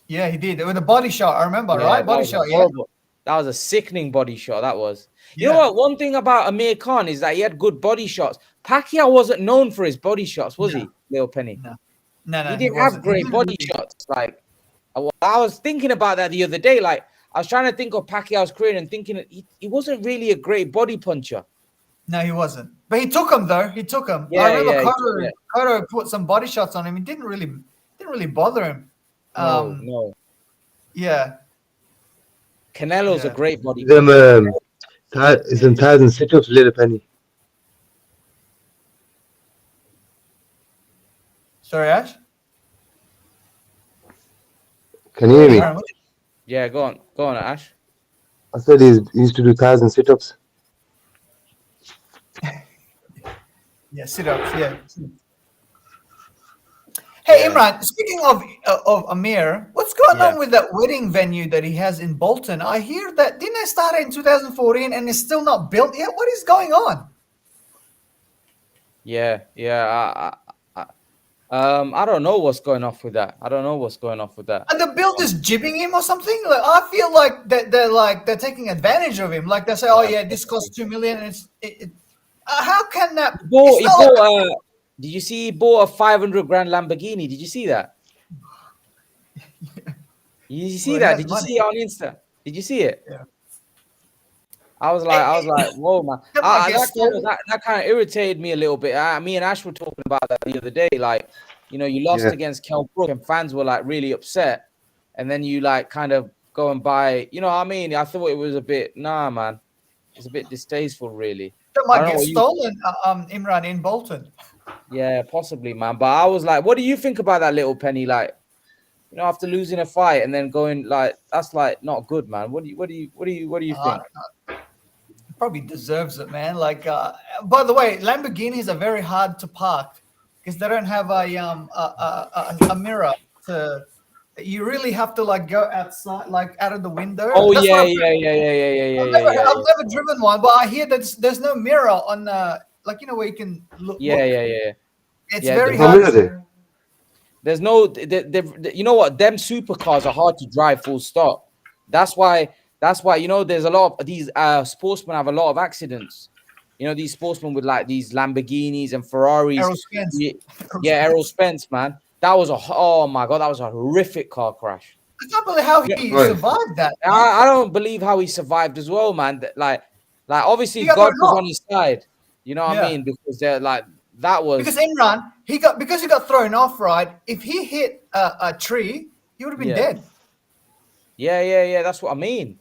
Yeah, he did with a body shot. I remember, right? Body shot. Horrible. That was a sickening body shot. That was. You know what? One thing about Amir Khan is that he had good body shots. Pacquiao wasn't known for his body shots, was he, Lil Penny? No. He didn't have great body shots. Like, I was thinking about that the other day. Like, I was trying to think of Pacquiao's career and thinking he wasn't really a great body puncher. No, he wasn't. But he took him though. Yeah, I remember Cotto put some body shots on him. It didn't really bother him. No. Yeah. Canelo's a great body. Them 1,000 sit-ups, Little Penny. Sorry, Ash. Can you hear me? Yeah, go on, Ash. I said he used to do 1,000 sit-ups. Yeah, sit-ups. Yeah. Hey, Imran, speaking of Amir, what's going on with that wedding venue that he has in Bolton? I hear that, didn't it start in 2014 and it's still not built yet? What is going on? Yeah. I don't know what's going off with that. Are the builders jibbing him or something? Like, I feel like they're taking advantage of him. Like, they say, "Oh yeah, this costs $2 million." How can that? Did you see he bought a 500 grand Lamborghini? Did you see that? Did you see that? Did you see it on Insta? Did you see it? Yeah. I was like, whoa, man. That kind of irritated me a little bit. Me and Ash were talking about that the other day. Like, you lost against Kell Brook and fans were like really upset. And then you like kind of go and buy, you know what I mean? I thought it was a bit, man. It's a bit distasteful, really. That might get stolen, Imran, in Bolton. Yeah, possibly, man. But I was like, what do you think about that little penny? Like, after losing a fight and then going like, that's like not good, man. What do you think? Probably deserves it, man. Like, by the way, Lamborghinis are very hard to park because they don't have a mirror to. You really have to like go outside, like out of the window. Oh That's yeah. I've never driven one, but I hear that there's no mirror on like where you can look. Yeah. It's very hard. There's no, you know what? Them supercars are hard to drive. Full stop. That's why. There's a lot of these sportsmen have a lot of accidents. These sportsmen with like these Lamborghinis and Ferraris. Errol Spence. Yeah, Errol Spence, man. That was oh my God, that was a horrific car crash. I can't believe how he survived that. I don't believe how he survived as well, man. Like obviously God was on his side. You know what I mean? Because they're like that was because Imran he got thrown off, right? If he hit a tree, he would have been dead. Yeah. That's what I mean.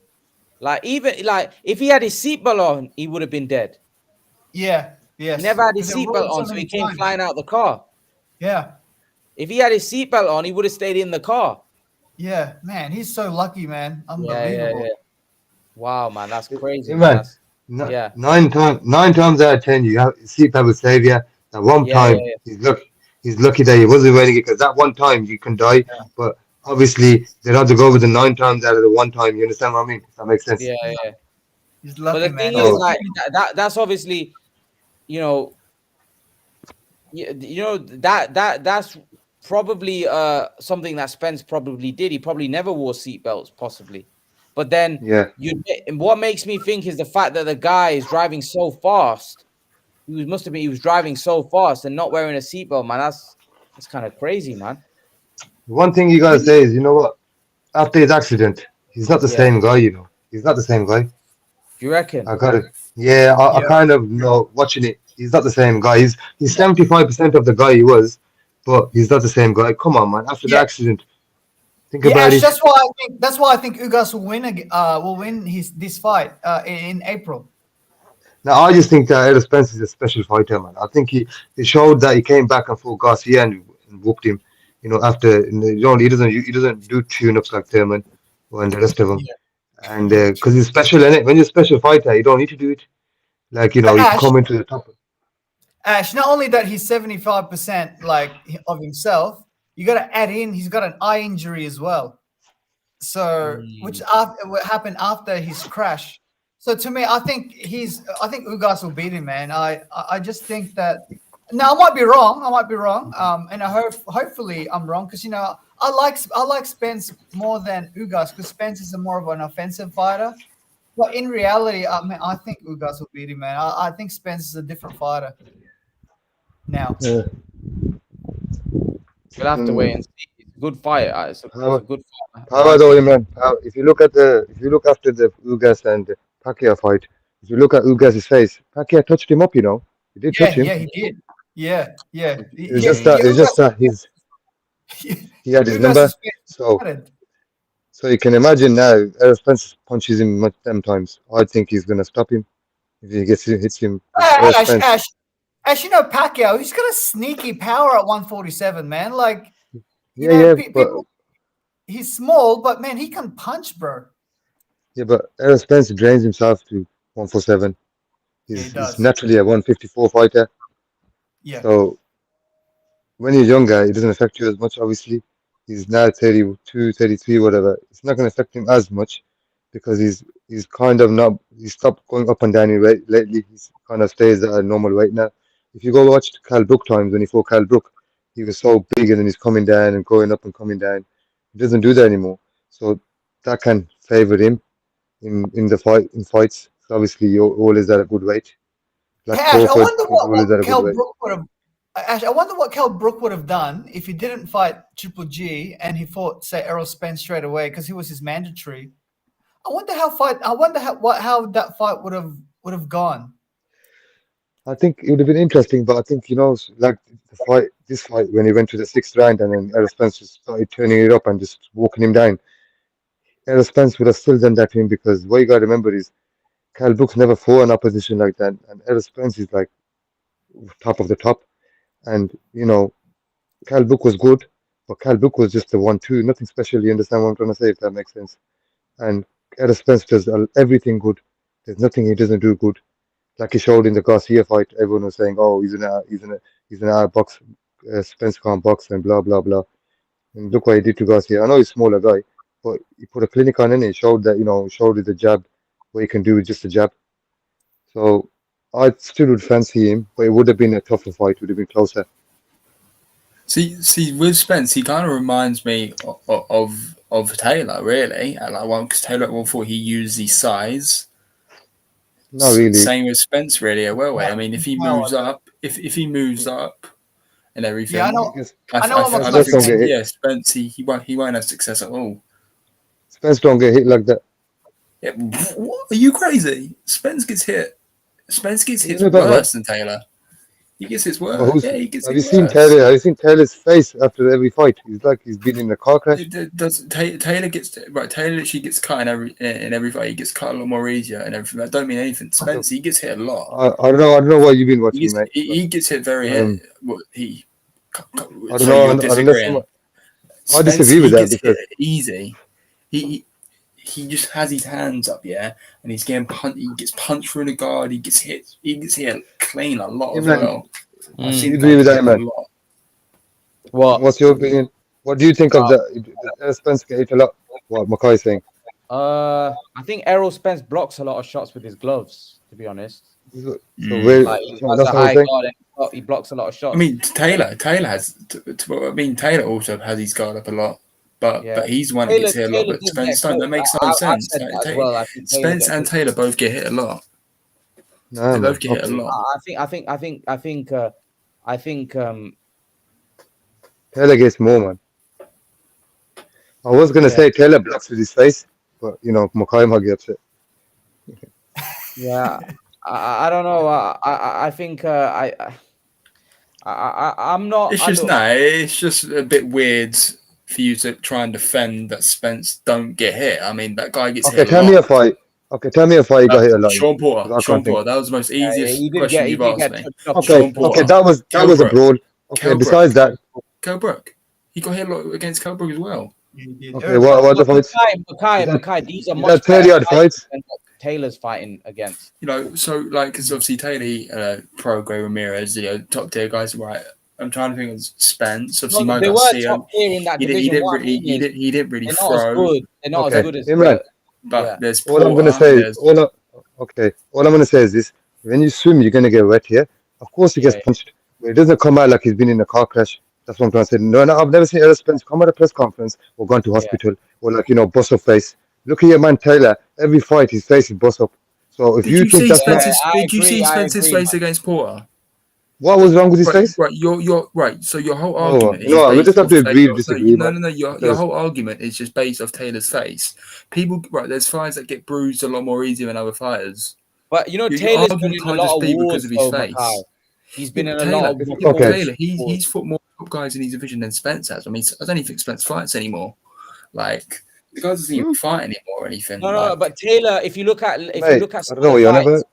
Like even like if he had his seatbelt on, he would have been dead. Yeah. Yes. He never had his seatbelt on, so he came flying out the car. Yeah. If he had his seatbelt on, he would have stayed in the car. Yeah, man, he's so lucky, man. Unbelievable. Yeah. Wow, man, that's crazy. Man, 9 times out of 10, you have seatbelt will save you. That one time, he's lucky that he wasn't wearing it because that one time you can die. Yeah. But obviously, they'd have to go with the 9 times out of the one time. You understand what I mean? If that makes sense. Yeah. He's lucky, but the thing is, like that's obviously, that's probably something that Spence probably did. He probably never wore seatbelts, possibly. But then, what makes me think is the fact that the guy is driving so fast. He was driving so fast and not wearing a seatbelt, man. That's kind of crazy, man. One thing you gotta say is, you know what? After his accident, he's not the same guy. He's not the same guy. Do you reckon? I got it. Yeah, I kind of know watching it. He's not the same guy. He's 75% of the guy he was, but he's not the same guy. Come on, man. After the accident, think about it. That's why I think Ugas will win this fight in April. Now I just think that Errol Spence is a special fighter, man. I think he showed that he came back and fought Garcia and whooped him. After he doesn't do tune-ups like Thurman and the rest of them. Yeah. And because he's special, innit? When you're a special fighter, you don't need to do it. Like you come into the top. Ash, not only that he's 75% like of himself, you got to add in he's got an eye injury as well. So which happened after his crash. So to me, I think Ugas will beat him, man. I just think that. Now I might be wrong. And hopefully I'm wrong because I like Spence more than Ugas because Spence is more of an offensive fighter. But in reality, I think Ugas will beat him, man. I think Spence is a different fighter now. Yeah. You'll have to wait and see. It's a good fight. It's a good fight. How about man? If you look after the Ugas and the Pacquiao fight, if you look at Ugas' face, Pacquiao touched him up. He did touch him. Yeah, he did. Yeah. It's just that he had his number. So you can imagine now, Errol Spence punches him much them times. I think he's gonna stop him if he hits him. Ash, Pacquiao, he's got a sneaky power at 147, man. Like, people, he's small, but man, he can punch, bro. Yeah, but Errol Spence drains himself to 147. He's naturally a 154 fighter. Yeah. So when you're younger, it doesn't affect you as much, obviously. He's now 32, 33, whatever. It's not going to affect him as much because he's kind of not. He stopped going up and down in weight lately. He's kind of stays at a normal weight now. If you go watch Kell Brook times when he fought Kell Brook, he was so big and then he's coming down and going up and coming down. He doesn't do that anymore. So that can favor him in the fight in fights. So obviously, you're always at a good weight. Like Ash, I wonder what Kell Brook would have. Ash, I wonder what Kell Brook would have done if he didn't fight Triple G and he fought, say, Errol Spence straight away because he was his mandatory. I wonder how that fight would have gone. I think it would have been interesting, but I think like this fight when he went to the 6th round and then Errol Spence just started turning it up and just walking him down. Errol Spence would have still done that to him because what you got to remember is Kell Brook's never fought an opposition like that, and Errol Spence is like top of the top. And Kell Brook was good, but Kell Brook was just the 1-2, nothing special. You understand what I'm trying to say? If that makes sense. And Errol Spence does everything good. There's nothing he doesn't do good. Like he showed in the Garcia fight, everyone was saying, "Oh, he's an out box. Spence can't box and blah blah blah." And look what he did to Garcia. I know he's a smaller guy, but he put a clinic on it. He showed that showed with the jab what he can do with just a jab. So I still would fancy him, but it would have been a tougher fight. It would have been closer. See, with Spence, he kind of reminds me of Taylor, really. Because Taylor at 140, he used his size. Not really. Same with Spence, really, a welterweight. I mean, if he moves up, if he moves up and everything, Yeah, I know. Spence, he won't have success at all. Spence don't get hit like that. Yeah, what? Are you crazy? Spence gets hit. Spence gets hit worse than Taylor. He gets his work. Yeah, he gets. Have you seen Taylor? Have you seen Taylor's face after every fight? He's like he's been in a car crash. Taylor gets right. Taylor literally gets cut in every fight. He gets cut a lot more easier and everything. I don't mean anything. Spence, he gets hit a lot. I don't know what you've been watching, mate. He gets hit very hit. I don't know. I disagree with that because easy. He just has his hands up, yeah, and he's getting punched. He gets punched through the guard. He gets hit clean a lot as well. I agree with that, man. What's your opinion? What do you think of that? Does Spence get hit a lot? What Makai's saying? I think Errol Spence blocks a lot of shots with his gloves. To be honest, he blocks a lot of shots. I mean, Taylor has. Taylor also has his guard up a lot. But he's one that gets hit a lot. But Spence don't. That makes no sense. Spence and Taylor both get hit a lot. They both get hit a lot. I think Taylor gets more, man. I was gonna say Taylor blocks with his face, but Makai might get upset. Yeah, I don't know. I think I'm not. It's just a bit weird for you to try and defend that Spence don't get hit. I mean, that guy gets hit. Tell me a fight he got hit a lot. Sean Porter. That was the most easiest question you've asked me. Okay, that was a brawl. Okay, besides that, Kell Brook. He got hit a lot against Kell Brook as well. Okay, what the fights? Makai, these are much 30-odd fights. Taylor's fighting against. So because obviously Taylor, Prograis, Ramirez, top tier guys, right? I'm trying to think of Spence. Obviously, they were top tier in that division. He didn't really throw. They're not as good as. But there's all I'm gonna say. All I'm gonna say is this: when you swim, you're gonna get wet here. Of course, he gets punched, but it doesn't come out like he's been in a car crash. That's what I'm trying to say. No, I've never seen Errol Spence come at a press conference or gone to hospital or bust up face. Look at your man Taylor. Every fight, his face is bust up. So if you think that's did you see Spence's face against Porter? What was wrong with his face? Right, you're right. So your whole argument is we just have to agree or disagree. No. Your whole argument is just based off Taylor's face. There's fighters that get bruised a lot more easier than other fighters. But Taylor's been in a lot of wars because of his face. He's been in a lot of Taylor, he's fought more top guys in his division than Spence has. I mean, I don't even think Spence fights anymore. Like the guy doesn't even fight anymore or anything. No, but Taylor, if you look at I don't know what you're on about.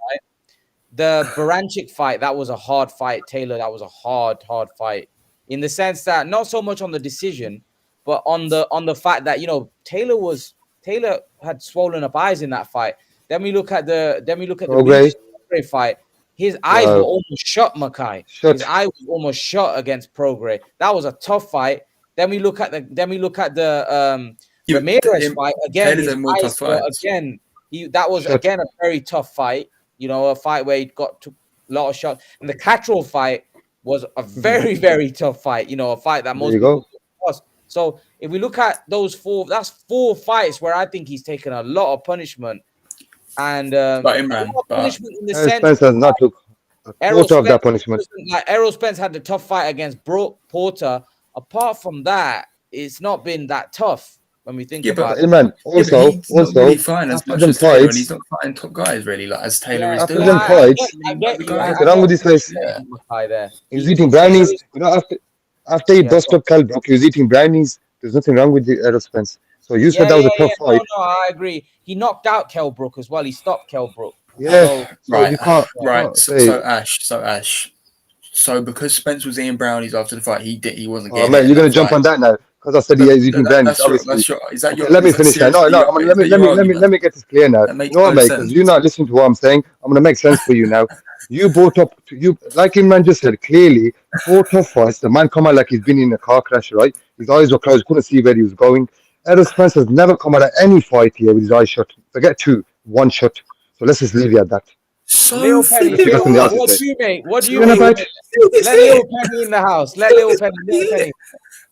The Baranchik fight, that was a hard fight. Taylor, that was a hard fight. In the sense that not so much on the decision, but on the fact that Taylor had swollen up eyes in that fight. Then we look at the Prograis fight. His eyes were almost shut, Makai. His eye was almost shut against Prograis. That was a tough fight. Then we look at the Ramirez fight again. His eyes were, again, that was again a very tough fight. A fight where he got a lot of shots. And the Catterall fight was a very, very tough fight. A fight that most people lost. So if we look at those that's 4 fights where I think he's taken a lot of punishment. And punishment in the sense Spence has not took a quarter of that punishment. Errol Spence had the tough fight against Porter. Apart from that, it's not been that tough. When we think about it, man. Also, he's not really fighting as much as Taylor, and he's not fighting top guys really, like as Taylor is doing. What's wrong with his face? He was eating brownies. After he bust up Kell Brook, he was eating brownies. There's nothing wrong with the Errol Spence. So you said that was a tough fight. No, I agree. He knocked out Kell Brook as well. He stopped Kell Brook. Yeah, right. So Ash. So because Spence was eating brownies after the fight, he wasn't getting. Mate, you're gonna jump on that now because I said he was eating brownies. Obviously, let me finish that. No, let me get this clear now. You know what, mate? Because you're not listening to what I'm saying. I'm gonna make sense for you now. You brought up like Imran just said clearly. 4 tough fights. The man come out like he's been in a car crash, right? His eyes were closed, couldn't see where he was going. Errol Spence has never come out of any fight here with his eyes shut. Forget 2, 1 shut. So let's just leave it at that. So Little Penny, what do you make? What do you make? Let Little Penny in the house. Let Little Penny.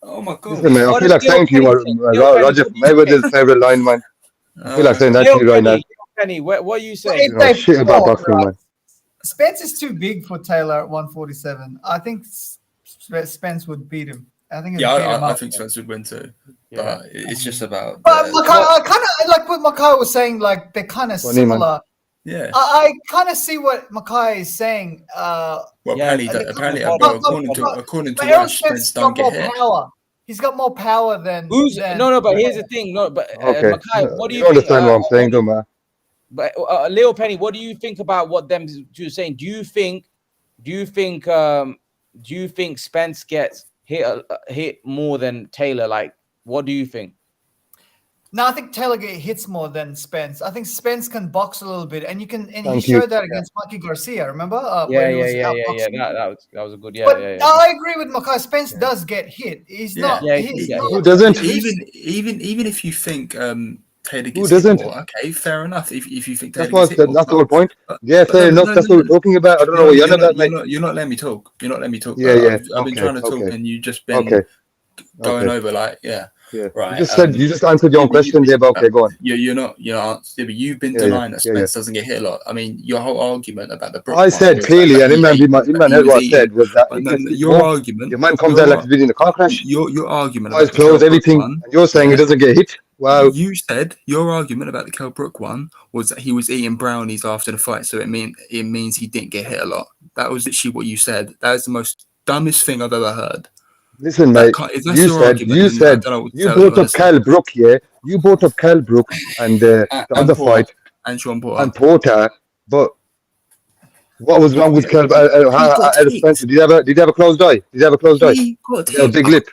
Oh my God! Listen, man, I feel like saying to you, Roger Mayweather's favorite line, man. I feel like saying that to you right now. Penny, what are you saying? You know, shit about boxing, man. Spence is too big for Taylor at 147. I think Spence would beat him. I think. I think Spence would win too. Yeah. But it's just about. But I kind of like what Makai was saying. Like they're kind of similar. Yeah. I kind of see what Makai is saying. Apparently, according to what Spence don't get hit. He's got more power than. But here's the thing. Makai, what do you understand what I'm saying, don't matter. But Leo Penny, what do you think about what them two are saying? Do you think Spence gets hit more than Taylor? Like, what do you think? No, I think Taylor hits more than Spence. I think Spence can box a little bit, and he showed that against Mikey Garcia. Remember? That was a good. But I agree with Makai. Spence does get hit. He's not. Who doesn't? Even if you think Taylor gets who doesn't? More, okay, fair enough. If you think Taylor that's the whole point. Fair enough. That's what we're talking about. I don't know what you're about, mate. You're not letting me talk. You're not letting me talk. I've been trying to talk, and you just been going over like right. You just answered your own question there, but okay, go on. You're not. But you've been denying that Spence doesn't get hit a lot. I mean, your whole argument about the Brook I said clearly, and Imran heard what I said was that your argument. Your man comes out like he's been in a car crash. Your argument. Eyes closed, everything, and you're saying he doesn't get hit. Wow. You said your argument about the Kell Brook one was that he was eating brownies after the fight, so it means he didn't get hit a lot. That was literally what you said. That is the most dumbest thing I've ever heard. Listen, mate. You said you brought up Kell Brook here. You brought up Kell Brook and the other fight and Sean Porter. And Porter, but what was wrong with Kell? Spencer? Did he have a closed eye? Did he have a closed eye? He had a big lip.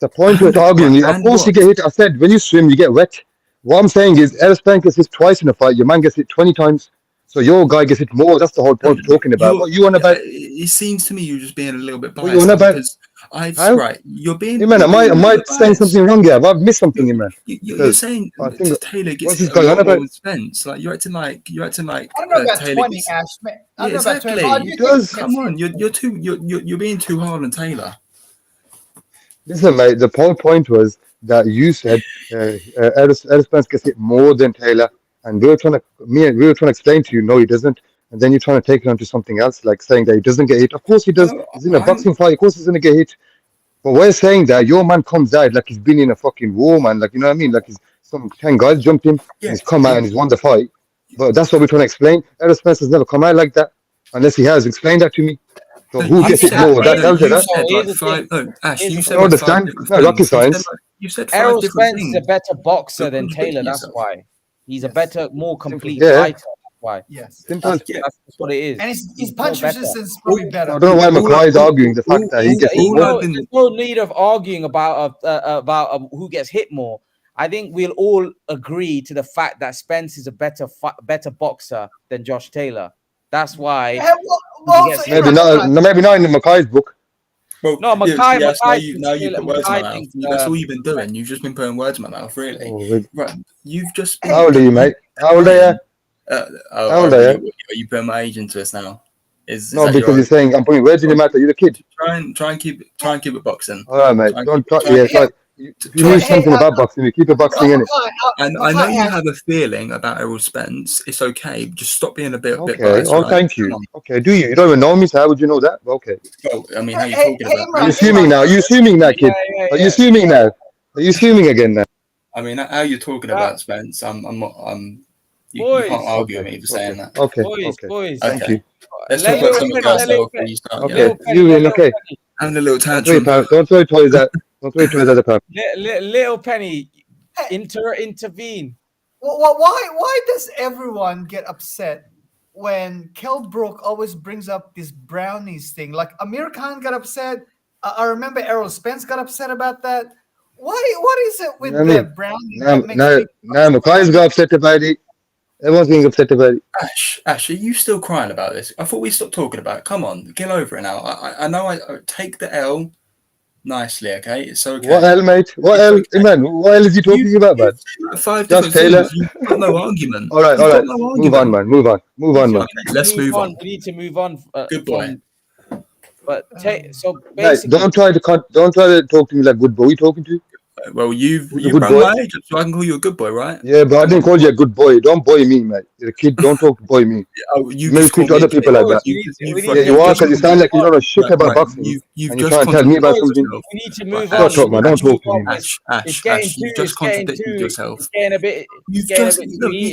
The point was arguing. Of course, you get hit. I said when you swim, you get wet. What I'm saying is, Spence gets hit twice in a fight. Your man gets hit 20 times. So your guy gets hit more. That's the whole point we're talking about. What you on about? It seems to me you're just being a little bit biased. What you on about? Right, you're being. Hey man, am I saying something wrong here? I've missed something, man. You're saying Taylor gets hit a lot more with Spence. Like you're acting like. I don't know about Taylor 20, Ash. I don't know about 20. He does. Come on, you're being too hard on Taylor. Listen, mate. The whole point was that you said Errol Spence gets hit more than Taylor, and we were trying to explain to you, no, he doesn't. And then you're trying to take it onto something else, like saying that he doesn't get hit. Of course he does. He's in a boxing fight. Of course he's going to get hit. But we're saying that your man comes out like he's been in a fucking war, man. Like, you know what I mean? Like some 10 guys jumped him, and he's come out and he's won the fight. But that's what we're trying to explain. Errol Spence has never come out like that, unless he has. Explain that to me. So who gets it more? That tells you that. Ash, you said I understand. No rocket science. You said Errol Spence is a better boxer than Taylor. That's why he's a better, more complete fighter. Why? Yes. That's what it is. And his punch resistance is probably better. I don't know why Makai is arguing the fact that he gets hit more. There's no need of arguing about who gets hit more. I think we'll all agree to the fact that Spence is a better boxer than Josh Taylor. That's why. Maybe not in Makai's book. Well, no, Makai. Now you put words in my mouth. That's all you've been doing. You've just been putting words in my mouth, really. Right? You've just. How old are you, mate? How old are you? Are you putting my age into this now? No, because you're saying I'm putting words in your mouth. You're the kid. Try and keep it boxing. All right, mate. Don't try. If you know something about boxing, you keep it boxing in it. And I know you have a feeling about Errol Spence. It's okay. Just stop being a bit biased. Oh, thank you. Okay, do you? You don't even know me, so how would you know that? Okay. Well, I mean, how are you talking about? Are you assuming now? Are you assuming that, kid? Are you assuming now? Are you assuming again now? I mean, how you're talking about Spence? You can't argue with me for saying that. Okay. Boys. Thank you. Let's talk about something else before you start. Okay. You win. Okay. Having a little tantrum. Don't throw toys at. Don't throw toys at the pub. Little Penny, intervene. Why does everyone get upset when Kell Brook always brings up this brownies thing. Like Amir Khan got upset. I remember Errol Spence got upset about that. Why? What is it with the brownies that makes people Mackay's got upset about it. Everyone's getting upset about it. Ash, are you still crying about this? I thought we stopped talking about it. Come on, get over it now. I know I take the L nicely, okay? It's okay. What L, mate? What L? Okay. Hey, man, what L is he talking about, man? 5 different things. You've got no argument. All right. No move on, man. Move on, man. Let's move on. We need to move on. Good boy. But so basically, don't try to talk to me like good boy. Who are you talking to? Well, you've run my age, so I can call you a good boy, right? Yeah, but I didn't call you a good boy. Don't boy me, mate. You're a kid. Don't talk to boy me. You may speak to other people like that. You are, because you sound like you don't know shit about boxing. And you're trying to tell me about something. We need to move on. Shut up, man. Don't talk to me, man. Ash, you just contradicted yourself. It's getting a bit. You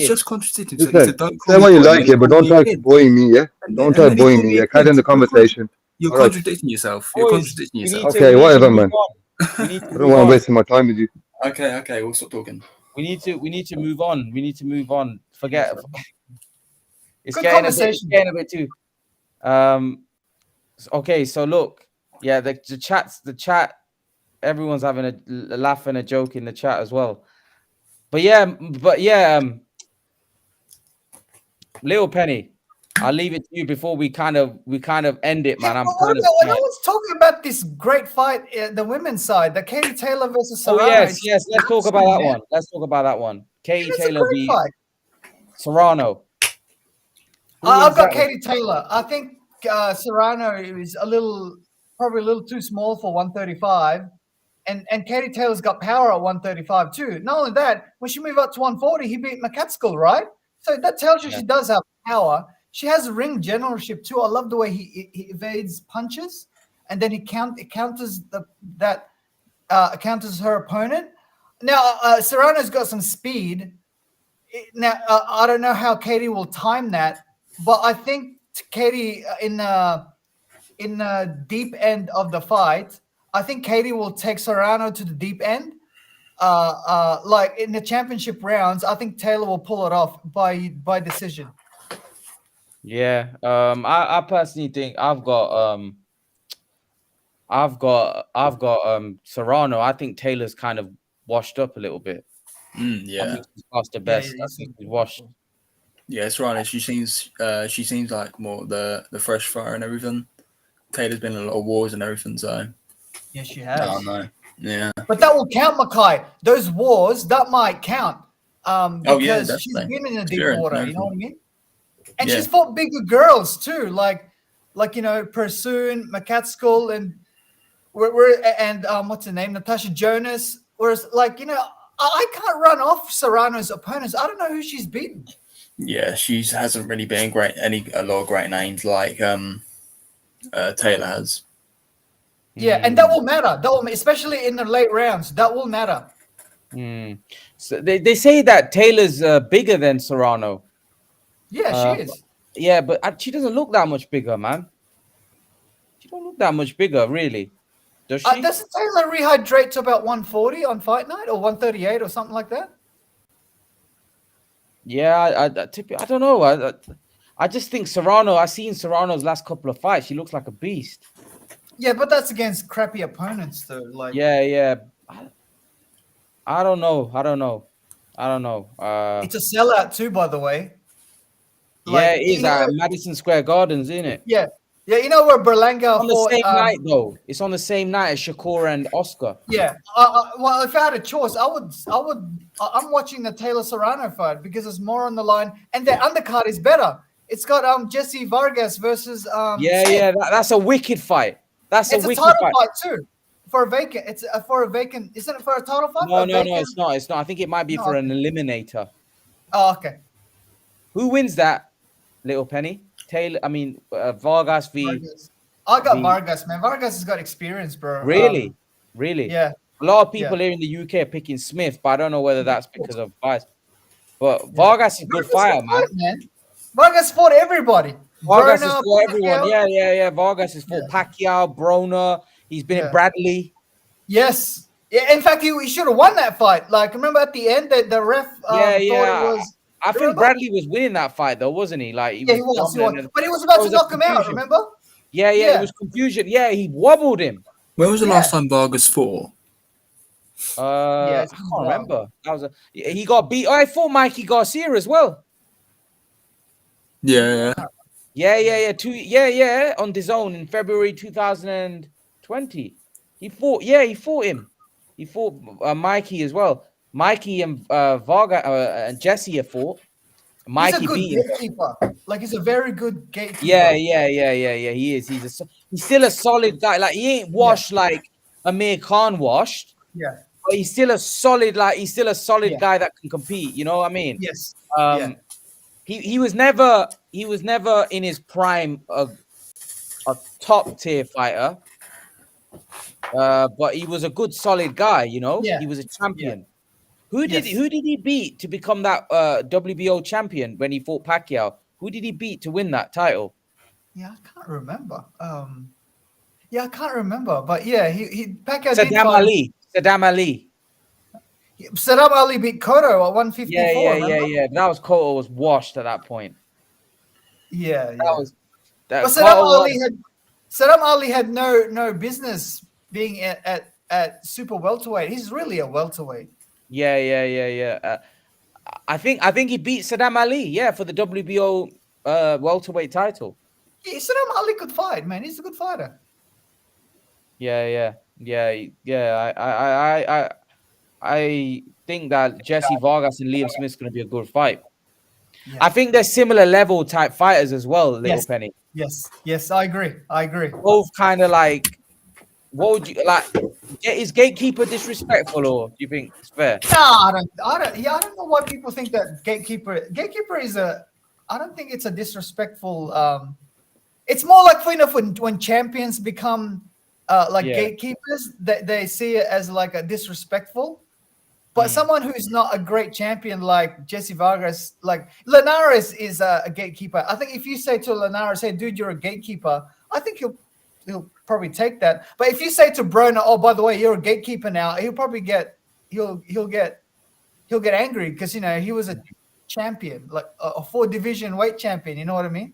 just contradicted yourself. Say what you like, yeah, but don't try boying me, yeah? Don't try boying me, yeah? Carry on the conversation. You're contradicting yourself. Okay, whatever, man. I don't want to waste my time with you. Okay, we'll stop talking. We need to move on. We need to move on. Forget. It's getting a bit too. Okay, so look, yeah, the chat. Everyone's having a laugh and a joke in the chat as well. But yeah, Little Penny, I'll leave it to you before we kind of end it, man. No one's talking about this great fight, the women's side, the Katie Taylor versus Serrano. Oh yes. Let's talk about that one. Katie Taylor v Serrano. I've got Katie Taylor. I think Serrano is probably a little too small for 135, and Katie Taylor's got power at 135 too. Not only that, when she moved up to 140, he beat McCaskill, right? So that tells you she does have power. She has ring generalship too. I love the way he evades punches, and then he counters her opponent. Now Serrano's got some speed. Now I don't know how Katie will time that, but I think Katie in the deep end of the fight, I think Katie will take Serrano to the deep end. Like in the championship rounds, I think Taylor will pull it off by decision. Yeah, I personally think I've got Serrano. I think Taylor's kind of washed up a little bit. Yeah, I think she's past the best. I think she's washed. Yeah, Serrano. She seems like more the fresh fire and everything. Taylor's been in a lot of wars and everything, so yeah, she has. Oh no, yeah, but that will count, Mackay. Those wars that might count. Because she's been in the deep water. You know what I mean? And she's fought bigger girls too, like Pursoon, McCaskill, and what's her name, Natasha Jonas. Whereas, I can't run off Serrano's opponents. I don't know who she's beaten. Yeah, she hasn't really been a lot of great names like Taylor has. Yeah, and that will matter. Especially in the late rounds. That will matter. So they say that Taylor's bigger than Serrano. Yeah, she is. Yeah, but she doesn't look that much bigger, man. She don't look that much bigger, really. Does she? Doesn't Taylor rehydrate to about 140 on fight night or 138 or something like that? Yeah, I don't know. I just think Serrano. I've seen Serrano's last couple of fights. She looks like a beast. Yeah, but that's against crappy opponents, though. Like. Yeah. I don't know. It's a sellout too, by the way. Yeah, it is at Madison Square Gardens, isn't it? Yeah, you know where Berlanga on the same night though. It's on the same night as Shakur and Oscar. Yeah. Well, if I had a choice, I'm watching the Taylor Serrano fight because there's more on the line, and the undercard is better. It's got Jesse Vargas versus That's a wicked fight. It's a title fight too. For a vacant, for a vacant. Isn't it for a title fight? No, it's not. It's not. I think it might be for an eliminator. Oh, okay. Who wins that? Little Penny, Taylor. I mean, Vargas v. Vargas. I got Vargas, man. Vargas has got experience, bro. Really? Yeah. A lot of people here in the UK are picking Smith, but I don't know whether that's because of bias. But Vargas is a good fighter, man. Vargas fought everybody. Vargas has fought everyone. Yeah. Vargas has fought Pacquiao, Broner. He's been at Bradley. Yes. Yeah. In fact, he should have won that fight. Like, remember at the end that the ref thought it was I think Bradley was winning that fight though, wasn't he? Like he was. But he was about to knock him out. Remember? Yeah, it was confusion. Yeah, he wobbled him. When was the last time Vargas fought? I can't remember. He got beat. I fought Mikey Garcia as well. Yeah. On DAZN in February 2020. He fought him. He fought Mikey as well. Mikey and Vargas and Jesse have fought. Mikey he's a good gatekeeper. Like he's a very good gatekeeper. Yeah. He is. He's still a solid guy. Like he ain't washed like Amir Khan washed. Yeah. But he's still a solid guy that can compete. You know what I mean? Yes. He was never in his prime a top tier fighter. But he was a good solid guy, you know. He was a champion. Who did he beat to become that WBO champion when he fought Pacquiao? Who did he beat to win that title? Yeah, I can't remember. I can't remember. But yeah, he Pacquiao Saddam Ali. Saddam Ali beat Cotto at 154. Yeah. That was Cotto was washed at that point. Yeah. But Saddam Ali had no business being at super welterweight. He's really a welterweight. Yeah. I think he beat Saddam Ali, for the WBO welterweight title. Yeah, Saddam Ali could fight, man. He's a good fighter. Yeah. I think that Jesse Vargas and Liam Smith's going to be a good fight. Yeah. I think they're similar level type fighters as well, Little Penny. Yes, I agree. Both kind of like, what would you like? Is gatekeeper disrespectful, or do you think it's fair? No, I don't know why people think that gatekeeper is I don't think it's a disrespectful. It's more like when champions become gatekeepers, they see it as like a disrespectful. But someone who's not a great champion like Jesse Vargas, like Linares is a gatekeeper. I think if you say to Linares, "Hey, dude, you're a gatekeeper," I think he'll probably take that. But if you say to Broner, "Oh, by the way, you're a gatekeeper now," he'll probably get angry because he was a champion, like a 4-division weight champion. You know what I mean?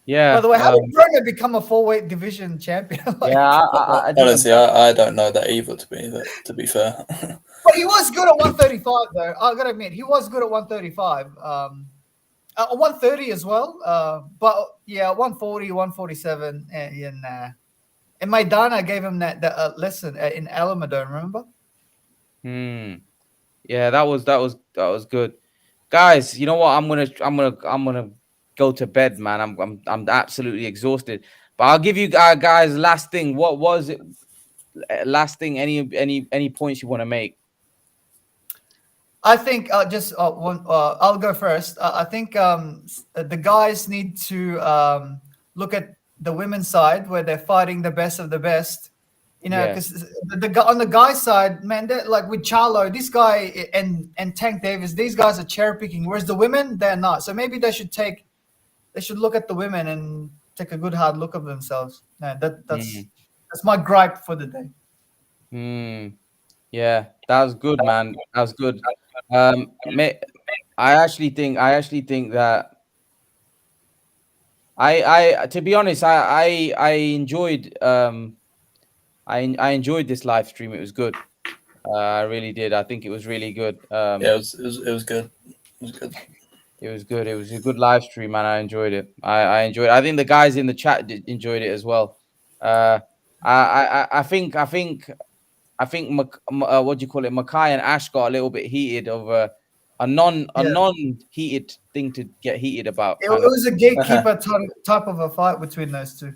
Yeah. By the way, how did Broner become a 4-weight division champion? Honestly, I don't know that either. To be fair, but he was good at 135, though. I gotta admit, he was good at 135. 130 as well. But yeah, 140, 147, and Maidana gave him that lesson in Alamodome. Remember? Yeah, that was good, guys. You know what? I'm gonna go to bed, man. I'm absolutely exhausted. But I'll give you guys last thing. What was it? Last thing. Any points you want to make? I think I'll go first. I think the guys need to look at the women's side where they're fighting the best of the best. Because on the guys' side, man, like with Charlo, this guy and Tank Davis, these guys are cherry picking. Whereas the women, they're not. So maybe they should look at the women and take a good hard look of themselves. That's my gripe for the day. Yeah, that was good, man. That was good. I actually think that I to be honest, I enjoyed I enjoyed this live stream. It was good. I really did. I think it was really good. It was good. It was good. It was good. It was a good live stream, man. I enjoyed it. I enjoyed it. I think the guys in the chat enjoyed it as well. I think what do you call it? Makai and Ash got a little bit heated over a non-heated thing to get heated about. It was a gatekeeper type of a fight between those two.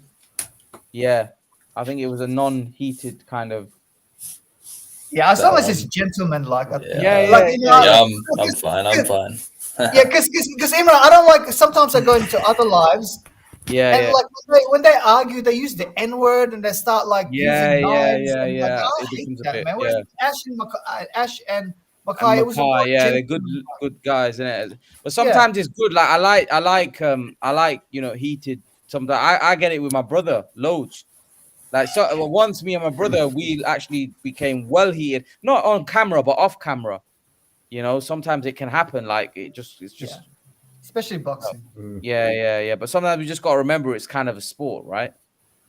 Yeah, I think it was a non-heated kind of. Yeah, as long as it's gentleman-like. I'm fine. Yeah, because Imran, I don't like. Sometimes I go into other lives. Yeah. Like when they argue, they use the N-word and they start like using knives. I hate that, man. Whereas Ash and Makai, it was they're good guys, isn't it? But sometimes it's good. Like I like heated. Sometimes I get it with my brother loads. Like once me and my brother, we actually became well heated, not on camera but off camera. You know, sometimes it can happen. Like it's just, especially boxing. Yeah. But sometimes we just got to remember it's kind of a sport, right?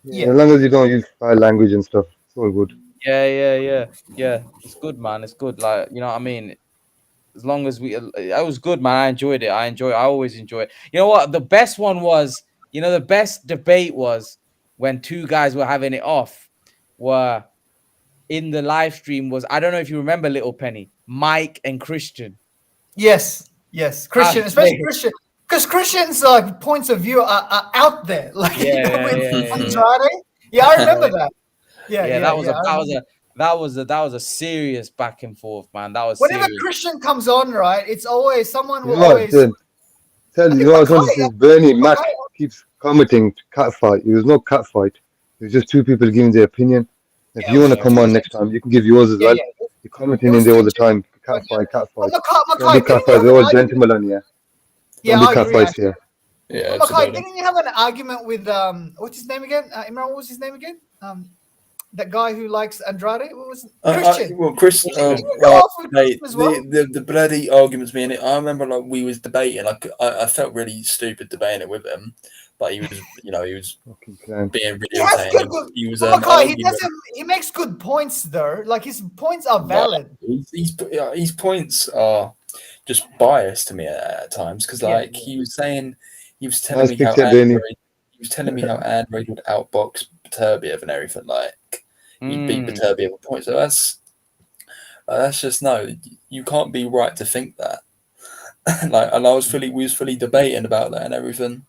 Yeah. As long as you don't use foul language and stuff, it's all good. Yeah. It's good, man. It's good. Like, you know what I mean? As long as it was good, man. I enjoyed it. I always enjoy it. You know what? The best one was, the best debate was when two guys were having it off. Were in the live stream was, I don't know if you remember, Little Penny, Mike and Christian. Yes, Christian, especially Christian, because Christian's points of view are out there. Like Andrade. Yeah, I remember that. That was a serious back and forth, man. That was whenever serious. Christian comes on, right? It's always someone will always. Tell you what, since Bernie Mac keeps commenting cat fight. It was no cat fight. It was just two people giving their opinion. If you want to come on next time, you can give yours as well. You're commenting in there all the time. Cat fight. Don't be cat fight. We're all gentlemen on here. Don't be cat fights here. Yeah, Mackay, didn't you have an argument with what's his name again? Imran, what was his name again? That guy who likes Andrade. What was it? Christian? The bloody arguments being it. I remember like we was debating. Like I felt really stupid debating it with him, but he was, he was being really entertaining. He was. He makes good points though. Like his points are valid. His points are just biased to me at times because he was saying he was telling me how Android would outbox Beterbiev and everything. Like he'd beat Beterbiev with points. So that's just you can't be right to think that. And we was fully debating about that and everything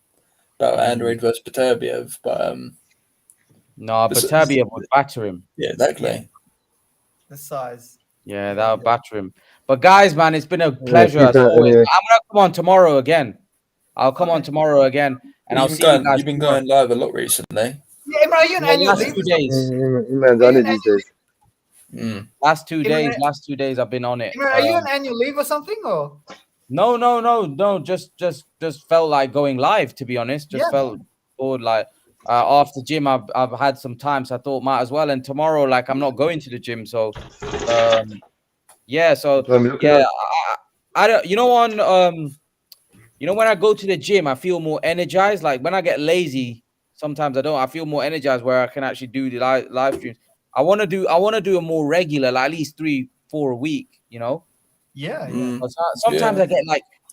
about Android versus Beterbiev, but no, Beterbiev would batter him. Yeah, exactly. Yeah. The size. Yeah, that would batter him. But guys, man, it's been a pleasure as always. I'm gonna come on tomorrow again. I'll come on tomorrow again, and I'll see you guys. You've been going live a lot recently. Yeah, Imran, you on annual leave? 2 days. Last 2 days. Last 2 days I've been on it. Imran, are you on annual leave or something, or? No. Just felt like going live. To be honest, felt bored. Like after gym, I've had some time, so I thought might as well. And tomorrow, like I'm not going to the gym, so I don't. When I go to the gym, I feel more energized. Like when I get lazy, sometimes I don't. I feel more energized where I can actually do the live streams. I want to do a more regular, like at least 3-4 a week. Yeah. Sometimes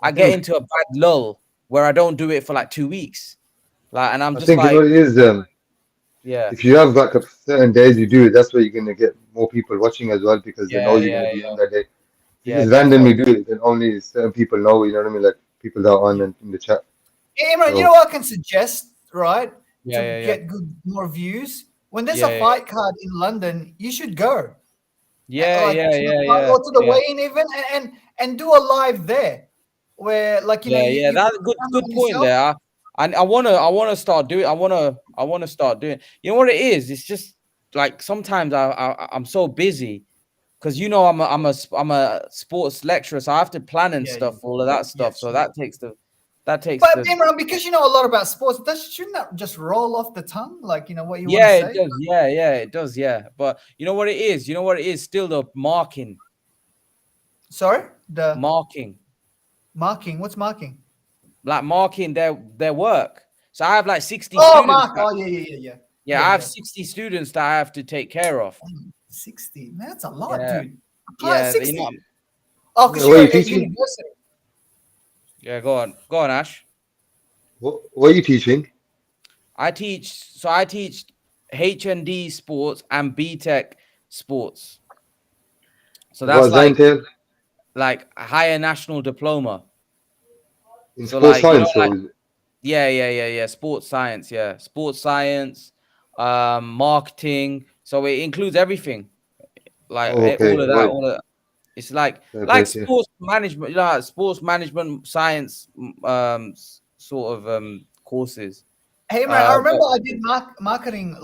I get into a bad lull where I don't do it for like 2 weeks. And I'm just I think what it is, if you have like a certain days you do it, that's where you're gonna get more people watching as well because they know you're gonna be on that day. You just randomly do it, then only certain people know. You know what I mean? Like people that are on in the chat. Yeah, Imran, you know what I can suggest, right? To get more views. When there's a fight card in London, you should go. Or to the weigh-in even, and do a live there, where that's a good point there. And I wanna start doing. I wanna start doing. You know what it is? It's just like sometimes I'm so busy because I'm a sports lecturer, so I have to plan and stuff, all of that stuff. So that takes. But Imran, because you know a lot about sports, shouldn't that just roll off the tongue? Like what you want to say? It does. It does. Yeah, but you know what it is? Still the marking. Sorry, the marking. Marking. What's marking? Like marking their work. So I have like 60 students. Mark. Yeah, I have 60 students that I have to take care of. 60? Man, that's a lot, dude. Yeah, 60. Because you're at university. Yeah, go on, Ash. What are you teaching? I teach HND sports and BTEC sports. So that's like a higher national diploma. In sports science? Yeah. Sports science, Sports science, marketing. So it includes everything. Like all of that. It's like sports management, sports management science sort of courses. Hey man, I remember I did marketing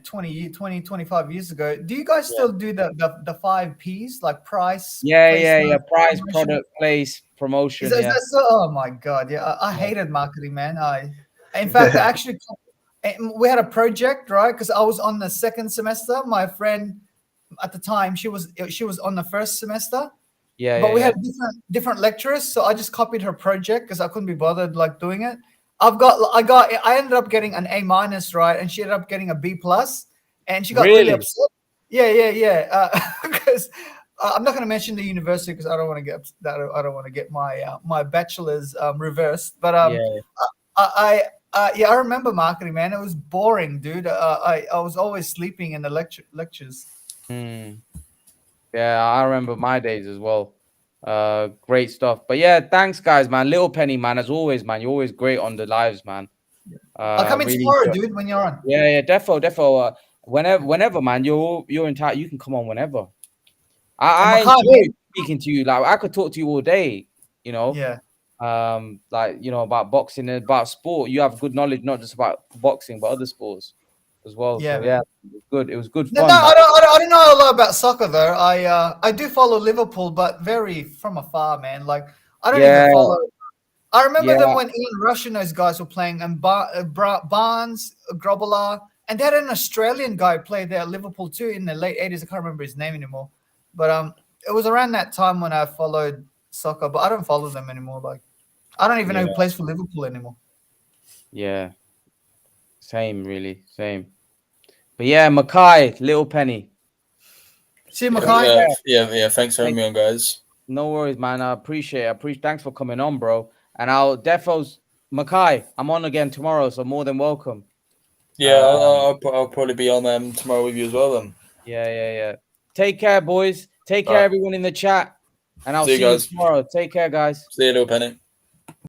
25 years ago. Do you guys still do the 5 P's like price? Price, product, place, promotion. Oh my god, I hated marketing, man. In fact, actually, we had a project, right? Because I was on the second semester. My friend at the time, she was on the first semester, But we had different lecturers, so I just copied her project because I couldn't be bothered like doing it. I ended up getting an A-, right, and she ended up getting a B+, and she got really upset. Yeah. Because I'm not going to mention the university because I don't want to get that. I don't want to get my bachelor's reversed. But I remember marketing, man. It was boring, dude. I was always sleeping in the lectures. Yeah, I remember my days as well. Great stuff. But yeah, thanks guys, man. Little Penny, man, as always, man. You're always great on the lives, man. I'll come in really tomorrow, dude, when you're on. Yeah, defo. Whenever, man. You're entitled. You can come on whenever. I enjoy speaking to you. Like I could talk to you all day, you know. Yeah. Like about boxing and about sport. You have good knowledge, not just about boxing, but other sports as well. Yeah, so yeah, it was good fun. No, I don't know a lot about soccer though. I do follow Liverpool, but very from afar, man. Like I don't even follow. I remember them when Ian Rush and those guys were playing, and Barnes, Grobbelaar, and they had an Australian guy play there at Liverpool too in the late 80s. I can't remember his name anymore, but it was around that time when I followed soccer, but I don't follow them anymore. Like I don't even know who plays for Liverpool anymore. Yeah, same. But yeah, Mackay, Little Penny. See you, Mackay. Yeah. Thanks for having me on, guys. No worries, man. I appreciate it. Thanks for coming on, bro. And I'll Mackay, I'm on again tomorrow, so more than welcome. Yeah, I'll probably be on tomorrow with you as well then. Yeah. Take care, boys. Take care, everyone in the chat. And I'll see you guys tomorrow. Take care, guys. See you, Little Penny.